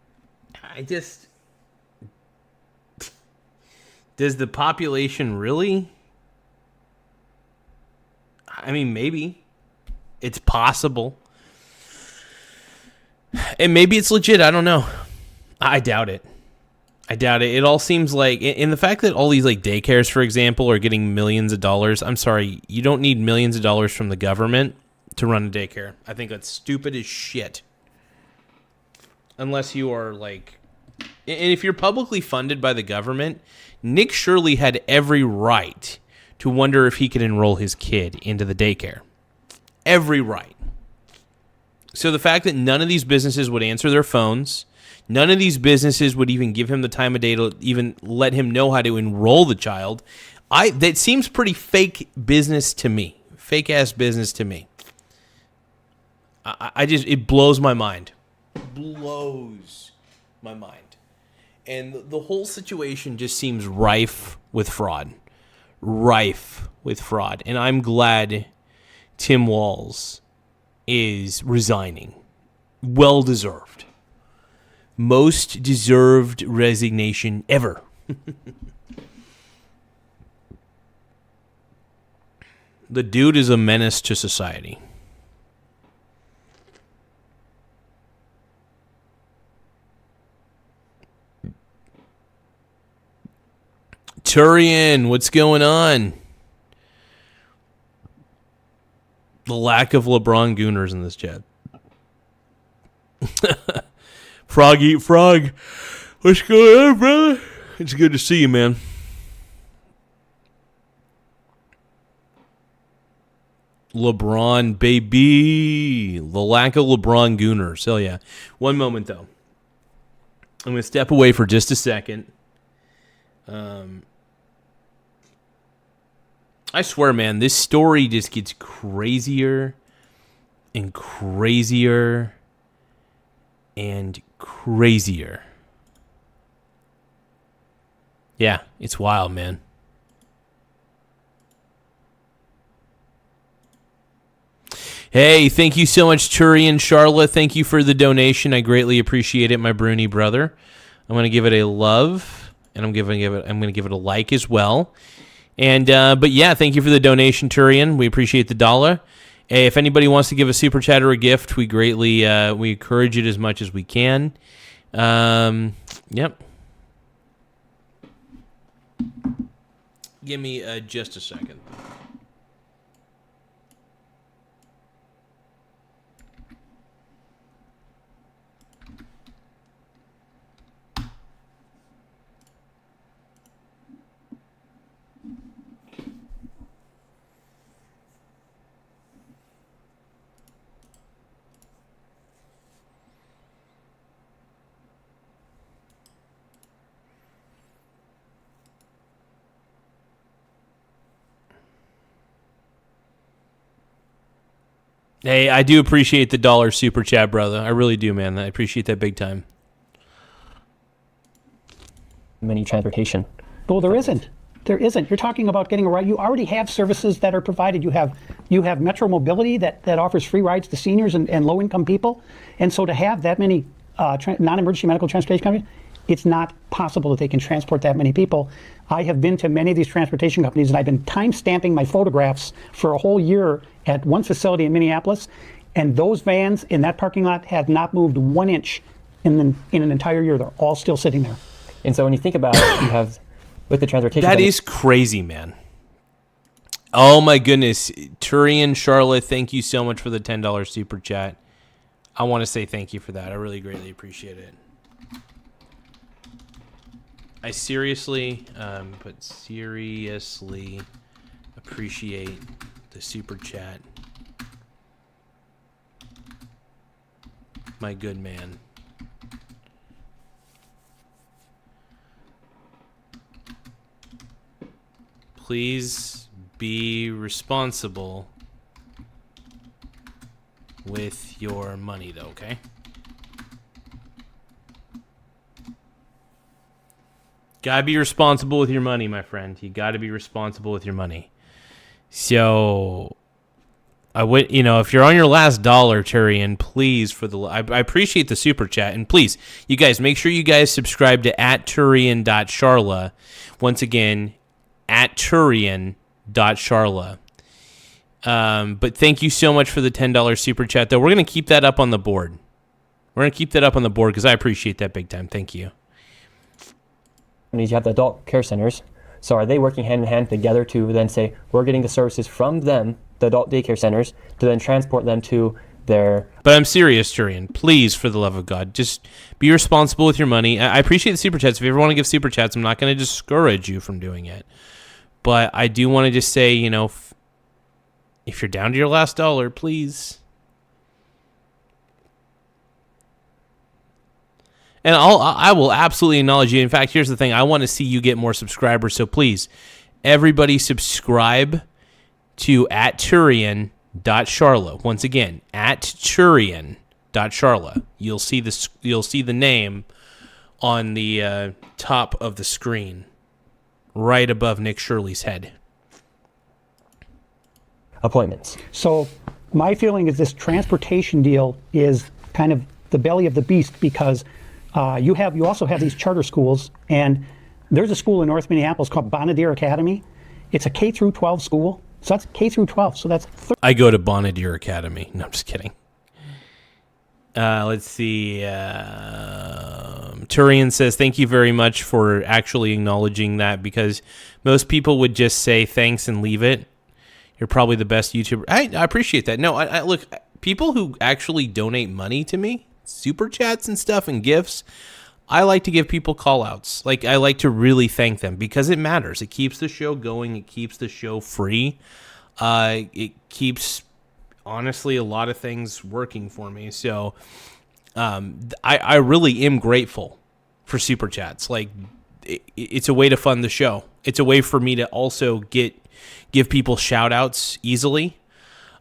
Does the population really? I mean, maybe. It's possible. And maybe it's legit. I don't know. I doubt it. It all seems like, in the fact that all these like daycares, for example, are getting millions of dollars. I'm sorry, you don't need millions of dollars from the government to run a daycare. I think that's stupid as shit. Unless you are like, and if you're publicly funded by the government, Nick Shirley had every right to wonder if he could enroll his kid into the daycare. Every right. So the fact that none of these businesses would answer their phones, none of these businesses would even give him the time of day to even let him know how to enroll the child, that seems pretty fake business to me. Fake ass business to me. It blows my mind. Blows my mind. And the whole situation just seems rife with fraud. And I'm glad Tim Walz is resigning. Well deserved. Most deserved resignation ever. The dude is a menace to society. Turian, what's going on? The lack of LeBron Gooners in this chat. Frog eat frog. What's going on, brother? It's good to see you, man. LeBron, baby. The lack of LeBron Gooners. Hell yeah. One moment, though. I'm going to step away for just a second. I swear, man, this story just gets crazier and crazier and crazier. Yeah, it's wild, man. Hey, thank you so much, Turian Charlotte. Thank you for the donation. I greatly appreciate it, my Bruni brother. I'm going to give it a love, and I'm going to give it a like as well. And but yeah, thank you for the donation, Turian. We appreciate the dollar. Hey, if anybody wants to give a super chat or a gift, we greatly we encourage it as much as we can. Yep. Give me just a second. Hey, I do appreciate the dollar super chat, brother. I really do, man. I appreciate that big time. Many transportation. Well, there isn't. There isn't. You're talking about getting a ride. You already have services that are provided. You have Metro Mobility that offers free rides to seniors and low-income people. And so to have that many non-emergency medical transportation companies, it's not possible that they can transport that many people. I have been to many of these transportation companies, and I've been time-stamping my photographs for a whole year at one facility in Minneapolis, and those vans in that parking lot have not moved 1 inch in an entire year. They're all still sitting there. And so when you think about it, you have with the transportation... That is crazy, man. Oh, my goodness. Turian, Charlotte, thank you so much for the $10 super chat. I want to say thank you for that. I really greatly appreciate it. I seriously, seriously appreciate the super chat. My good man. Please be responsible with your money, though, okay? Gotta be responsible with your money, my friend. You gotta be responsible with your money. So, I would, if you're on your last dollar, Turian, please, I appreciate the super chat, and please, you guys, make sure you guys subscribe to @Turian.Charla. Once again, @Turian.Charla. But thank you so much for the $10 super chat, though. We're gonna keep that up on the board. We're gonna keep that up on the board because I appreciate that big time. Thank you. You have the adult care centers. So are they working hand in hand together to then say, we're getting the services from them, the adult daycare centers, to then transport them to their... But I'm serious, Turian. Please, for the love of God, just be responsible with your money. I appreciate the super chats. If you ever want to give super chats, I'm not going to discourage you from doing it. But I do want to just say, if you're down to your last dollar, please... And I will absolutely acknowledge you. In fact, here's the thing. I want to see you get more subscribers. So please, everybody subscribe to @Turian.Charla. Once again, @Turian.Charla. You'll see the name on the top of the screen, right above Nick Shirley's head. Appointments. So my feeling is this transportation deal is kind of the belly of the beast because you also have these charter schools, and there's a school in North Minneapolis called Bonadier Academy. It's a K through 12 school, so that's K through 12. So that's. I go to Bonadier Academy. No, I'm just kidding. Let's see. Turian says, "Thank you very much for actually acknowledging that, because most people would just say thanks and leave it. You're probably the best YouTuber." I appreciate that. No, I look, people who actually donate money to me, super chats and stuff and gifts, I like to give people call outs. Like, I like to really thank them because it matters. It keeps the show going. It keeps the show free. It keeps, honestly, a lot of things working for me. So I really am grateful for super chats. Like, it's a way to fund the show. It's a way for me to also give people shout outs easily.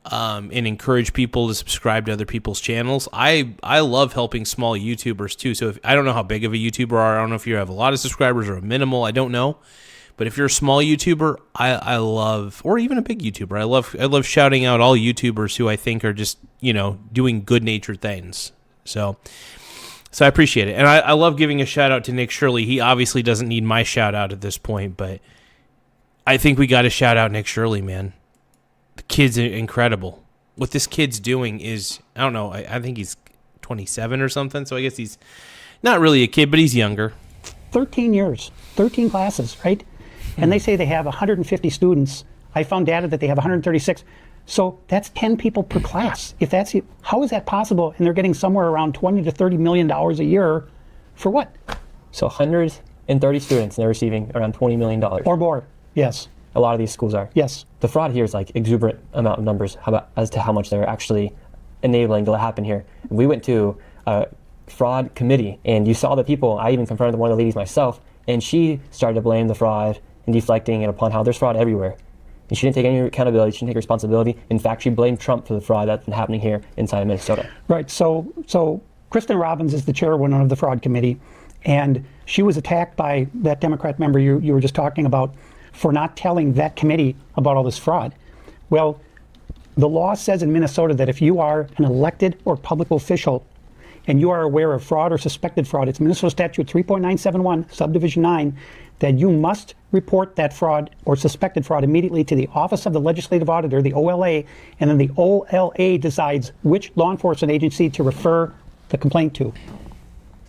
And encourage people to subscribe to other people's channels. I love helping small YouTubers too. So I don't know how big of a YouTuber are. I don't know if you have a lot of subscribers or a minimal. I don't know. But if you're a small YouTuber, I love, or even a big YouTuber, I love shouting out all YouTubers who I think are just, doing good-natured things. So I appreciate it. And I love giving a shout out to Nick Shirley. He obviously doesn't need my shout out at this point, but I think we got to shout out Nick Shirley, man. The kid's incredible. What this kid's doing is, I don't know, I think he's 27 or something, so I guess he's not really a kid, but he's younger. 13 years, 13 classes, right? And they say they have 150 students. I found data that they have 136. So that's 10 people per class. If that's it, how is that possible? And they're getting somewhere around $20 to $30 million a year for what? So 130 students, and they're receiving around $20 million. Or more, yes. A lot of these schools are. Yes. The fraud here is like exuberant amount of numbers as to how much they're actually enabling to happen here. We went to a fraud committee, and you saw the people. I even confronted one of the ladies myself, and she started to blame the fraud and deflecting it upon how there's fraud everywhere. And she didn't take any accountability. She didn't take responsibility. In fact, she blamed Trump for the fraud that's been happening here inside Minnesota. Right. So Kristen Robbins is the chairwoman of the fraud committee, and she was attacked by that Democrat member you were just talking about for not telling that committee about all this fraud. Well, the law says in Minnesota that if you are an elected or public official and you are aware of fraud or suspected fraud, it's Minnesota Statute 3.971, Subdivision 9, that you must report that fraud or suspected fraud immediately to the Office of the Legislative Auditor, the OLA, and then the OLA decides which law enforcement agency to refer the complaint to.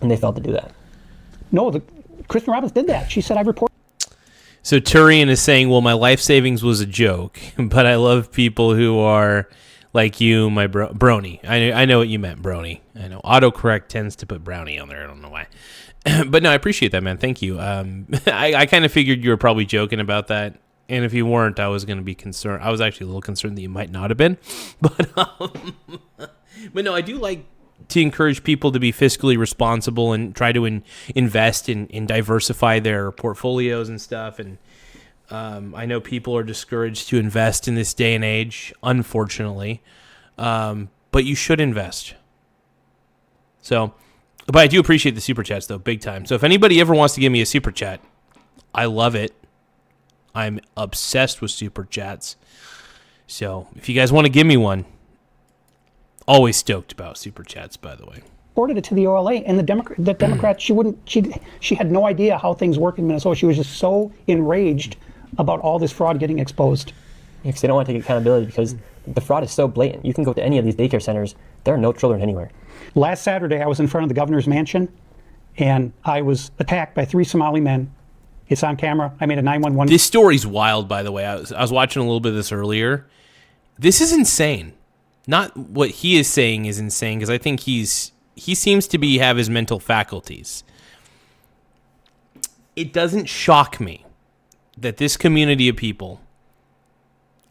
And they failed to do that. No, Kristen Robbins did that. She said, I reported. So Turian is saying, well, my life savings was a joke, but I love people who are like you, my brony. I know what you meant, brony. I know autocorrect tends to put brownie on there. I don't know why. But no, I appreciate that, man. Thank you. I kind of figured you were probably joking about that. And if you weren't, I was going to be concerned. I was actually a little concerned that you might not have been. But no, I do like to encourage people to be fiscally responsible and try to invest and diversify their portfolios and stuff. And I know people are discouraged to invest in this day and age, unfortunately. But you should invest. So, but I do appreciate the super chats, though, big time. So if anybody ever wants to give me a super chat, I love it. I'm obsessed with super chats. So if you guys want to give me one, always stoked about super chats, by the way. Reported it to the OLA, and the Democrat, she had no idea how things work in Minnesota. She was just so enraged about all this fraud getting exposed. Yeah, because they don't want to take accountability because the fraud is so blatant. You can go to any of these daycare centers. There are no children anywhere. Last Saturday, I was in front of the governor's mansion, and I was attacked by 3 Somali men. It's on camera. I made a 911. This story's wild, by the way. I was watching a little bit of this earlier. This is insane. Not what he is saying is insane, because I think he seems to have his mental faculties. It doesn't shock me that this community of people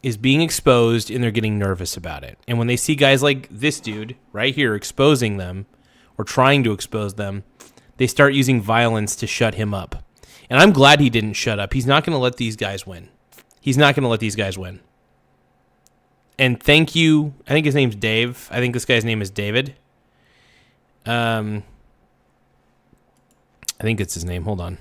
is being exposed and they're getting nervous about it. And when they see guys like this dude right here exposing them or trying to expose them, they start using violence to shut him up. And I'm glad he didn't shut up. He's not going to let these guys win. He's not going to let these guys win. And thank you. I think his name's Dave. I think this guy's name is David. I think it's his name. Hold on.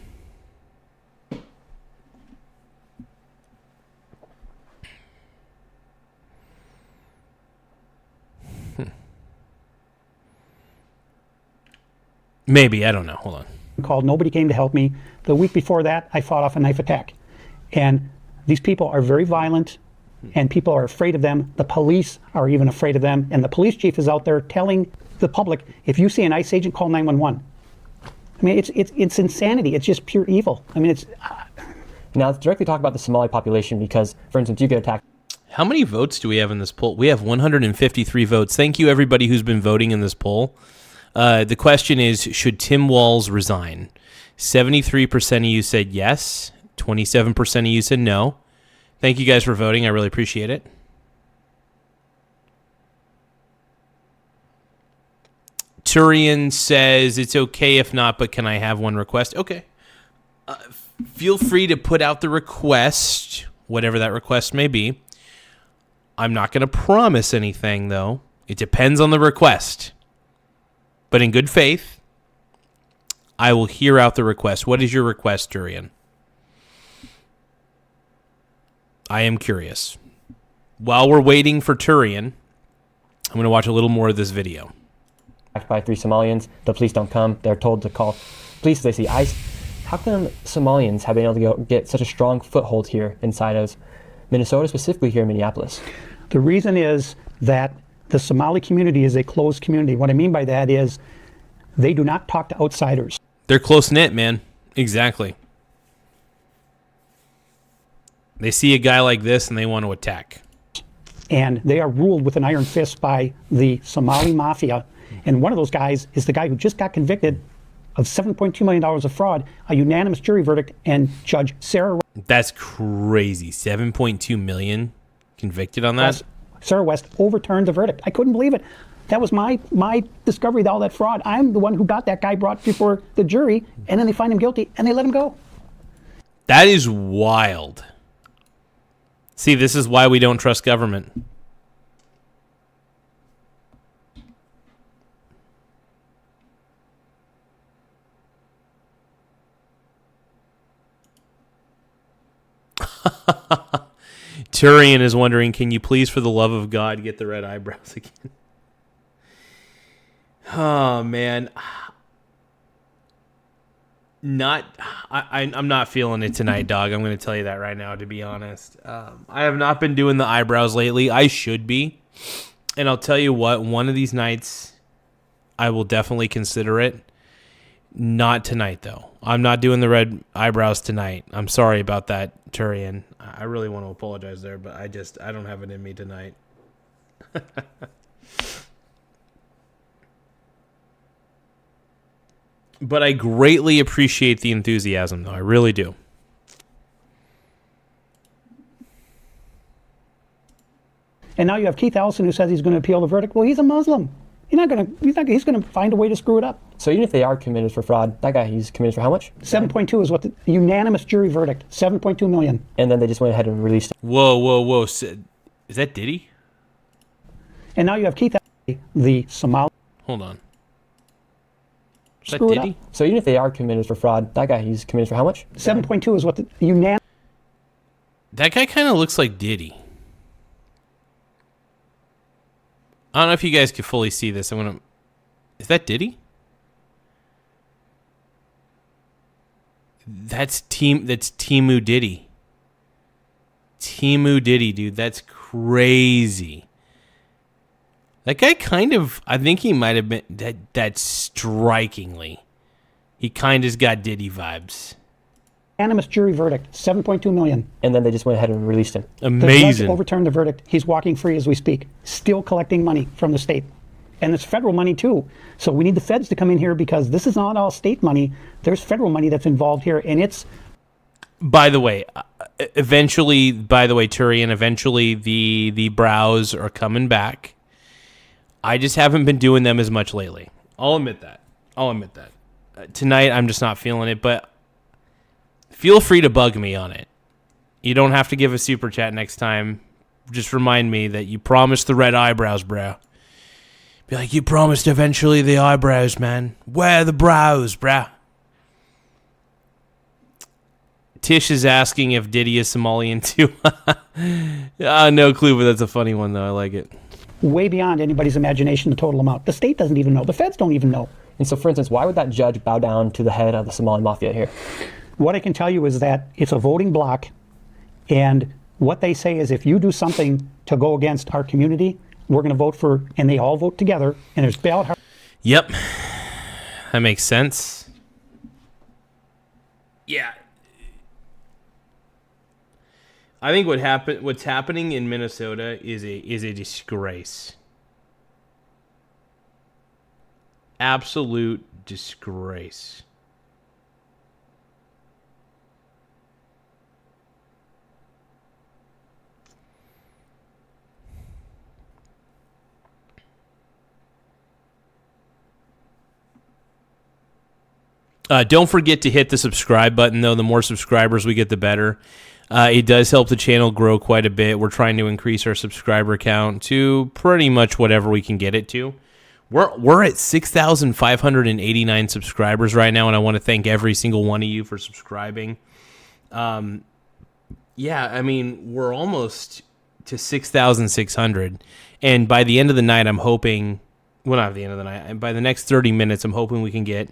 Maybe. I don't know. Hold on. Called. Nobody came to help me. The week before that, I fought off a knife attack. And these people are very violent, and people are afraid of them. The police are even afraid of them. And the police chief is out there telling the public, if you see an ICE agent, call 911. I mean, it's insanity. It's just pure evil. I mean, it's... Now, let's directly talk about the Somali population because, for instance, you get attacked. How many votes do we have in this poll? We have 153 votes. Thank you, everybody who's been voting in this poll. The question is, should Tim Walz resign? 73% of you said yes. 27% of you said no. Thank you guys for voting. I really appreciate it. Turian says, it's okay if not, but can I have one request? Okay. Feel free to put out the request, whatever that request may be. I'm not going to promise anything, though. It depends on the request. But in good faith, I will hear out the request. What is your request, Turian? I am curious. While we're waiting for Turian, I'm going to watch a little more of this video. By 3 Somalians, the police don't come. They're told to call police if they see ICE. How come Somalians have been able to get such a strong foothold here inside of Minnesota, specifically here in Minneapolis? The reason is that the Somali community is a closed community. What I mean by that is they do not talk to outsiders. They're close-knit, man. Exactly. They see a guy like this and they want to attack. And they are ruled with an iron fist by the Somali mafia. And one of those guys is the guy who just got convicted of $7.2 million of fraud, a unanimous jury verdict, and Judge Sarah... That's crazy. 7.2 million convicted on that? Sarah West overturned the verdict. I couldn't believe it. That was my discovery of all that fraud. I'm the one who got that guy brought before the jury, and then they find him guilty, and they let him go. That is wild. See, this is why we don't trust government. Turian is wondering, can you please, for the love of God, get the red eyebrows again? Oh, man. I'm not feeling it tonight, dog. I'm going to tell you that right now, to be honest. I have not been doing the eyebrows lately. I should be. And I'll tell you what, one of these nights, I will definitely consider it. Not tonight, though. I'm not doing the red eyebrows tonight. I'm sorry about that, Turian. I really want to apologize there, but I don't have it in me tonight. But I greatly appreciate the enthusiasm, though. I really do. And now you have Keith Ellison who says he's going to appeal the verdict. Well, he's a Muslim. He's going to find a way to screw it up. So even if they are committed for fraud, that guy, he's committed for how much? 7.2 is what the unanimous jury verdict. 7.2 million. And then they just went ahead and released it. Whoa. Is that Diddy? And now you have Keith Ellison, the Somali. Hold on. Is that Screw it Diddy? up. So even if they are committed for fraud, that guy, he's committed for how much? 7.2 is what the unanimous. That guy kind of looks like Diddy. I don't know if you guys can fully see this. Is that Diddy? That's Timu Diddy. Timu Diddy, dude. That's crazy. That guy I think he might have been, that's strikingly. He kind of's got Diddy vibes. Unanimous jury verdict, 7.2 million. And then they just went ahead and released him. Amazing. The judge overturned the verdict. He's walking free as we speak, still collecting money from the state. And it's federal money too. So we need the feds to come in here because this is not all state money. There's federal money that's involved here, and it's... By the way, Turian, eventually the brows are coming back. I just haven't been doing them as much lately. I'll admit that. Tonight, I'm just not feeling it, but feel free to bug me on it. You don't have to give a super chat next time. Just remind me that you promised the red eyebrows, bro. Be like, you promised eventually the eyebrows, man. Where are the brows, bro? Tish is asking if Diddy is Somalian too. No clue, but that's a funny one, though. I like it. Way beyond anybody's imagination, the total amount. The state doesn't even know. The feds don't even know. And so, for instance, why would that judge bow down to the head of the Somali mafia here? What I can tell you is that it's a voting bloc, and what they say is if you do something to go against our community, we're going to vote for, and they all vote together, and there's ballot. Yep. That makes sense. Yeah. I think what's happening in Minnesota is a disgrace. Absolute disgrace. Don't forget to hit the subscribe button, though. The more subscribers we get, the better. It does help the channel grow quite a bit. We're trying to increase our subscriber count to pretty much whatever we can get it to. We're at 6,589 subscribers right now, and I want to thank every single one of you for subscribing. Yeah, I mean, we're almost to 6,600, and by the end of the night, I'm hoping... Well, not at the end of the night. By the next 30 minutes, I'm hoping we can get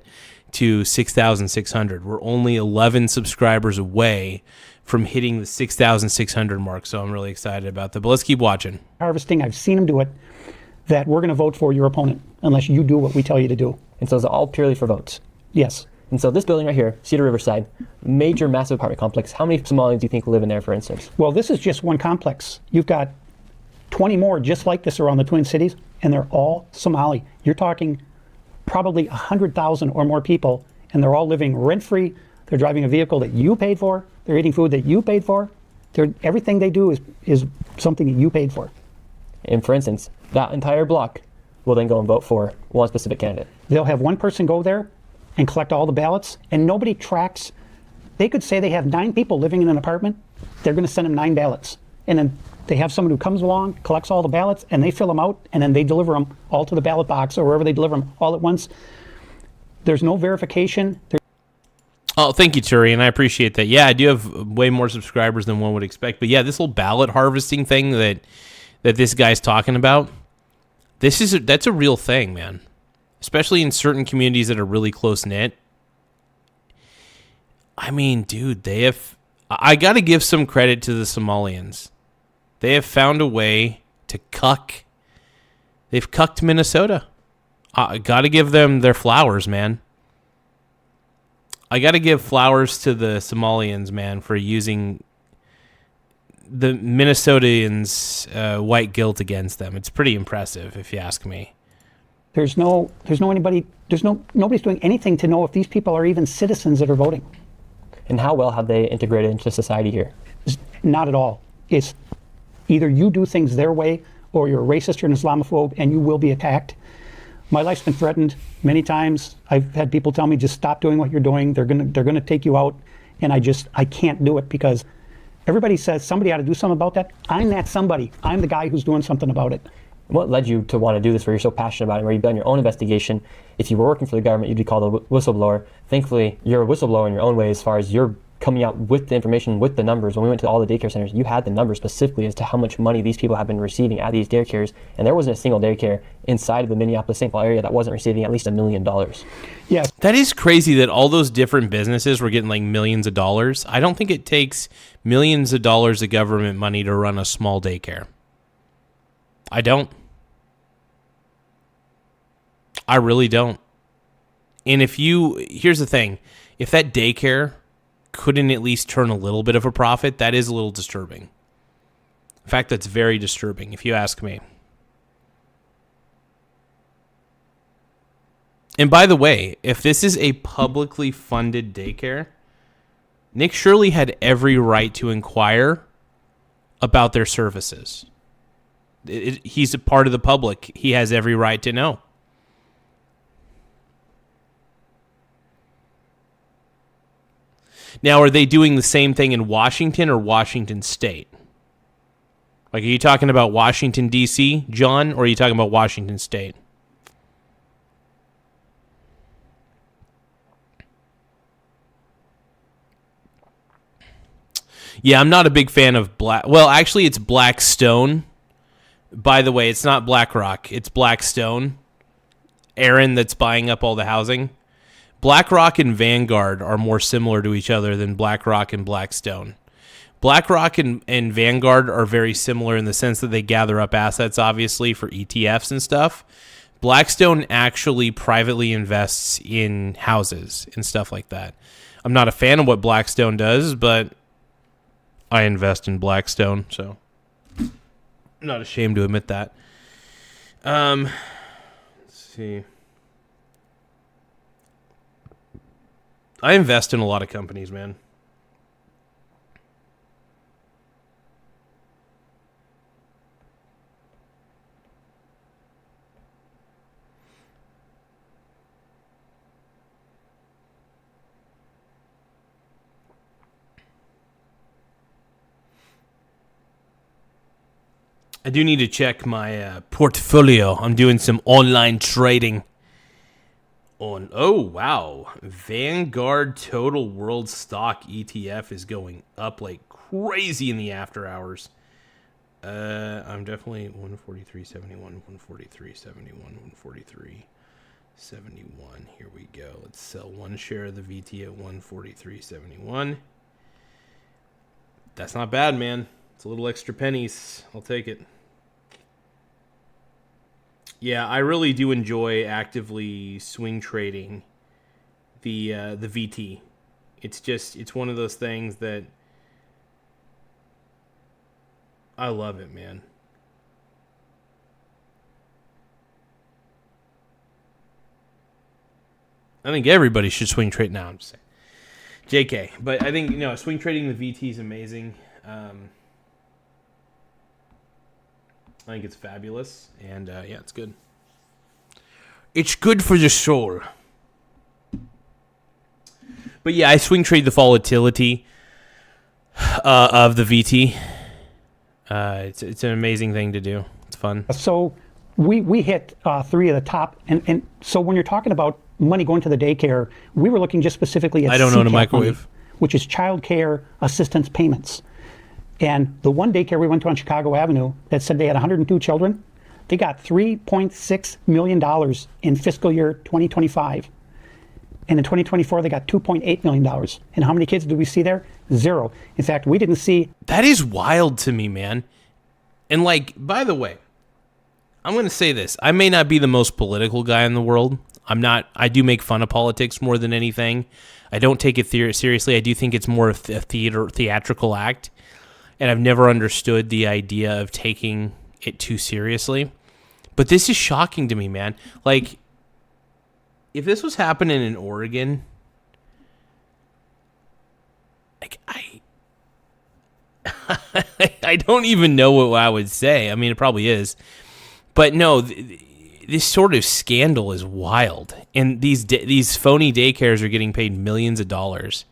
to 6,600. We're only 11 subscribers away from hitting the 6,600 mark, so I'm really excited about that. But let's keep watching. Harvesting, I've seen them do it, that we're going to vote for your opponent unless you do what we tell you to do. And so it's all purely for votes? Yes. And so this building right here, Cedar Riverside, major, massive apartment complex. How many Somalians do you think live in there, for instance? Well, this is just one complex. You've got 20 more just like this around the Twin Cities, and they're all Somali. You're talking probably 100,000 or more people, and they're all living rent-free. They're driving a vehicle that you paid for. They're eating food that you paid for. Everything they do is something that you paid for. And for instance, that entire block will then go and vote for one specific candidate. They'll have one person go there and collect all the ballots, and nobody tracks. They could say they have 9 people living in an apartment. They're going to send them 9 ballots. And then they have someone who comes along, collects all the ballots, and they fill them out, and then they deliver them all to the ballot box or wherever they deliver them all at once. There's no verification. Oh, thank you, Turi, and I appreciate that. Yeah, I do have way more subscribers than one would expect. But yeah, this whole ballot harvesting thing that this guy's talking about, that's a real thing, man. Especially in certain communities that are really close-knit. I mean, dude, I got to give some credit to the Somalians. They have found a way to cuck. They've cucked Minnesota. I got to give them their flowers, man. I got to give flowers to the Somalians, man, for using the Minnesotans' white guilt against them. It's pretty impressive, if you ask me. Nobody's doing anything to know if these people are even citizens that are voting. And how well have they integrated into society here? Not at all. It's either you do things their way or you're a racist or an Islamophobe and you will be attacked. My life's been threatened many times. I've had people tell me, just stop doing what you're doing. They're gonna take you out. And I can't do it because everybody says somebody ought to do something about that. I'm that somebody. I'm the guy who's doing something about it. What led you to want to do this, where you're so passionate about it, where you've done your own investigation? If you were working for the government, you'd be called a whistleblower. Thankfully, you're a whistleblower in your own way as far as you're coming out with the information, with the numbers. When we went to all the daycare centers, you had the numbers specifically as to how much money these people have been receiving at these daycares, and there wasn't a single daycare inside of the Minneapolis-St. Paul area that wasn't receiving at least $1 million. Yes. That is crazy that all those different businesses were getting like millions of dollars. I don't think it takes millions of dollars of government money to run a small daycare. I don't. I really don't. And here's the thing, if that daycare couldn't at least turn a little bit of a profit, that is a little disturbing. In fact, that's very disturbing, if you ask me. And by the way, if this is a publicly funded daycare, Nick Shirley had every right to inquire about their services. He's a part of the public. He has every right to know. Now, are they doing the same thing in Washington or Washington State? Like, are you talking about Washington, D.C., John, or are you talking about Washington State? Yeah, I'm not a big fan of Well, actually, it's Blackstone. By the way, it's not BlackRock. It's Blackstone. Aaron that's buying up all the housing. BlackRock and Vanguard are more similar to each other than BlackRock and Blackstone. BlackRock and Vanguard are very similar in the sense that they gather up assets, obviously, for ETFs and stuff. Blackstone actually privately invests in houses and stuff like that. I'm not a fan of what Blackstone does, but I invest in Blackstone, so I'm not ashamed to admit that. Let's see. I invest in a lot of companies, man. I do need to check my portfolio. I'm doing some online trading. Oh, wow. Vanguard Total World Stock ETF is going up like crazy in the after hours. I'm definitely 143.71, 143.71, 71. Here we go. Let's sell one share of the VT at 143.71. That's not bad, man. It's a little extra pennies. I'll take it. Yeah, I really do enjoy actively swing trading the VT. It's one of those things that I love it, man. I think everybody should swing trade now. I'm just saying. JK. But I think, swing trading the VT is amazing. I think it's fabulous. And, it's good. It's good for the soul. But, yeah, I swing trade the volatility of the VT. It's an amazing thing to do. It's fun. So we hit 3 of the top. And so when you're talking about money going to the daycare, we were looking just specifically at I don't own a CCAP microwave. money, which is child care assistance payments. And the one daycare we went to on Chicago Avenue that said they had 102 children, they got $3.6 million in fiscal year 2025. And in 2024, they got $2.8 million. And how many kids did we see there? 0. In fact, we didn't see... That is wild to me, man. And, by the way, I'm going to say this. I may not be the most political guy in the world. I'm not. I do make fun of politics more than anything. I don't take it seriously. I do think it's more of a theatrical act. And I've never understood the idea of taking it too seriously. But this is shocking to me, man. If this was happening in Oregon, I don't even know what I would say. I mean, it probably is. But no, this sort of scandal is wild. And these phony daycares are getting paid millions of dollars.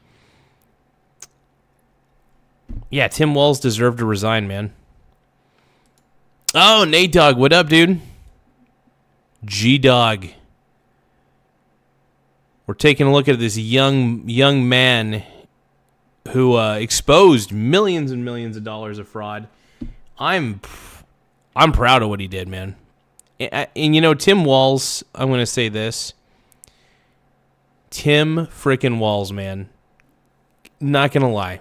Yeah, Tim Walz deserved to resign, man. Oh, Nate Dogg, what up, dude? G-Dog. We're taking a look at this young man who exposed millions and millions of dollars of fraud. I'm proud of what he did, man. And Tim Walz, I'm going to say this. Tim frickin' Walz, man. Not going to lie.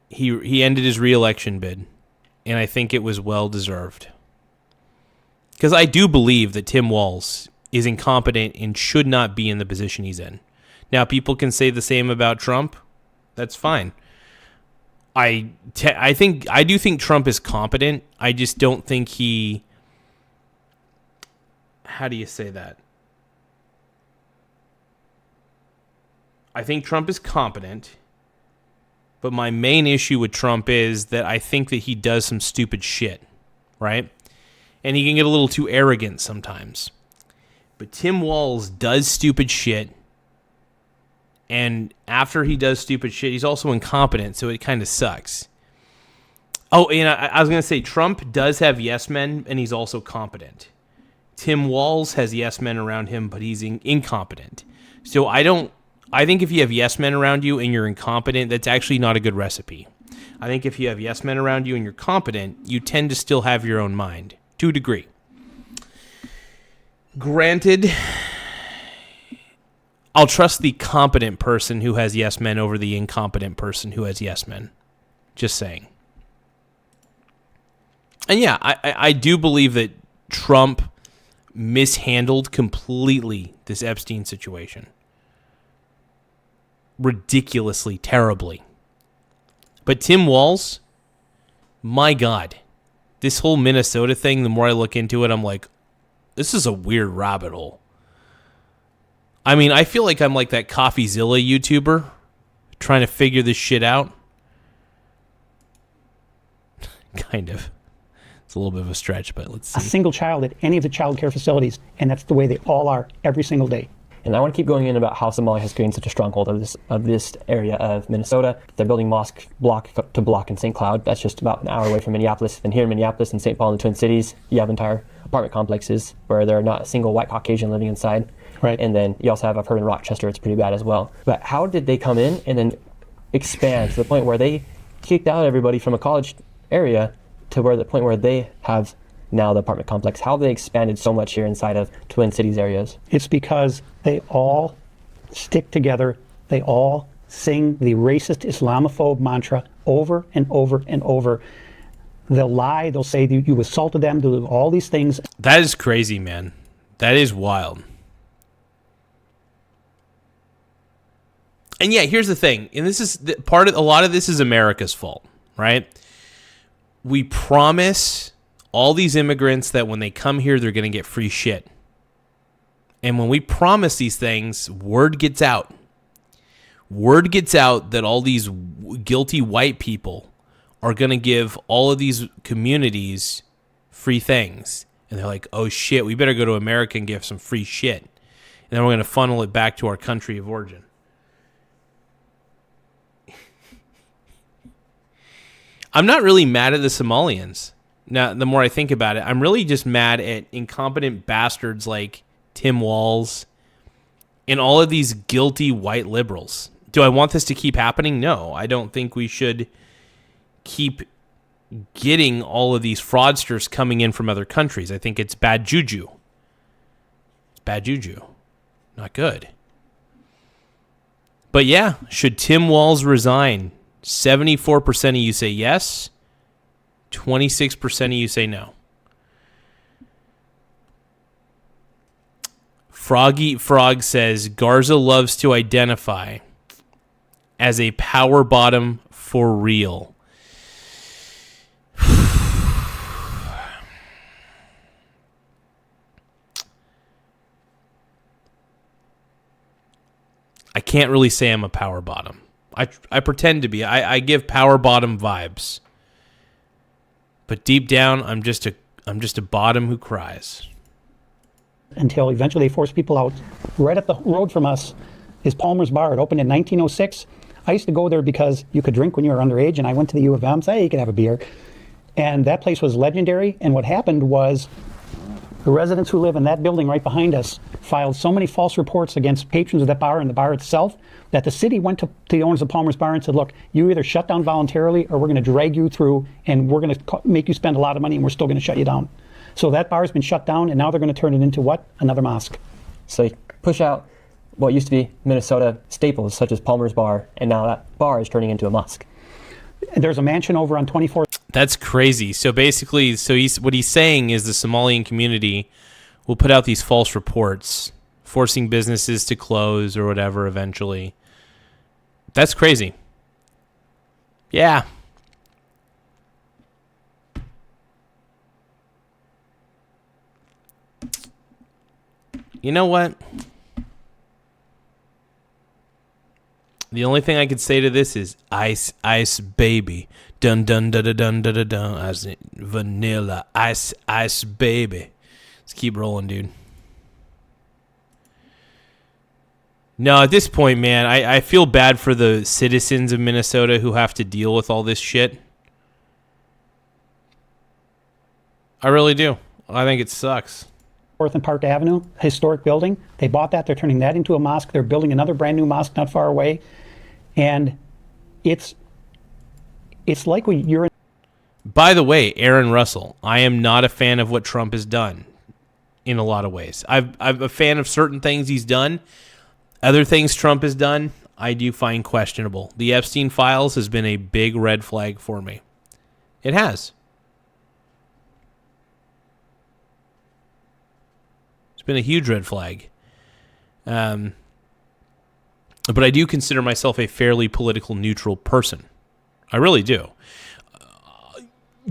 He ended his re-election bid, and I think it was well-deserved. Because I do believe that Tim Walz is incompetent and should not be in the position he's in. Now, people can say the same about Trump. That's fine. I do think Trump is competent. I just don't think he... How do you say that? I think Trump is competent, but my main issue with Trump is that I think that he does some stupid shit, right? And he can get a little too arrogant sometimes. But Tim Walz does stupid shit. And after he does stupid shit, he's also incompetent, so it kind of sucks. Oh, and I was going to say, Trump does have yes men, and he's also competent. Tim Walz has yes men around him, but he's incompetent. So I think if you have yes men around you and you're incompetent, that's actually not a good recipe. I think if you have yes men around you and you're competent, you tend to still have your own mind. To a degree. Granted, I'll trust the competent person who has yes men over the incompetent person who has yes men. Just saying. And yeah, I do believe that Trump mishandled completely this Epstein situation. Ridiculously, terribly. But Tim Walz, my God. This whole Minnesota thing, the more I look into it, I'm like, this is a weird rabbit hole. I mean, I feel like I'm like that CoffeeZilla YouTuber trying to figure this shit out. Kind of. It's a little bit of a stretch, but let's see. A single child at any of the child care facilities, and that's the way they all are every single day. And I want to keep going in about how Somalia has gained such a stronghold of this area of Minnesota. They're building mosque block to block in St. Cloud. That's just about an hour away from Minneapolis. And here in Minneapolis and St. Paul and the Twin Cities, you have entire apartment complexes where there are not a single white Caucasian living inside. Right. And then you also have, I've heard in Rochester, it's pretty bad as well. But how did they come in and then expand to the point where they kicked out everybody from a college area to where the point where they have now the apartment complex? How have they expanded so much here inside of Twin Cities areas? It's because they all stick together. They all sing the racist Islamophobe mantra over and over and over. They'll lie. They'll say you assaulted them. They'll do all these things. That is crazy, man. That is wild. And yeah, here's the thing. And this is a lot of this is America's fault, right? We promise all these immigrants that when they come here, they're going to get free shit. And when we promise these things, word gets out. Word gets out that all these guilty white people are going to give all of these communities free things. And they're like, oh shit, we better go to America and give some free shit. And then we're going to funnel it back to our country of origin. I'm not really mad at the Somalians. Now, the more I think about it, I'm really just mad at incompetent bastards like Tim Walz and all of these guilty white liberals. Do I want this to keep happening? No, I don't think we should keep getting all of these fraudsters coming in from other countries. I think it's bad juju. It's bad juju. Not good. But yeah, should Tim Walz resign? 74% of you say yes. 26% of you say no. Froggy Frog says Garza loves to identify as a power bottom for real. I can't really say I'm a power bottom. I pretend to be. I give power bottom vibes. But deep down, I'm just a bottom who cries. Until eventually they forced people out. Right up the road from us is Palmer's Bar. It opened in 1906. I used to go there because you could drink when you were underage, and I went to the U of M, so hey, you could have a beer. And that place was legendary, and what happened was the residents who live in that building right behind us filed so many false reports against patrons of that bar and the bar itself that the city went to the owners of Palmer's Bar and said, look, you either shut down voluntarily or we're going to drag you through and we're going to make you spend a lot of money and we're still going to shut you down. So that bar has been shut down and now they're going to turn it into what? Another mosque. So you push out what used to be Minnesota staples such as Palmer's Bar, and now that bar is turning into a mosque. There's a mansion over on 24th. That's crazy. So basically, what he's saying is the Somalian community will put out these false reports, forcing businesses to close or whatever eventually. That's crazy. Yeah. You know what? The only thing I could say to this is ice, ice, baby. Dun, dun, dun, dun, dun, dun, dun, dun. As in vanilla, ice, ice, baby. Let's keep rolling, dude. No, at this point, man, I feel bad for the citizens of Minnesota who have to deal with all this shit. I really do. I think it sucks. 4th and Park Avenue, historic building. They bought that. They're turning that into a mosque. They're building another brand new mosque not far away. And it's like you're... By the way, Aaron Russell, I am not a fan of what Trump has done in a lot of ways. I'm a fan of certain things he's done. Other things Trump has done, I do find questionable. The Epstein files has been a big red flag for me. It has. It's been a huge red flag. But I do consider myself a fairly political neutral person. I really do.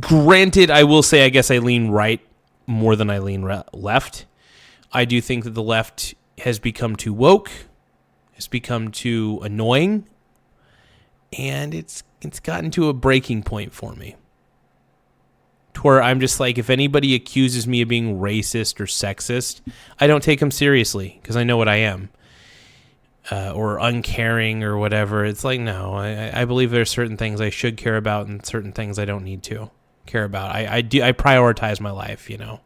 Granted, I will say I guess I lean right more than I lean left. I do think that the left has become too woke, has become too annoying, and it's gotten to a breaking point for me. To where I'm just like, if anybody accuses me of being racist or sexist, I don't take them seriously because I know what I am. Or uncaring or whatever. It's like, no, I believe there's certain things I should care about and certain things I don't need to care about. I prioritize my life, you know.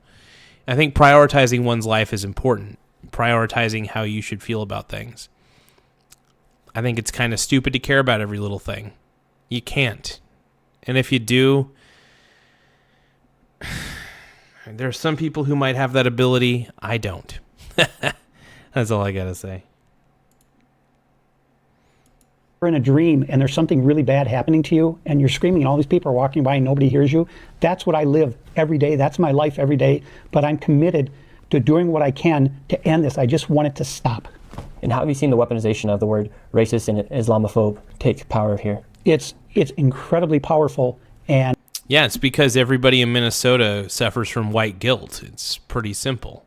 I think prioritizing one's life is important. Prioritizing how you should feel about things. I think it's kind of stupid to care about every little thing. You can't. And if you do, There are some people who might have that ability. I don't. That's all I got to say. You're in a dream and there's something really bad happening to you and you're screaming and all these people are walking by and nobody hears you. That's what I live every day. That's my life every day. But I'm committed to doing what I can to end this. I just want it to stop. And how have you seen the weaponization of the word racist and Islamophobe take power here? It's incredibly powerful. And yeah, it's because everybody in Minnesota suffers from white guilt. It's pretty simple.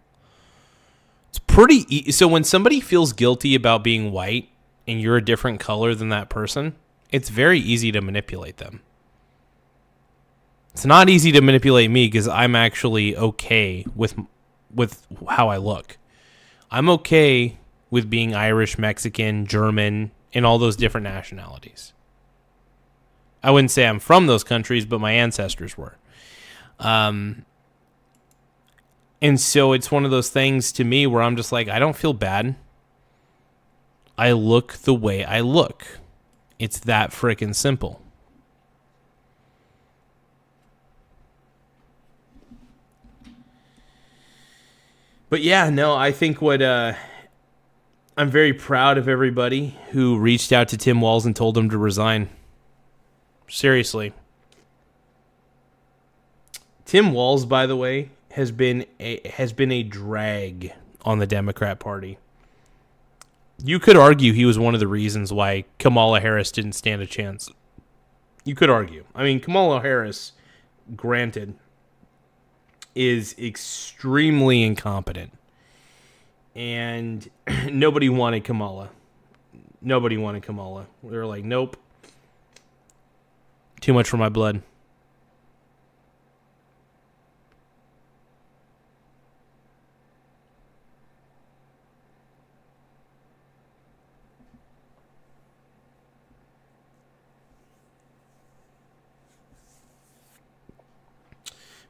It's pretty so when somebody feels guilty about being white and you're a different color than that person, it's very easy to manipulate them. It's not easy to manipulate me because I'm actually okay with how I look. I'm okay with being Irish, Mexican, German, and all those different nationalities. I wouldn't say I'm from those countries, but my ancestors were. And so it's one of those things to me where I'm just like, I don't feel bad. I look the way I look. It's that frickin' simple. But yeah, no, I think what I'm very proud of everybody who reached out to Tim Walz and told him to resign. Seriously. Tim Walz, by the way, has been a drag on the Democrat Party. You could argue he was one of the reasons why Kamala Harris didn't stand a chance. You could argue. I mean, Kamala Harris, granted, is extremely incompetent. And nobody wanted Kamala. Nobody wanted Kamala. They were like, nope. Too much for my blood.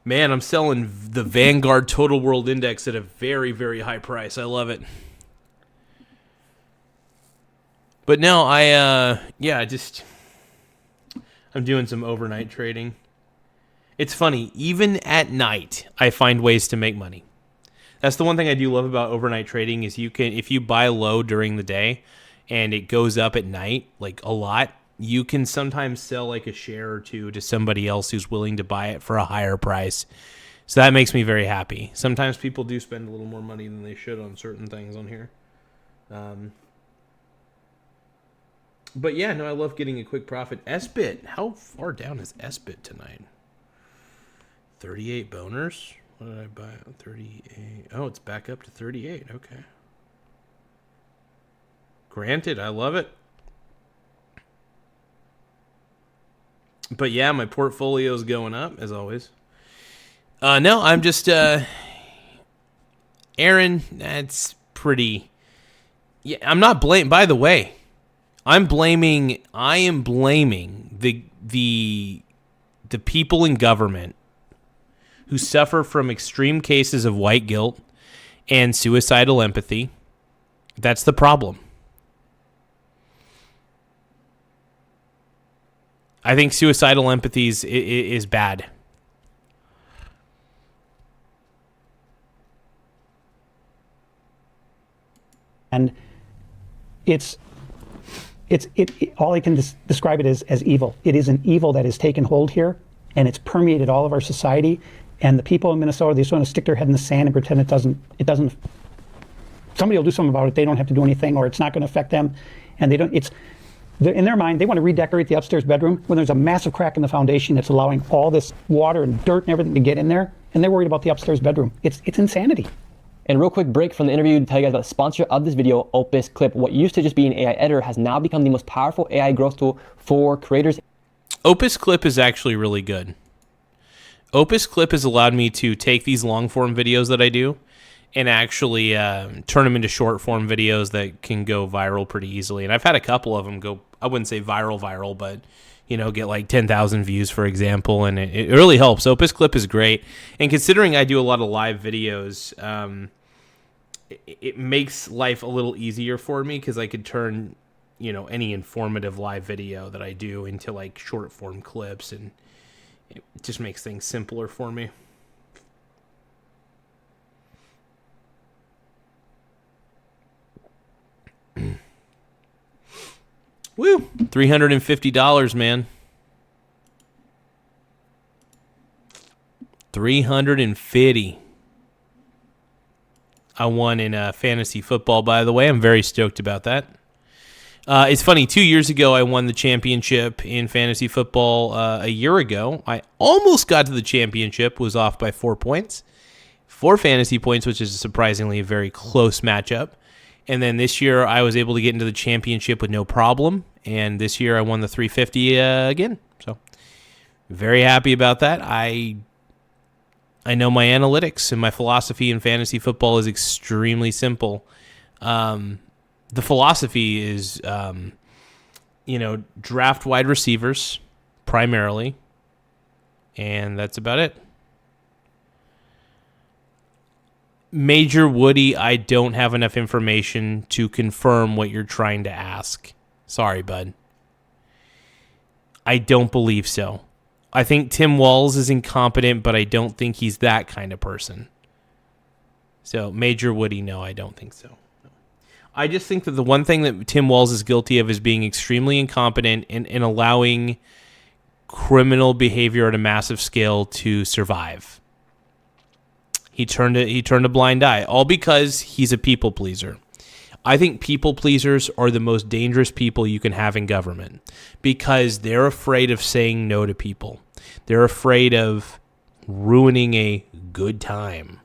Man, I'm selling the Vanguard Total World Index at a very, very high price. I love it. But no, I'm doing some overnight trading. It's funny, even at night, I find ways to make money. That's the one thing I do love about overnight trading is if you buy low during the day and it goes up at night, like a lot, you can sometimes sell like a share or two to somebody else who's willing to buy it for a higher price. So that makes me very happy. Sometimes people do spend a little more money than they should on certain things on here. But yeah, no, I love getting a quick profit. SBIT, how far down is SBIT tonight? 38 boners? What did I buy? 38. Oh, it's back up to 38. Okay. Granted, I love it. But yeah, my portfolio's going up, as always. No, I'm just... Aaron, that's pretty... Yeah, I'm not blaming... By the way, I am blaming the people in government who suffer from extreme cases of white guilt and suicidal empathy. That's the problem. I think suicidal empathy is bad. And all I can describe it as evil. It is an evil that has taken hold here, and it's permeated all of our society. And the people in Minnesota, they just want to stick their head in the sand and pretend it doesn't. Somebody will do something about it. They don't have to do anything, or it's not going to affect them. And they don't. In their mind, they want to redecorate the upstairs bedroom when there's a massive crack in the foundation that's allowing all this water and dirt and everything to get in there, and they're worried about the upstairs bedroom. It's insanity. And a real quick break from the interview to tell you guys about the sponsor of this video, Opus Clip. What used to just be an AI editor has now become the most powerful AI growth tool for creators. Opus Clip is actually really good. Opus Clip has allowed me to take these long-form videos that I do and actually turn them into short-form videos that can go viral pretty easily. And I've had a couple of them go, I wouldn't say viral, but, get like 10,000 views, for example, and it really helps. Opus Clip is great. And considering I do a lot of live videos, it makes life a little easier for me because I could turn, any informative live video that I do into like short-form clips, and it just makes things simpler for me. Woo! $350, man. $350. I won in fantasy football, by the way. I'm very stoked about that. It's funny, 2 years ago, I won the championship in fantasy football. A year ago, I almost got to the championship, was off by 4 points. 4 fantasy points, which is surprisingly a very close matchup. And then this year, I was able to get into the championship with no problem. And this year, I won the 350 again. So, very happy about that. I know my analytics, and my philosophy in fantasy football is extremely simple. The philosophy is, draft wide receivers primarily, and that's about it. Major Woody, I don't have enough information to confirm what you're trying to ask. Sorry, bud. I don't believe so. I think Tim Walz is incompetent, but I don't think he's that kind of person. So, Major Woody, no, I don't think so. I just think that the one thing that Tim Walz is guilty of is being extremely incompetent and allowing criminal behavior at a massive scale to survive. He turned a blind eye, all because he's a people pleaser. I think people pleasers are the most dangerous people you can have in government because they're afraid of saying no to people. They're afraid of ruining a good time.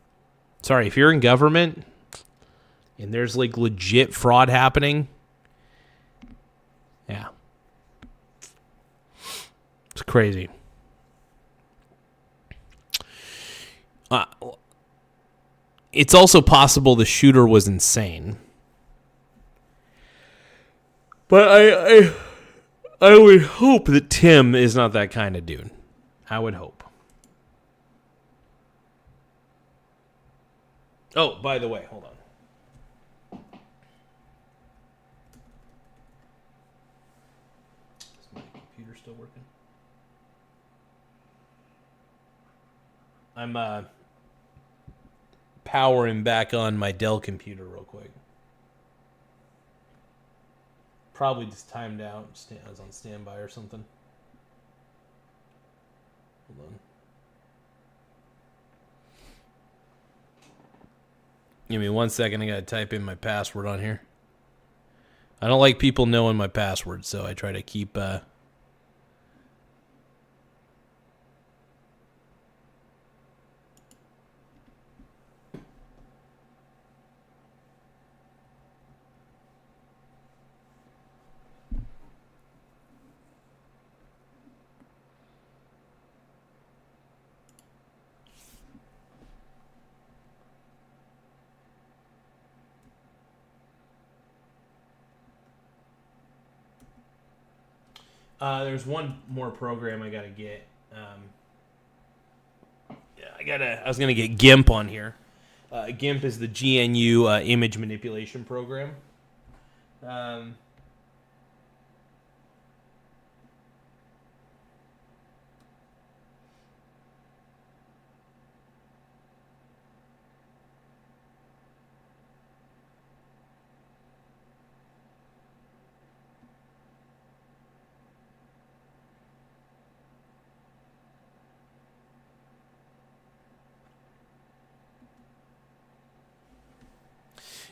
Sorry, if you're in government and there's like legit fraud happening, yeah. It's crazy. It's also possible the shooter was insane. But I would hope that Tim is not that kind of dude. I would hope. Oh, by the way, hold on. Is my computer still working? I'm powering back on my Dell computer real quick. Probably just timed out. I was on standby or something. Hold on. Give me 1 second. I gotta type in my password on here. I don't like people knowing my password, so I try to keep there's one more program I gotta get. I was gonna get GIMP on here. GIMP is the GNU image manipulation program.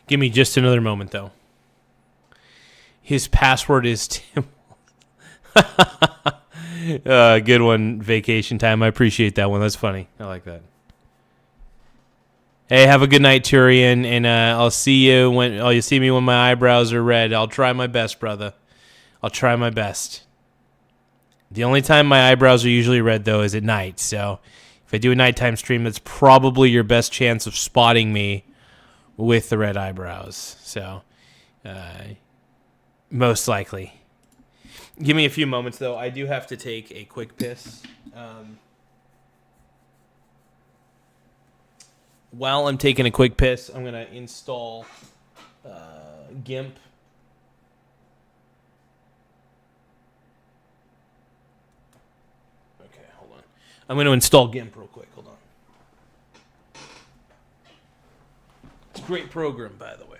Give me just another moment, though. His password is Tim. Good one, vacation time. I appreciate that one. That's funny. I like that. Hey, have a good night, Turian, and I'll see you when you see me when my eyebrows are red. I'll try my best, brother. I'll try my best. The only time my eyebrows are usually red, though, is at night. So if I do a nighttime stream, that's probably your best chance of spotting me with the red eyebrows. So, most likely. Give me a few moments, though. I do have to take a quick piss. While I'm taking a quick piss, I'm going to install GIMP. Okay, hold on. I'm going to install GIMP real quick. Hold on. It's a great program, by the way.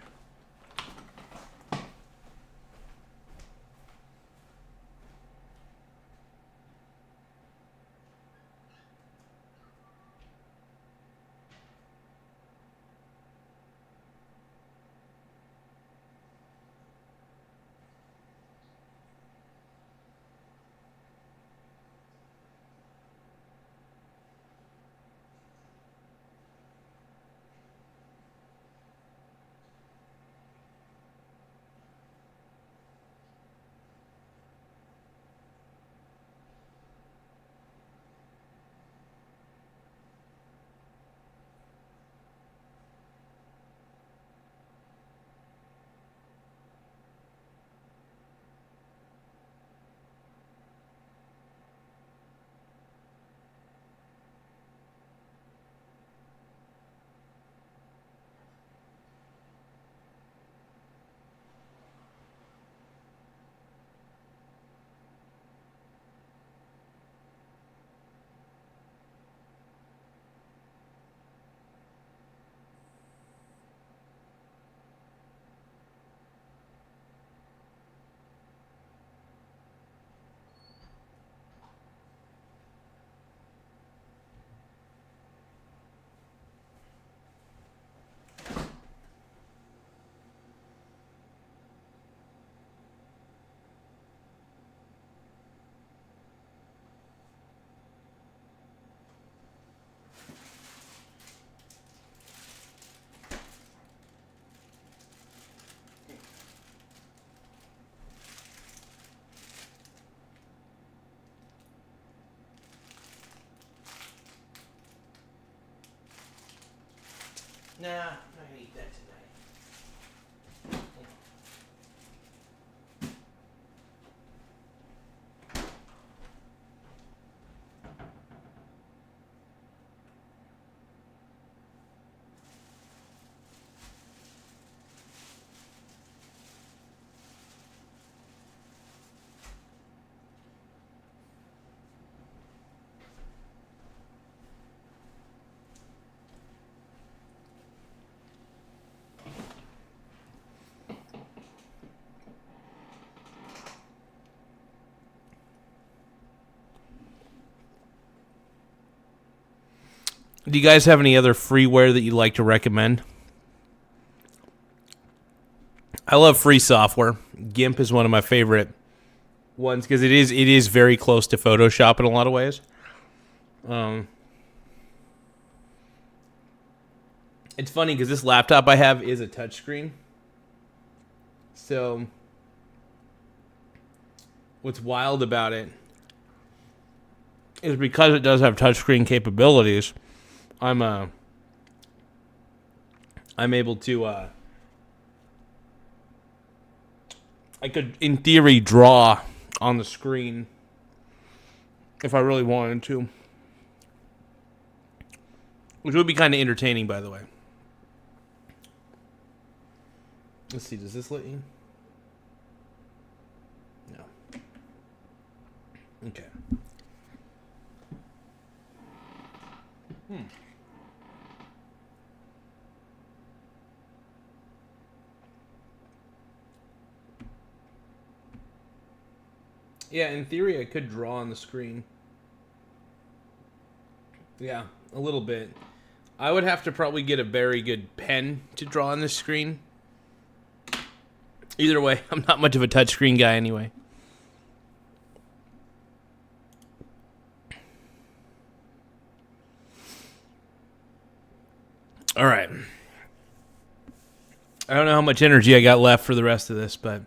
Nah, I'm not gonna eat that tonight. Do you guys have any other freeware that you'd like to recommend? I love free software. GIMP is one of my favorite ones because it is very close to Photoshop in a lot of ways. It's funny because this laptop I have is a touchscreen. So what's wild about it is because it does have touchscreen capabilities, I'm able to I could in theory draw on the screen if I really wanted to, which would be kind of entertaining, by the way. Let's see, does this let you? No. Okay. Yeah, in theory, I could draw on the screen. Yeah, a little bit. I would have to probably get a very good pen to draw on the screen. Either way, I'm not much of a touchscreen guy anyway. All right. I don't know how much energy I got left for the rest of this, but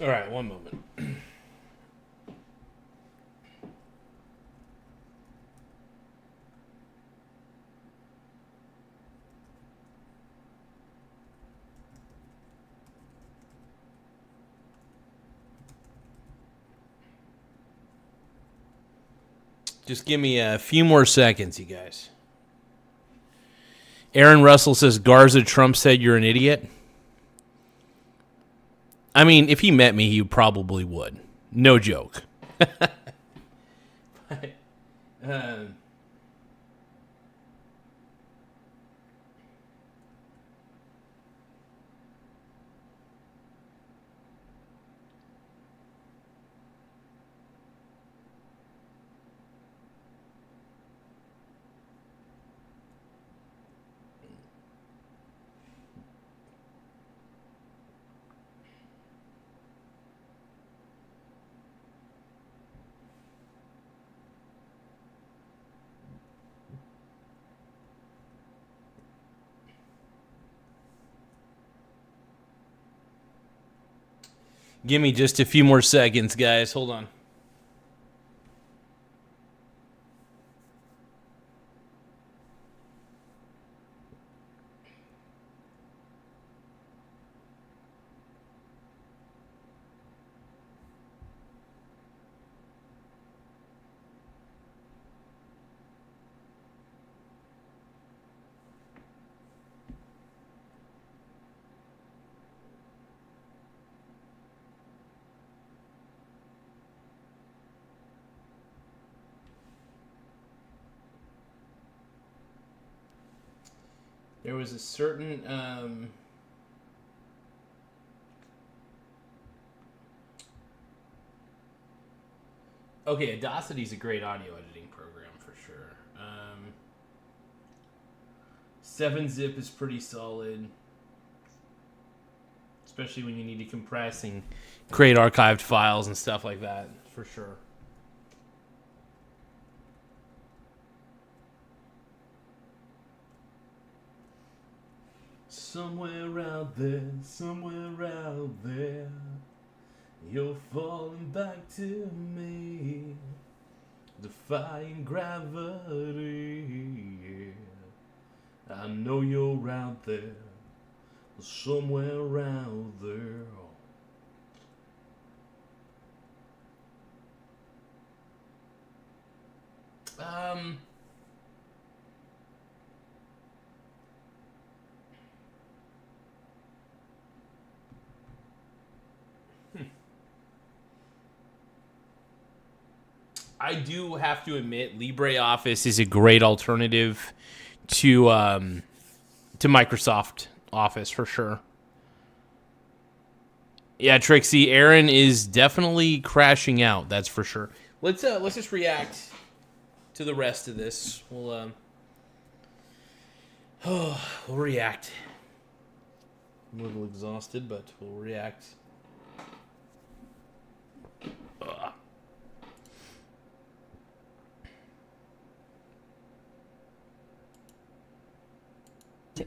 all right, one moment. Just give me a few more seconds, you guys. Aaron Russell says, Garza, Trump said you're an idiot. I mean, if he met me, he probably would. No joke. But, give me just a few more seconds, guys. Hold on. There was a certain okay, Audacity's a great audio editing program for sure. 7-zip is pretty solid, especially when you need to compress and create archived files and stuff like that, for sure. Somewhere out there, you're falling back to me, defying gravity. I know you're out there, somewhere out there. I do have to admit, LibreOffice is a great alternative to Microsoft Office for sure. Yeah, Trixie, Aaron is definitely crashing out. That's for sure. Let's just react to the rest of this. We'll react. I'm a little exhausted, but we'll react. Ugh.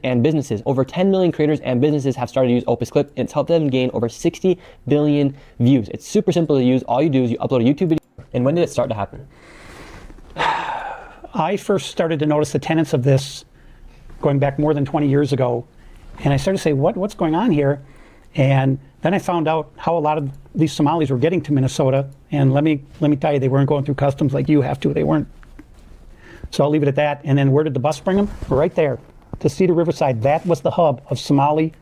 And businesses. Over 10 million creators and businesses have started to use Opus Clip, and it's helped them gain over 60 billion views. It's super simple to use. All you do is you upload a YouTube video. And when did it start to happen? I first started to notice the tenets of this going back more than 20 years ago. And I started to say, what's going on here? And then I found out how a lot of these Somalis were getting to Minnesota. And let me tell you, they weren't going through customs like you have to. They weren't. So I'll leave it at that. And then where did the bus bring them? Right there to Cedar Riverside. That was the hub of Somali,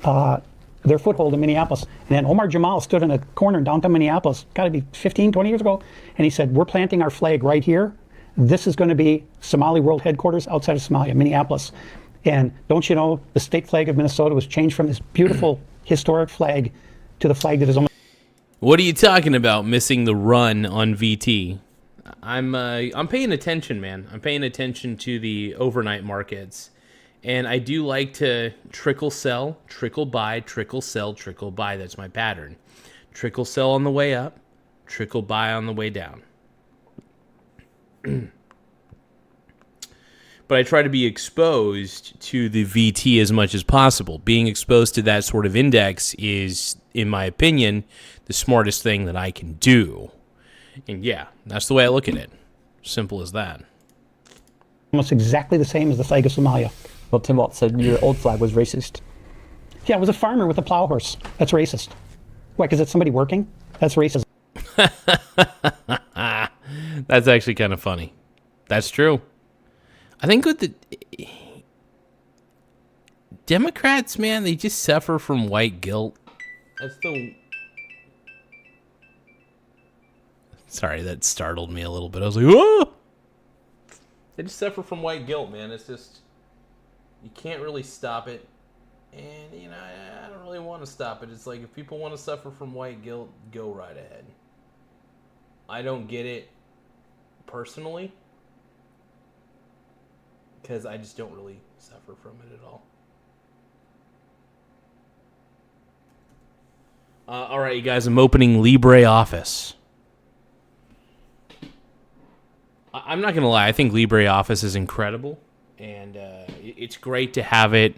their foothold in Minneapolis. And then Omar Jamal stood in a corner in downtown Minneapolis, got to be 15, 20 years ago, and he said, we're planting our flag right here. This is going to be Somali World Headquarters outside of Somalia, Minneapolis. And don't you know, the state flag of Minnesota was changed from this beautiful historic flag to the flag that is almost... What are you talking about, missing the run on VT? I'm paying attention, man. I'm paying attention to the overnight markets. And I do like to trickle sell, trickle buy, trickle sell, trickle buy. That's my pattern. Trickle sell on the way up, trickle buy on the way down. But I try to be exposed to the VT as much as possible. Being exposed to that sort of index is, in my opinion, the smartest thing that I can do. And yeah, that's the way I look at it. Simple as that. Almost exactly the same as the flag of Somalia. Well, Tim Walz said your old flag was racist. Yeah, it was a farmer with a plow horse. That's racist. Why, because it's somebody working? That's racist. That's actually kind of funny. That's true. I think with the Democrats, man, they just suffer from white guilt. That's the... Sorry, that startled me a little bit. I was like, oh! They just suffer from white guilt, man. It's just... You can't really stop it. And, you know, I don't really want to stop it. It's like, if people want to suffer from white guilt, go right ahead. I don't get it personally, because I just don't really suffer from it at all. All right, you guys, I'm opening LibreOffice. I'm not going to lie. I think LibreOffice is incredible. And it's great to have it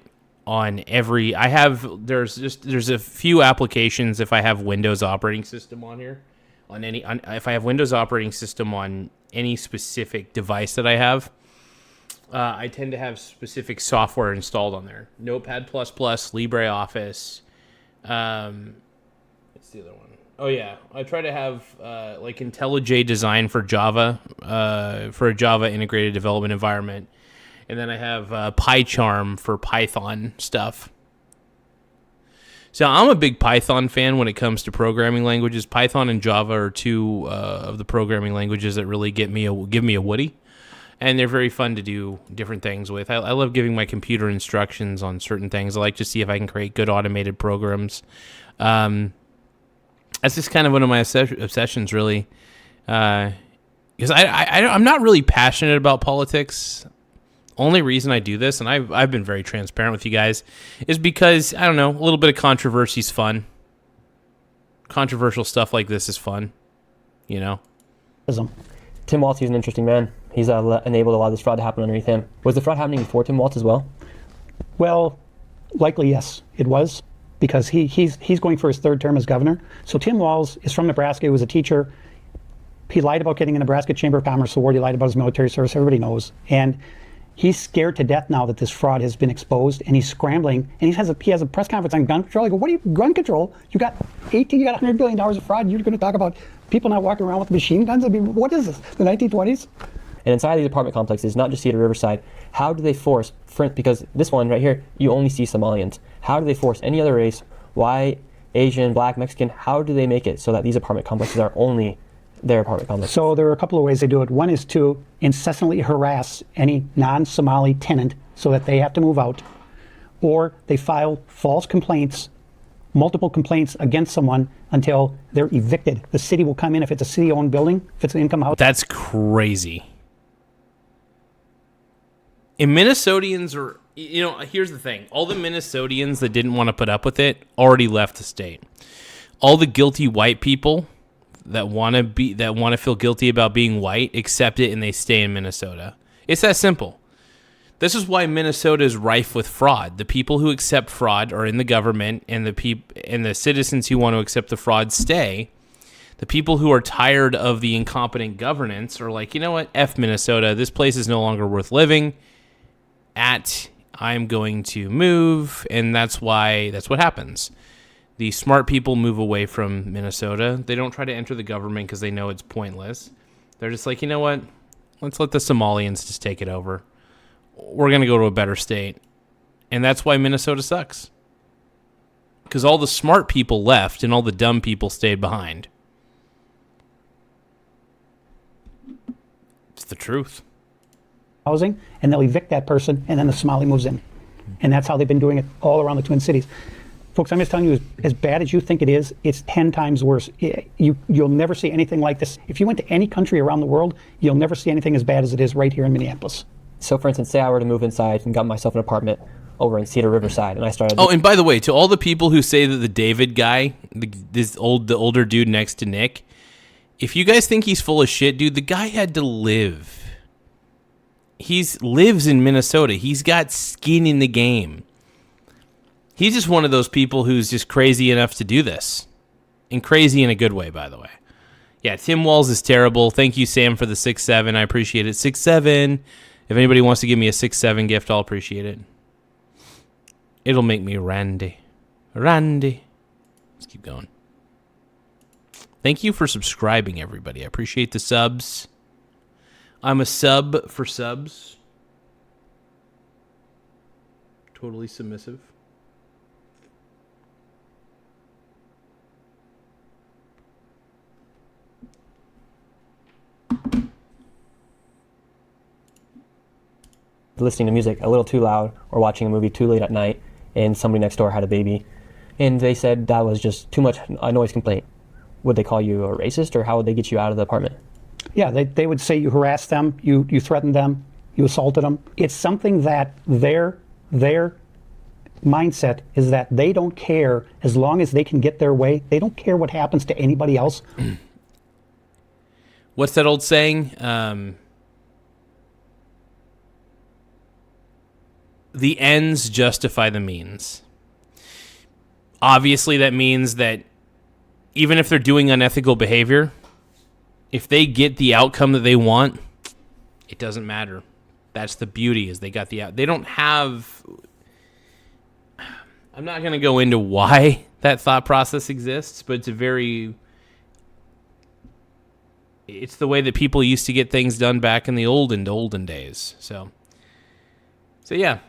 on every... There's a few applications if I have Windows operating system on here. If I have Windows operating system on any specific device that I have, I tend to have specific software installed on there. Notepad++, LibreOffice. What's the other one? Oh yeah, I try to have like IntelliJ Design for Java, for a Java integrated development environment. And then I have PyCharm for Python stuff. So I'm a big Python fan when it comes to programming languages. Python and Java are two of the programming languages that really give me a woody. And they're very fun to do different things with. I love giving my computer instructions on certain things. I like to see if I can create good automated programs. That's just kind of one of my obsessions, really. Because I'm not really passionate about politics. only reason I do this, and I've been very transparent with you guys, is because, I don't know, a little bit of controversy is fun. Controversial stuff like this is fun, you know? Tim Walz, he's an interesting man. He's enabled a lot of this fraud to happen underneath him. Was the fraud happening before Tim Walz as well? Well, likely yes, it was, because he's going for his third term as governor. So Tim Walz is from Nebraska. He was a teacher. He lied about getting a Nebraska Chamber of Commerce award. He lied about his military service. Everybody knows. And he's scared to death now that this fraud has been exposed, and he's scrambling. And he has a press conference on gun control. I go, what are you, gun control? You got $100 billion of fraud. You're going to talk about people not walking around with machine guns? I mean, what is this, the 1920s? And inside these apartment complexes, not just Cedar Riverside, how do they force, because this one right here, you only see Somalians. How do they force any other race, white, Asian, black, Mexican, how do they make it so that these apartment complexes are only their apartment complex? So there are a couple of ways they do it. One is to incessantly harass any non-Somali tenant so that they have to move out, or they file false complaints, multiple complaints against someone until they're evicted. The city will come in if it's a city-owned building, if it's an income house. That's crazy. And Minnesotans are, you know, here's the thing. All the Minnesotans that didn't want to put up with it already left the state. All the guilty white people that want to feel guilty about being white accept it and they stay in Minnesota. It's that simple. This is why Minnesota is rife with fraud. The people who accept fraud are in the government, and the citizens who want to accept the fraud stay. The people who are tired of the incompetent governance are like, you know what? F Minnesota. This place is no longer worth living at. I'm going to move, and that's what happens. The smart people move away from Minnesota. They don't try to enter the government because they know it's pointless. They're just like, you know what? Let's let the Somalians just take it over. We're going to go to a better state. And that's why Minnesota sucks. Because all the smart people left and all the dumb people stayed behind. It's the truth. Housing, and they'll evict that person, and then the Somali moves in. And that's how they've been doing it all around the Twin Cities. Folks, I'm just telling you, as bad as you think it is, it's 10 times worse. You'll never see anything like this. If you went to any country around the world, you'll never see anything as bad as it is right here in Minneapolis. So, for instance, say I were to move inside and got myself an apartment over in Cedar Riverside, and I started... Oh, and by the way, to all the people who say that the David guy, the older dude next to Nick, if you guys think he's full of shit, dude, the guy had to live. He lives in Minnesota. He's got skin in the game. He's just one of those people who's just crazy enough to do this. And crazy in a good way, by the way. Yeah, Tim Walz is terrible. Thank you, Sam, for the 6-7. I appreciate it. 6-7. If anybody wants to give me a 6-7 gift, I'll appreciate it. It'll make me randy. Randy. Let's keep going. Thank you for subscribing, everybody. I appreciate the subs. I'm a sub for subs. Totally submissive. Listening to music a little too loud or watching a movie too late at night, and somebody next door had a baby, and they said that was just too much a noise complaint. Would they call you a racist, or how would they get you out of the apartment? Yeah, they would say you harassed them, you threatened them, you assaulted them. It's something that their mindset is that they don't care as long as they can get their way. They don't care what happens to anybody else. What's that old saying? The ends justify the means. Obviously, that means that even if they're doing unethical behavior, if they get the outcome that they want, it doesn't matter. That's the beauty, is they got they don't have... I'm not going to go into why that thought process exists, but it's the way that people used to get things done back in the olden days. So yeah.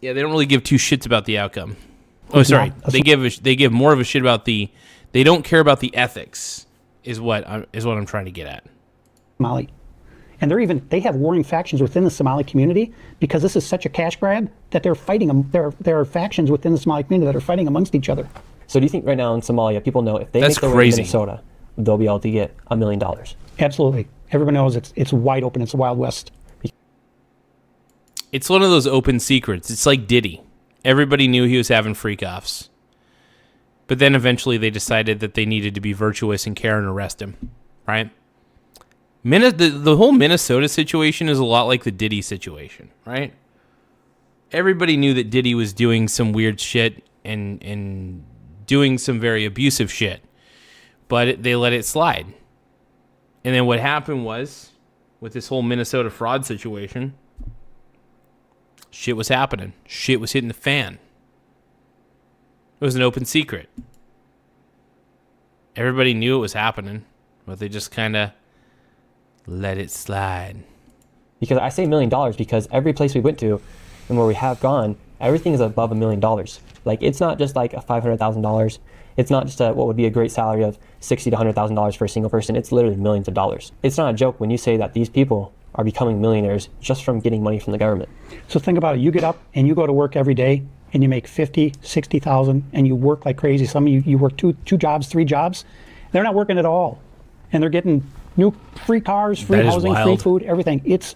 Yeah, they don't really give two shits about the outcome. Oh, sorry. They give more of a shit about they don't care about the ethics, is what I'm trying to get at. Somali. And they have warring factions within the Somali community because this is such a cash grab that they're fighting them. There are factions within the Somali community that are fighting amongst each other. So do you think right now in Somalia, people know if they make their way to Minnesota, they'll be able to get $1 million? Absolutely. Everyone knows it's wide open. It's the Wild West. It's one of those open secrets. It's like Diddy. Everybody knew he was having freak-offs. But then eventually they decided that they needed to be virtuous and care and arrest him, right? The whole Minnesota situation is a lot like the Diddy situation, right? Everybody knew that Diddy was doing some weird shit and doing some very abusive shit, but they let it slide. And then what happened was, with this whole Minnesota fraud situation, shit was happening. Shit was hitting the fan. It was an open secret. Everybody knew it was happening, but they just kind of let it slide. Because I say $1 million because every place we went to and where we have gone, everything is above $1 million. Like, it's not just like a $500,000. It's not just what would be a great salary of $60,000 to $100,000 for a single person. It's literally millions of dollars. It's not a joke when you say that these people are becoming millionaires just from getting money from the government. So think about it. You get up and you go to work every day and you make 50, 60,000 and you work like crazy. Some of you work two jobs, 3 jobs. They're not working at all. And they're getting new free cars, free housing, free food, everything. It's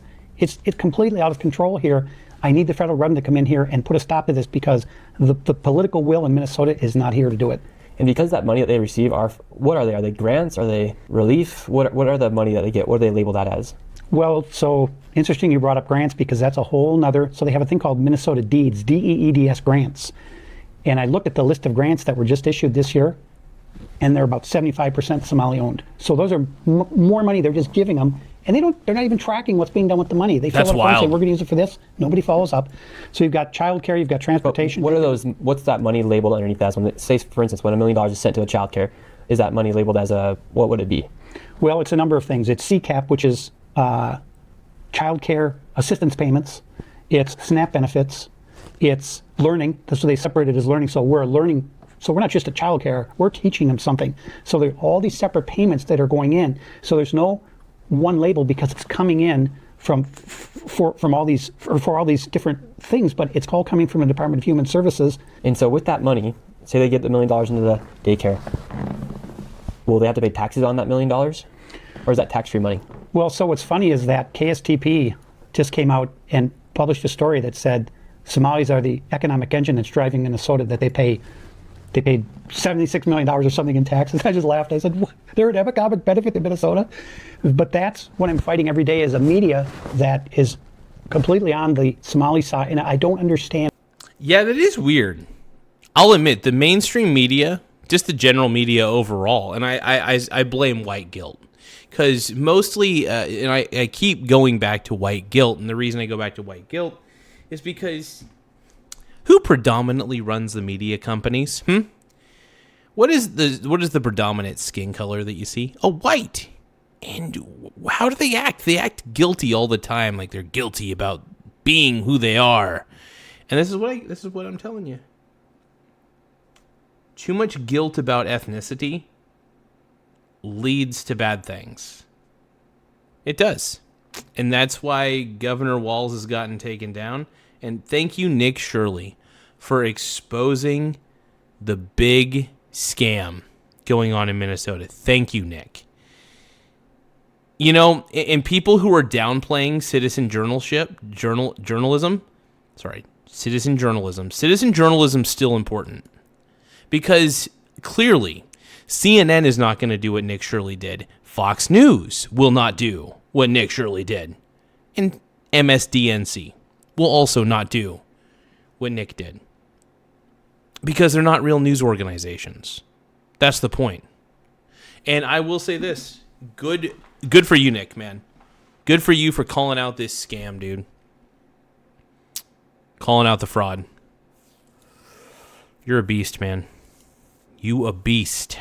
completely out of control here. I need the federal government to come in here and put a stop to this because the political will in Minnesota is not here to do it. And because that money that they receive what are they? Are they grants? Are they relief? What are the money that they get? What do they label that as? Well, so interesting you brought up grants because that's a whole nother, so they have a thing called Minnesota Deeds, DEEDS grants. And I looked at the list of grants that were just issued this year, and they're about 75% Somali owned. So those are more money they're just giving them, and they're not even tracking what's being done with the money. They fill That's up wild. and say, we're going to use it for this. Nobody follows up. So you've got child care, you've got transportation. But what's that money labeled underneath as? When say, for instance, when $1 million is sent to a child care, is that money labeled as what would it be? Well, it's a number of things. It's CCAP, which is child care assistance payments. It's SNAP benefits. It's learning. So they separate it as learning. So we're learning. So we're not just a child care. We're teaching them something. So there are all these separate payments that are going in. So there's no one label because it's coming in for all these different things, but it's all coming from the Department of Human Services. And so with that money, say they get the $1 million into the daycare, will they have to pay taxes on that $1 million? Or is that tax-free money? Well, so what's funny is that KSTP just came out and published a story that said Somalis are the economic engine that's driving Minnesota, that they paid $76 million or something in taxes. I just laughed. I said, what? They're an economic benefit to Minnesota? But that's what I'm fighting every day is a media that is completely on the Somali side, and I don't understand. Yeah, that is weird. I'll admit, the mainstream media, just the general media overall, and I blame white guilt. Because mostly, and I keep going back to white guilt, and the reason I go back to white guilt is because who predominantly runs the media companies? What is the predominant skin color that you see? Oh, white. And how do they act? They act guilty all the time, like they're guilty about being who they are. And this is what I'm telling you. Too much guilt about ethnicity leads to bad things. It does. And that's why Governor Walz has gotten taken down. And thank you, Nick Shirley, for exposing the big scam going on in Minnesota. Thank you, Nick. You know, and people who are downplaying citizen journalism, citizen journalism's still important. Because clearly, CNN is not going to do what Nick Shirley did. Fox News will not do what Nick Shirley did. And MSDNC will also not do what Nick did. Because they're not real news organizations. That's the point. And I will say this. Good for you, Nick, man. Good for you for calling out this scam, dude. Calling out the fraud. You're a beast, man. You a beast.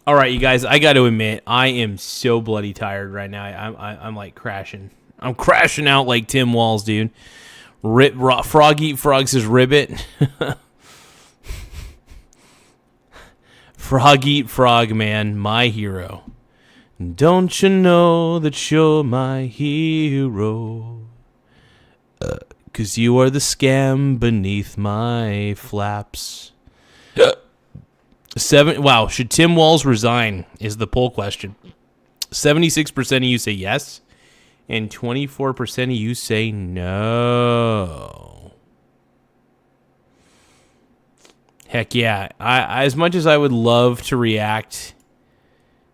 All right, you guys, I got to admit, I am so bloody tired right now. I'm like crashing. I'm crashing out like Tim Walz, dude. Frog eat frog says ribbit. Frog eat frog, man, my hero. Don't you know that you're my hero? 'Cause you are the scam beneath my flaps. Wow, should Tim Walz resign is the poll question. 76% of you say yes, and 24% of you say no. Heck yeah. I as much as I would love to react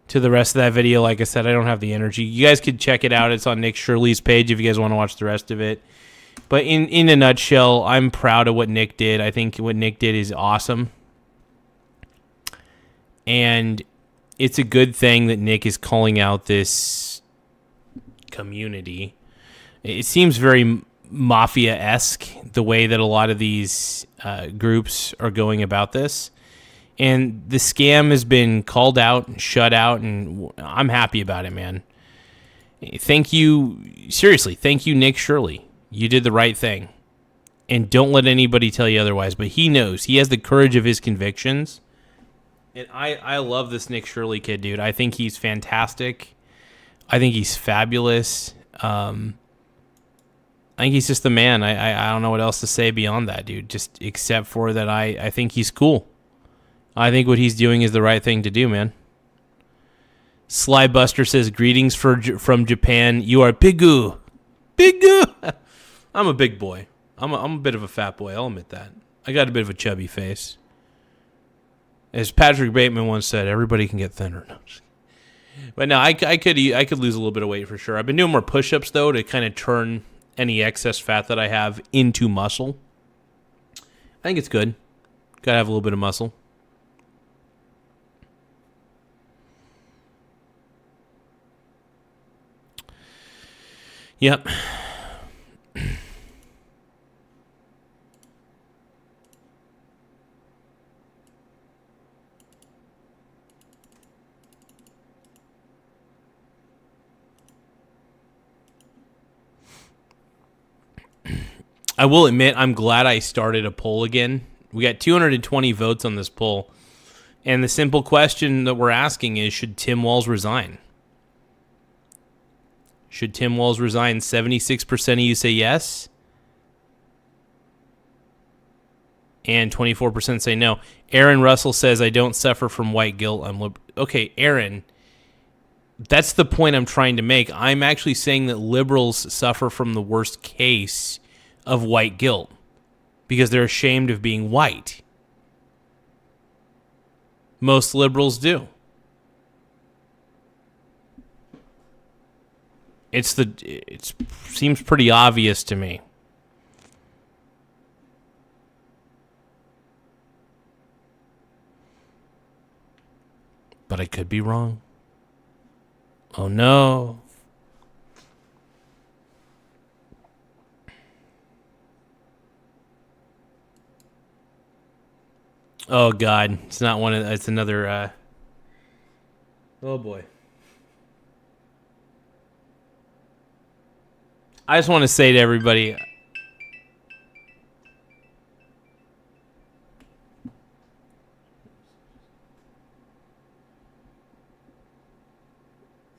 to the rest of that video, like I said, I don't have the energy. You guys could check it out. It's on Nick Shirley's page if you guys want to watch the rest of it. But in a nutshell, I'm proud of what Nick did. I think what Nick did is awesome. And it's a good thing that Nick is calling out this community. It seems very mafia-esque, the way that a lot of these groups are going about this. And the scam has been called out and shut out, and I'm happy about it, man. Thank you. Seriously, thank you, Nick Shirley. You did the right thing. And don't let anybody tell you otherwise. But he knows. He has the courage of his convictions. And I love this Nick Shirley kid, dude. I think he's fantastic. I think he's fabulous. I think he's just the man. I don't know what else to say beyond that, dude. Just except for that I think he's cool. I think what he's doing is the right thing to do, man. Sly Buster says, greetings from Japan. You are Bigu. Bigu. I'm a big boy. I'm a bit of a fat boy. I'll admit that. I got a bit of a chubby face. As Patrick Bateman once said, everybody can get thinner. No, but no, I could lose a little bit of weight for sure. I've been doing more push-ups, though, to kind of turn any excess fat that I have into muscle. I think it's good. Got to have a little bit of muscle. Yep. I will admit, I'm glad I started a poll again. We got 220 votes on this poll. And the simple question that we're asking is, should Tim Walz resign? Should Tim Walz resign? 76% of you say yes. And 24% say no. Aaron Russell says, I don't suffer from white guilt. Okay, Aaron, that's the point I'm trying to make. I'm actually saying that liberals suffer from the worst case of white guilt because they're ashamed of being white. Most liberals do. It seems pretty obvious to me. But I could be wrong. Oh no. Oh God, it's not one of. It's another. Oh boy. I just want to say to everybody.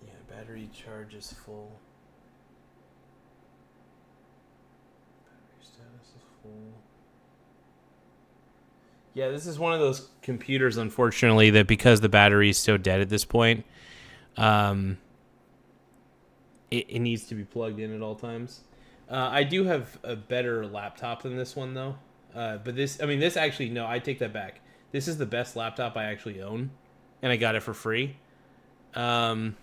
Yeah, battery charge is full. Battery status is full. Yeah, this is one of those computers, unfortunately, that because the battery is so dead at this point, it needs to be plugged in at all times. I do have a better laptop than this one, though. But this actually, no, I take that back. This is the best laptop I actually own, and I got it for free. Owen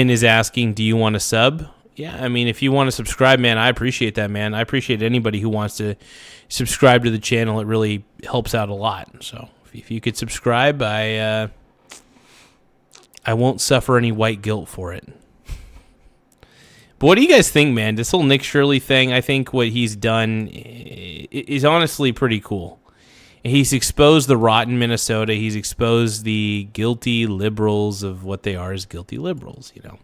is asking, do you want to sub? Yeah, I mean, if you want to subscribe, man, I appreciate that, man. I appreciate anybody who wants to subscribe to the channel. It really helps out a lot. So if you could subscribe, I won't suffer any white guilt for it. But what do you guys think, man? This whole Nick Shirley thing, I think what he's done is honestly pretty cool. He's exposed the rotten Minnesota. He's exposed the guilty liberals of what they are as guilty liberals, you know.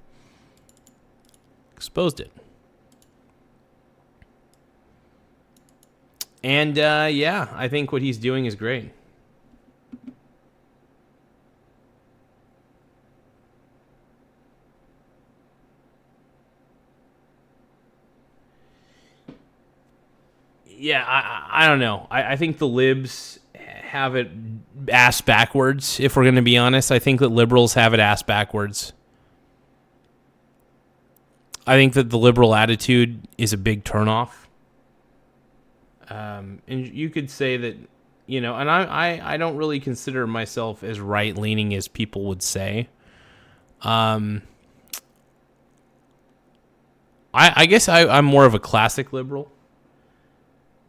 Exposed it. And, yeah, I think what he's doing is great. Yeah, I don't know. I think the libs have it ass backwards, if we're going to be honest. I think that liberals have it ass backwards. I think that the liberal attitude is a big turnoff. And you could say that, you know, and I don't really consider myself as right-leaning as people would say. I guess I'm more of a classic liberal.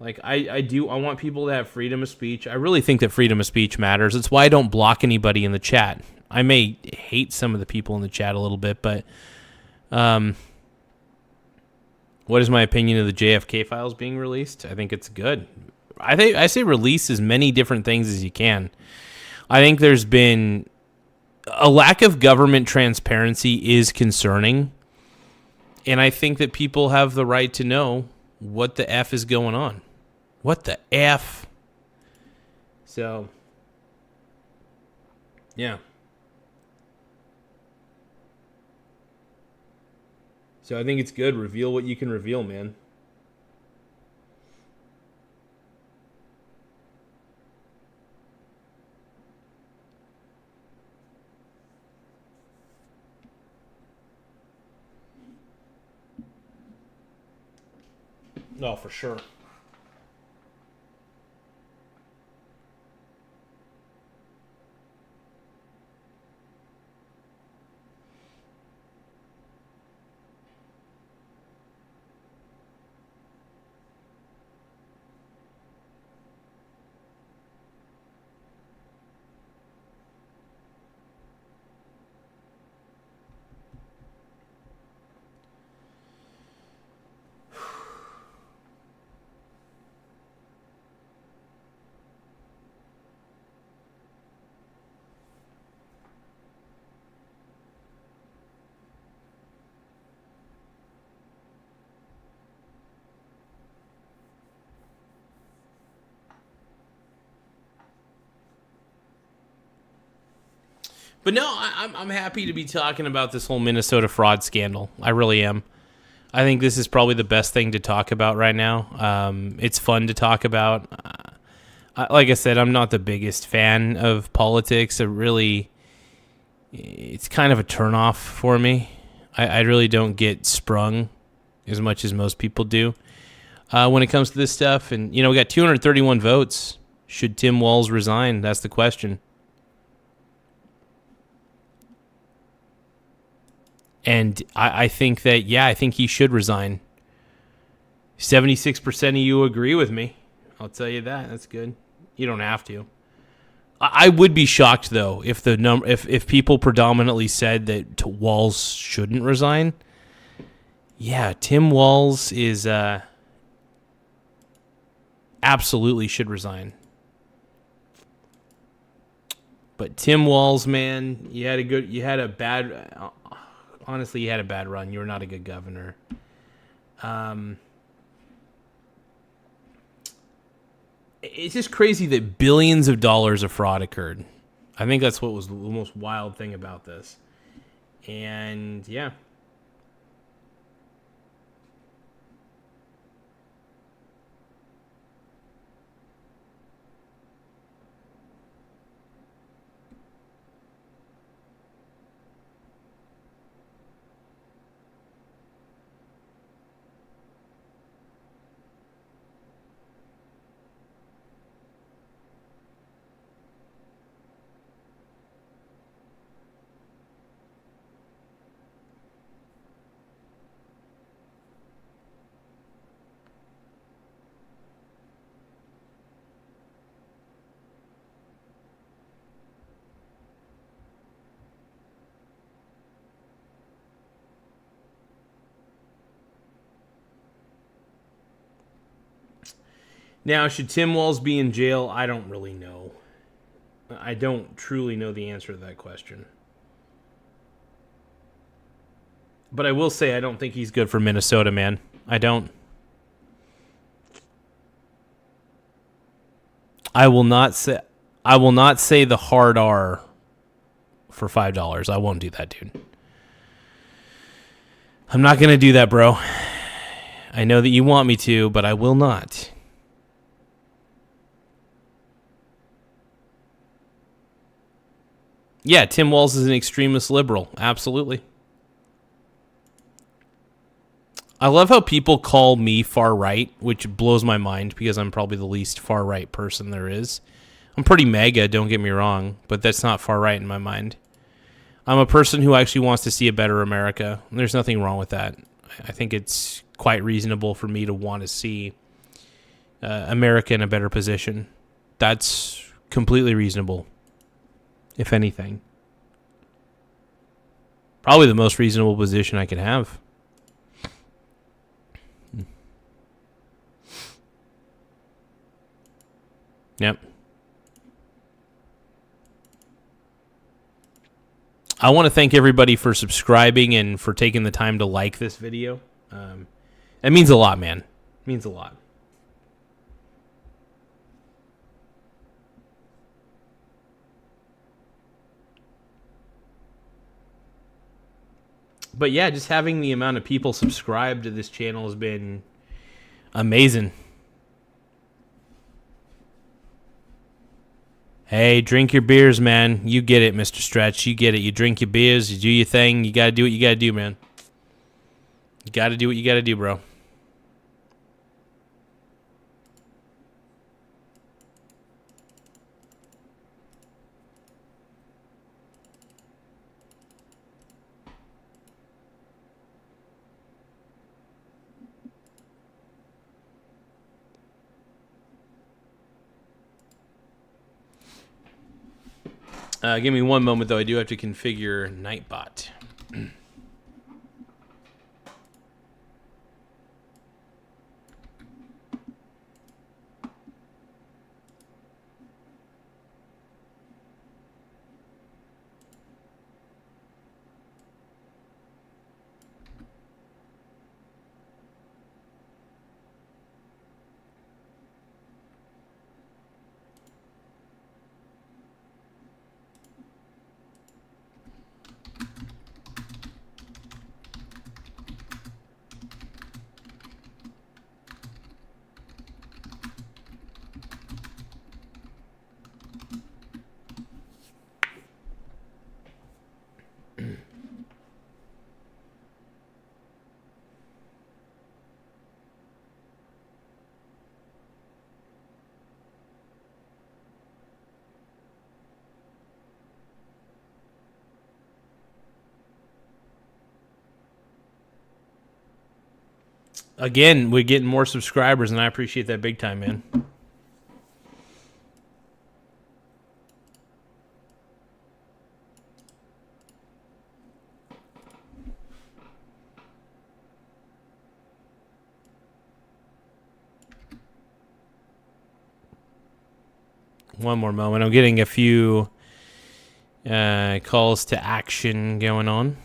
Like, I want people to have freedom of speech. I really think that freedom of speech matters. It's why I don't block anybody in the chat. I may hate some of the people in the chat a little bit, but what is my opinion of the JFK files being released? I think it's good. I say release as many different things as you can. I think there's been a lack of government transparency is concerning, and I think that people have the right to know what the F is going on. What the F? So, yeah. So I think it's good. Reveal what you can reveal, man. No, for sure. But no, I'm happy to be talking about this whole Minnesota fraud scandal. I really am. I think this is probably the best thing to talk about right now. It's fun to talk about. Like I said, I'm not the biggest fan of politics. It's kind of a turnoff for me. I really don't get sprung as much as most people do when it comes to this stuff. And, you know, we got 231 votes. Should Tim Walz resign? That's the question. And I think that, yeah, I think he should resign. 76% of you agree with me. I'll tell you that. That's good. You don't have to. I would be shocked, though, if if people predominantly said that Walz shouldn't resign. Yeah, Tim Walz is absolutely should resign. But Tim Walz, man, honestly, you had a bad run. You were not a good governor. It's just crazy that billions of dollars of fraud occurred. I think that's what was the most wild thing about this. And, yeah. Now, should Tim Walz be in jail? I don't really know. I don't truly know the answer to that question. But I will say I don't think he's good for Minnesota, man. I don't. I will not say the hard R for $5. I won't do that, dude. I'm not going to do that, bro. I know that you want me to, but I will not. Yeah, Tim Walz is an extremist liberal. Absolutely. I love how people call me far right, which blows my mind because I'm probably the least far right person there is. I'm pretty MAGA, don't get me wrong, but that's not far right in my mind. I'm a person who actually wants to see a better America. There's nothing wrong with that. I think it's quite reasonable for me to want to see America in a better position. That's completely reasonable, if anything. Probably the most reasonable position I could have. Yep. I want to thank everybody for subscribing and for taking the time to like this video. It means a lot, man. It means a lot. But yeah, just having the amount of people subscribe to this channel has been amazing. Hey, drink your beers, man. You get it, Mr. Stretch. You get it. You drink your beers. You do your thing. You got to do what you got to do, man. You got to do what you got to do, bro. Give me one moment, though. I do have to configure Nightbot. Again, we're getting more subscribers, and I appreciate that big time, man. One more moment. I'm getting a few calls to action going on.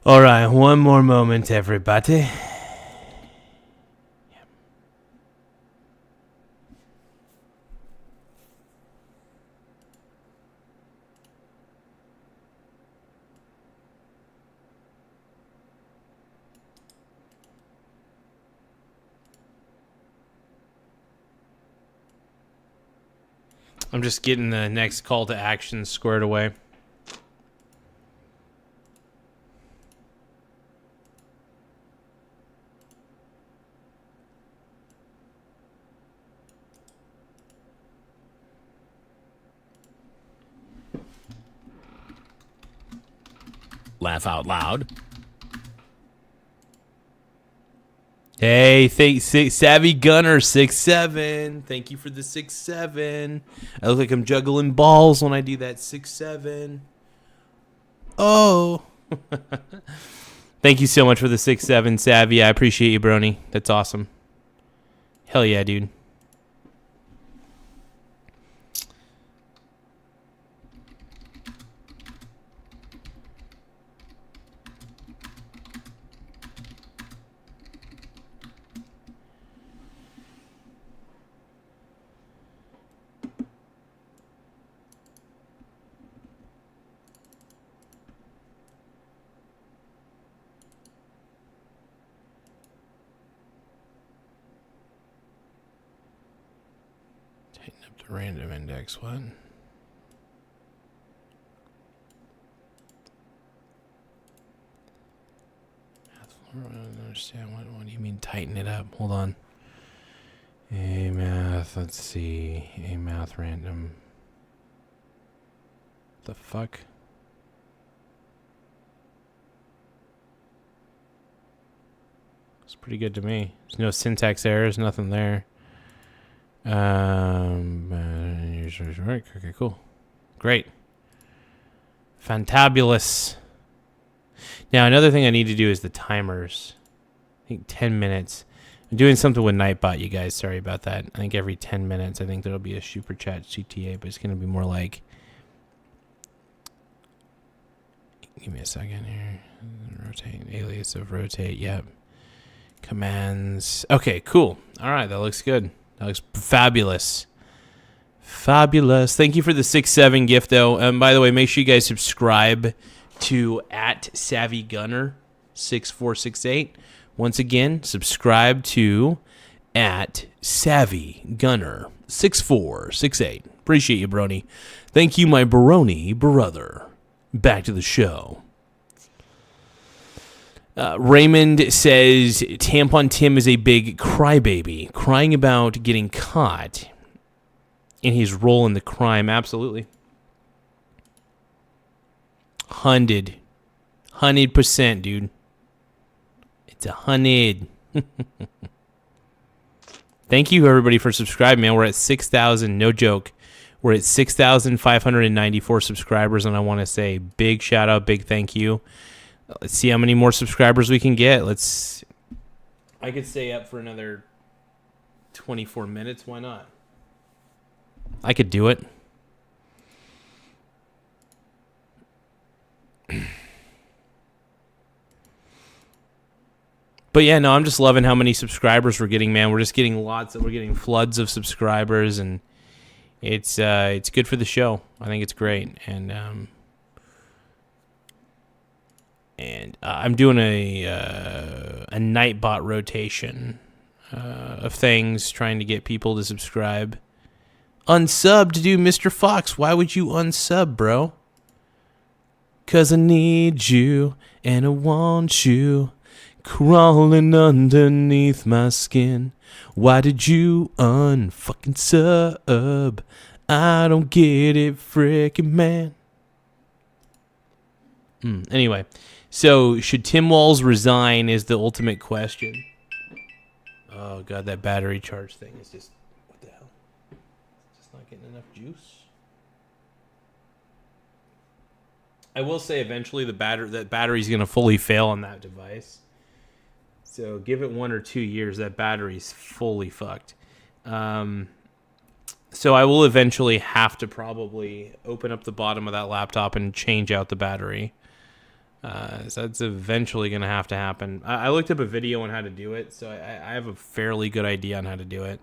All right, one more moment, everybody. I'm just getting the next call to action squared away. Laugh out loud. Hey, Savvy Gunner 6'7". Thank you for the 6'7". I look like I'm juggling balls when I do that 6'7". Oh. Thank you so much for the 6'7", Savvy. I appreciate you, Brony. That's awesome. Hell yeah, dude. Tighten up the random index. What? I don't understand. What do you mean tighten it up? Hold on. A math. Let's see. A math random. The fuck? It's pretty good to me. There's no syntax errors. Nothing there. Okay, cool. Great. Fantabulous. Now, another thing I need to do is the timers. I think 10 minutes. I'm doing something with Nightbot, you guys. Sorry about that. I think every 10 minutes, I think there'll be a super chat CTA, but it's going to be more like... Give me a second here. Rotate. Alias of rotate. Yep. Commands. Okay, cool. All right, that looks good. That looks fabulous. Fabulous. Thank you for the 6-7 gift, though. By the way, make sure you guys subscribe to @SavvyGunner6468. Once again, subscribe to @SavvyGunner6468. Appreciate you, Brony. Thank you, my Brony brother. Back to the show. Raymond says Tampon Tim is a big crybaby, crying about getting caught in his role in the crime. Absolutely. 100%, dude. It's 100. Thank you, everybody, for subscribing, man. We're at 6,000. No joke. We're at 6,594 subscribers, and I want to say big shout out, big thank you. Let's see how many more subscribers we can get. I could stay up for another 24 minutes. Why not? I could do it. But yeah, no, I'm just loving how many subscribers we're getting, man. We're just getting we're getting floods of subscribers, and it's good for the show. I think it's great, and I'm doing a Nightbot rotation of things, trying to get people to subscribe. Unsub to do Mr. Fox. Why would you unsub, bro? 'Cause I need you and I want you crawling underneath my skin. Why did you unfucking sub? I don't get it, frickin' man. So should Tim Walz resign is the ultimate question. Oh god, that battery charge thing is just, what the hell? It's just not getting enough juice. I will say eventually that battery's going to fully fail on that device. So give it 1 or 2 years, that battery's fully fucked. So I will eventually have to probably open up the bottom of that laptop and change out the battery. So that's eventually going to happen. I looked up a video on how to do it, so I have a fairly good idea on how to do it.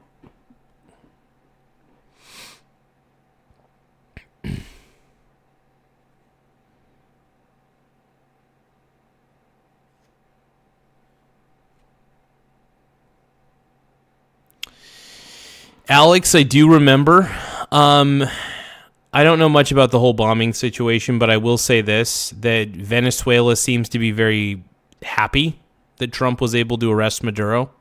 Alex, I do remember. I don't know much about the whole bombing situation, but I will say this, that Venezuela seems to be very happy that Trump was able to arrest Maduro.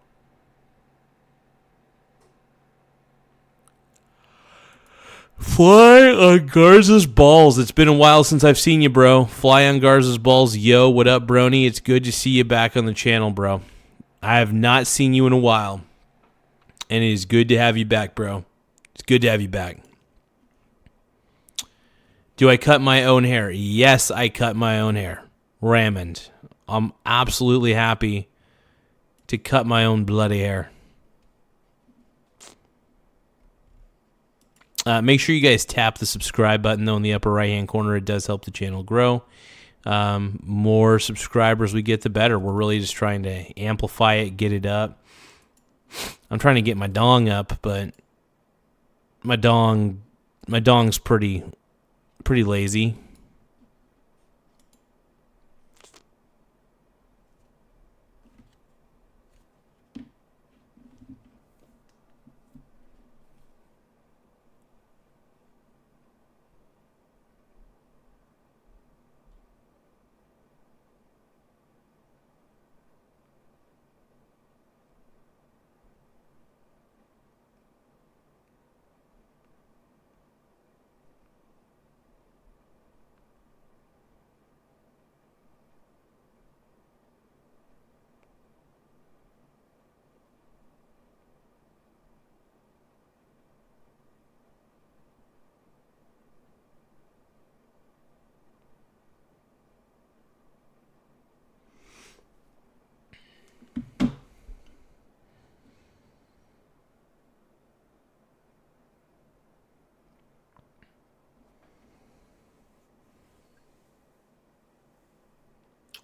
Fly on Garza's balls. It's been a while since I've seen you, bro. Fly on Garza's balls. Yo, what up, Brony? It's good to see you back on the channel, bro. I have not seen you in a while. And it is good to have you back, bro. It's good to have you back. Do I cut my own hair? Yes, I cut my own hair. Raymond. I'm absolutely happy to cut my own bloody hair. Make sure you guys tap the subscribe button, though, in the upper right-hand corner. It does help the channel grow. More subscribers we get, the better. We're really just trying to amplify it, get it up. I'm trying to get my dong up, but my dong's pretty lazy.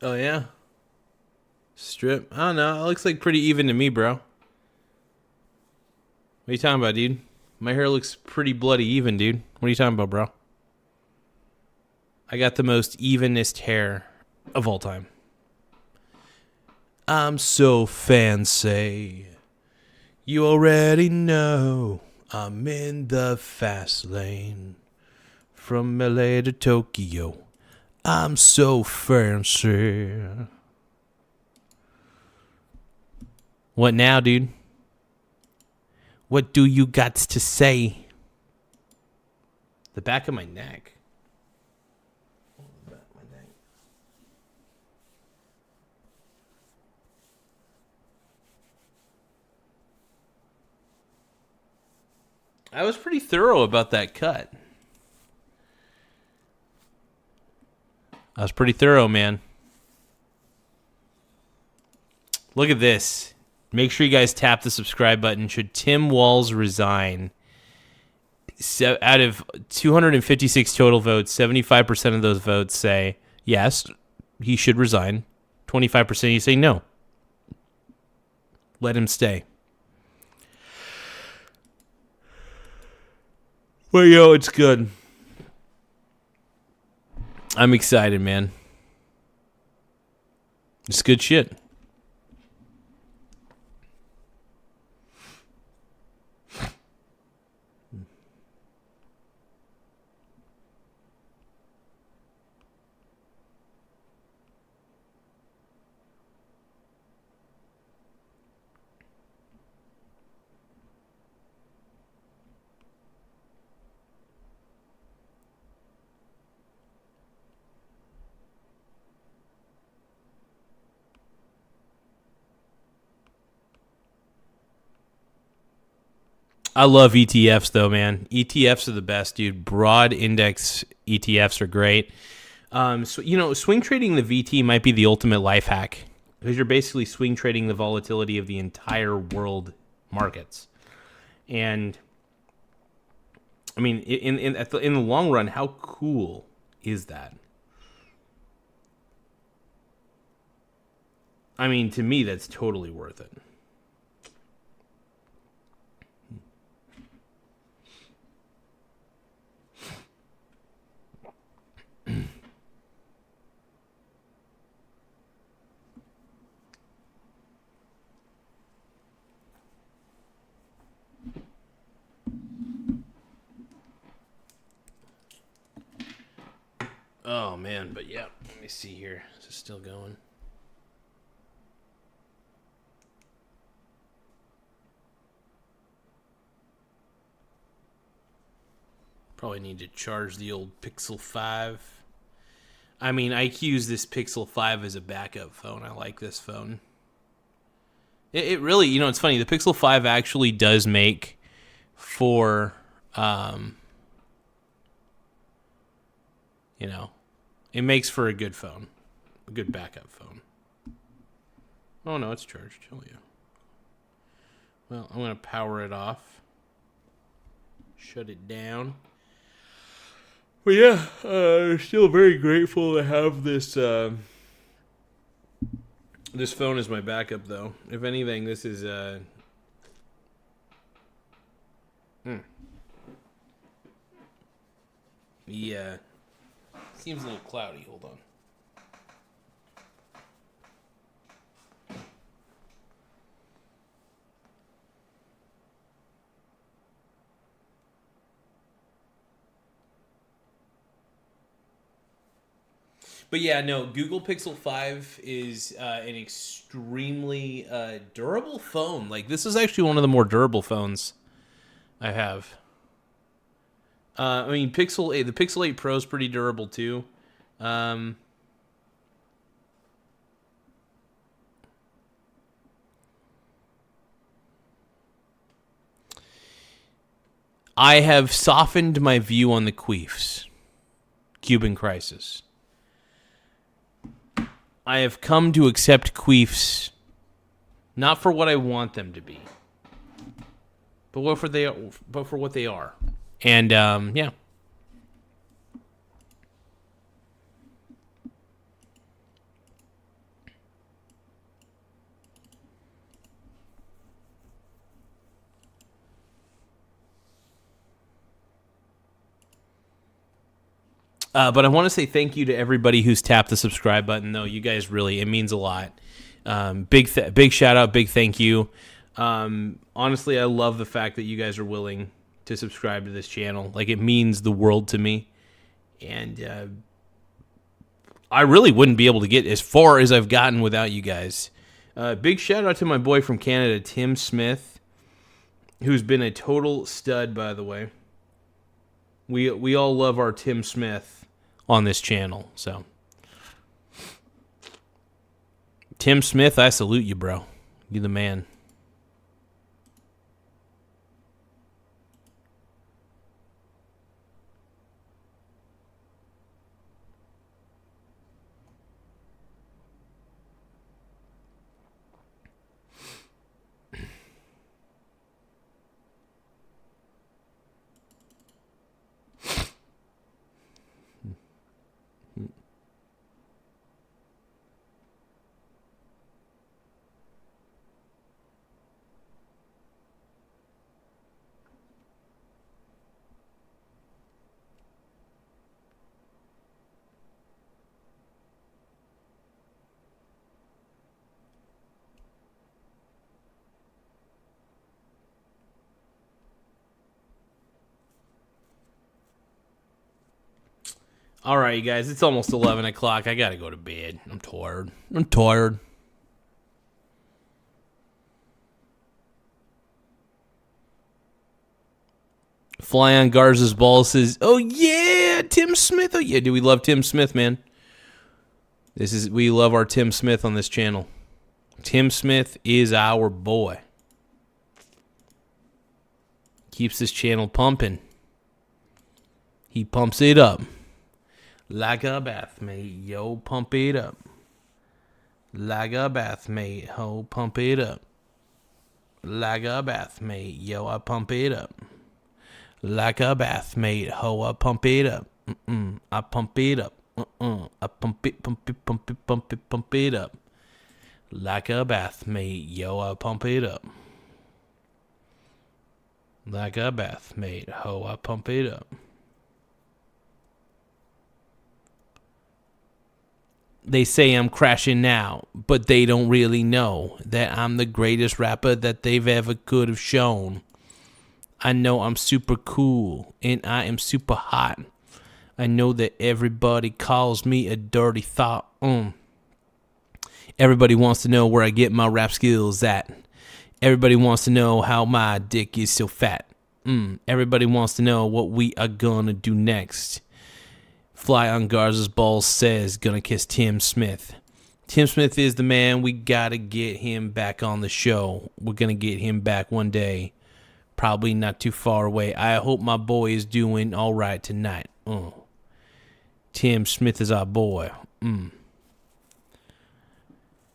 Oh, yeah? Strip? I don't know. It looks like pretty even to me, bro. What are you talking about, dude? My hair looks pretty bloody even, dude. What are you talking about, bro? I got the most evenest hair of all time. I'm so fancy. You already know I'm in the fast lane. From LA to Tokyo. I'm so fancy. What now, dude? What do you got to say? The back of my neck. I was pretty thorough about that cut. I was pretty thorough, man. Look at this. Make sure you guys tap the subscribe button. Should Tim Walz resign? So out of 256 total votes, 75% of those votes say yes, he should resign. 25% you say no. Let him stay. Well, yo, it's good. I'm excited, man. It's good shit. I love ETFs, though, man. ETFs are the best, dude. Broad index ETFs are great. So, swing trading the VT might be the ultimate life hack because you're basically swing trading the volatility of the entire world markets. And, I mean, in the long run, how cool is that? I mean, to me, that's totally worth it. Oh, man, but yeah, let me see here. Is it still going? Probably need to charge the old Pixel 5. I mean, I use this Pixel 5 as a backup phone. I like this phone. It really, it's funny. The Pixel 5 actually does make for, it makes for a good phone, a good backup phone. Oh, no, it's charged. Hell yeah. Well, I'm going to power it off. Shut it down. But yeah, still very grateful to have this this phone as my backup, though. If anything, this is yeah. Seems a little cloudy. Hold on. But yeah, no, Google Pixel 5 is an extremely durable phone. Like, this is actually one of the more durable phones I have. I mean, the Pixel 8 Pro is pretty durable too. I have softened my view on the queefs. Cuban Crisis. I have come to accept queefs not for what I want them to be, but for what they are. And, yeah. But I want to say thank you to everybody who's tapped the subscribe button, though. You guys really, it means a lot. Big shout out, big thank you. Honestly, I love the fact that you guys are willing to subscribe to this channel. Like, it means the world to me. And I really wouldn't be able to get as far as I've gotten without you guys. Big shout out to my boy from Canada, Tim Smith, who's been a total stud, by the way. We all love our Tim Smith on this channel. So, Tim Smith, I salute you, bro. You're the man. All right, you guys, it's almost 11 o'clock. I got to go to bed. I'm tired. Fly on Garza's Ball says, oh, yeah, Tim Smith. Oh, yeah, do we love Tim Smith, man? We love our Tim Smith on this channel. Tim Smith is our boy. Keeps this channel pumping. He pumps it up. Like a bath, mate, yo, pump it up. Like a bath, mate, ho, pump it up. Like a bath, mate, yo, I pump it up. Like a bath, mate, ho, I pump it up. I pump it up. I pump it, pump it, pump it, pump it, pump it up. Like a bath, mate, yo, I pump it up. Like a bath, mate, ho, I pump it up. They say I'm crashing now, but they don't really know that I'm the greatest rapper that they've ever could have shown. I know I'm super cool, and I am super hot. I know that everybody calls me a dirty thought. Everybody wants to know where I get my rap skills at. Everybody wants to know how my dick is so fat. Everybody wants to know what we are gonna do next. Fly on Garza's Balls says, gonna kiss Tim Smith. Tim Smith is the man. We gotta get him back on the show. We're gonna get him back one day. Probably not too far away. I hope my boy is doing all right tonight. Tim Smith is our boy.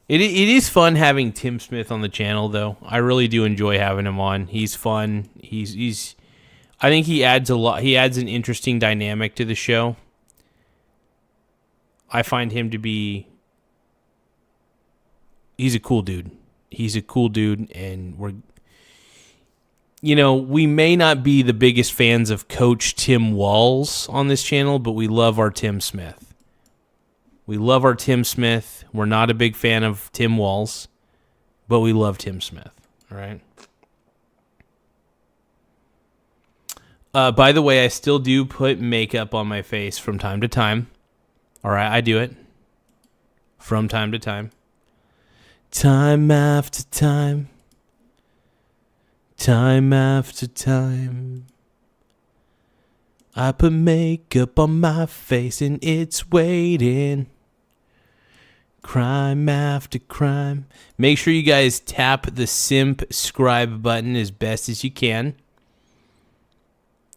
It is fun having Tim Smith on the channel, though. I really do enjoy having him on. He's fun. He's. I think he adds a lot. He adds an interesting dynamic to the show. I find him to be. He's a cool dude. He's a cool dude, and we're. You know, we may not be the biggest fans of Coach Tim Walz on this channel, but we love our Tim Smith. We love our Tim Smith. We're not a big fan of Tim Walz, but we love Tim Smith. All right. By the way, I still do put makeup on my face from time to time. All right, I do it from time to time. Time after time. Time after time. I put makeup on my face and it's waiting. Crime after crime. Make sure you guys tap the subscribe button as best as you can.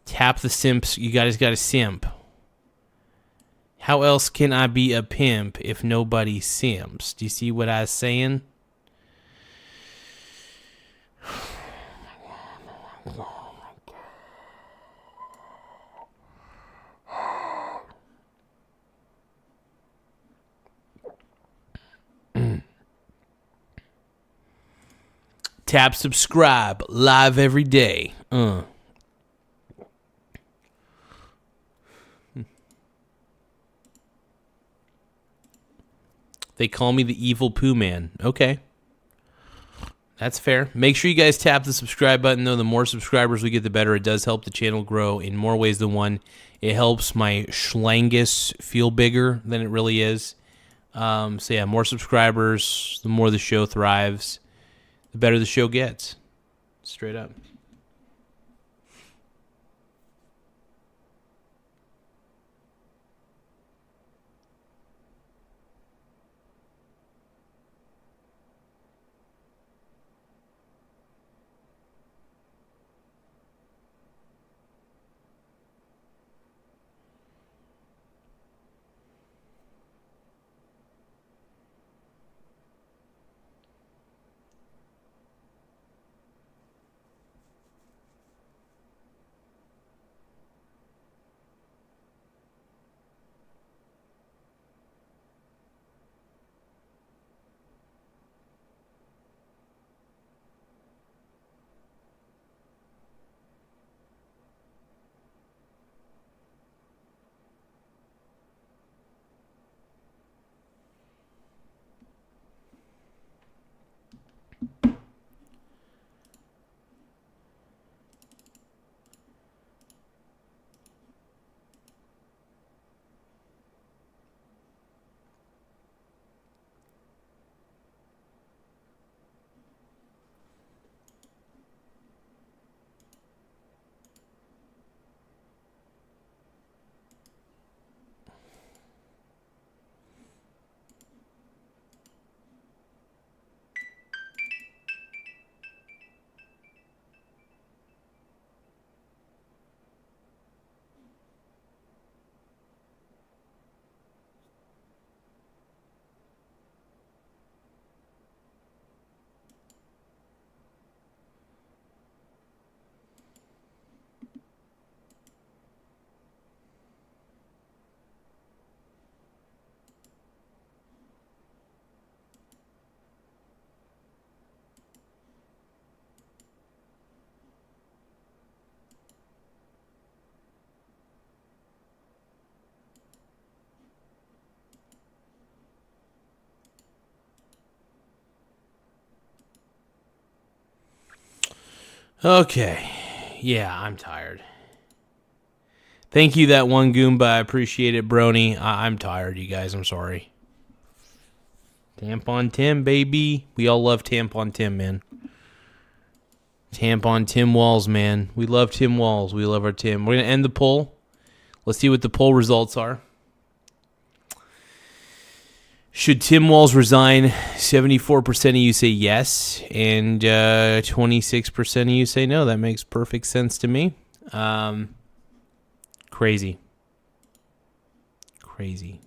Tap the simps. You guys got to simp. How else can I be a pimp if nobody simps? Do you see what I was saying? Tap subscribe live every day. They call me the evil poo man. Okay. That's fair. Make sure you guys tap the subscribe button, though. The more subscribers we get, the better. It does help the channel grow in more ways than one. It helps my schlangus feel bigger than it really is. So, yeah, more subscribers, the more the show thrives, the better the show gets. Straight up. Okay. Yeah, I'm tired. Thank you, that one Goomba. I appreciate it, Brony. I'm tired, you guys. I'm sorry. Tampon Tim, baby. We all love Tampon Tim, man. Tampon Tim Walz, man. We love Tim Walz. We love our Tim. We're going to end the poll. Let's see what the poll results are. Should Tim Walz resign? 74% of you say yes, and 26% of you say no. That makes perfect sense to me. Crazy. Crazy.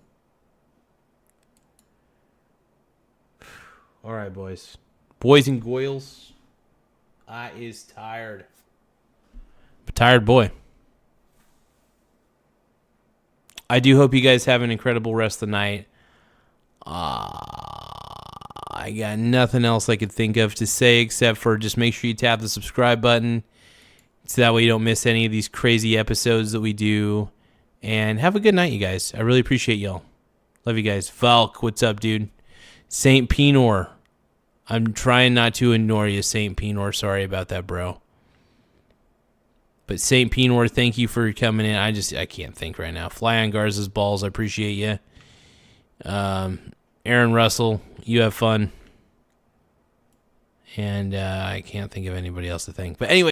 All right, boys. Boys and goyles. I is tired. I'm a tired boy. I do hope you guys have an incredible rest of the night. I got nothing else I could think of to say except for just make sure you tap the subscribe button so that way you don't miss any of these crazy episodes that we do. And have a good night, you guys. I really appreciate y'all. Love you guys. Valk, what's up, dude? St. Pinor. I'm trying not to ignore you, St. Pinor. Sorry about that, bro. But St. Pinor, thank you for coming in. I can't think right now. Fly on Garza's balls. I appreciate you. Aaron Russell, you have fun. And I can't think of anybody else to thank. But anyway.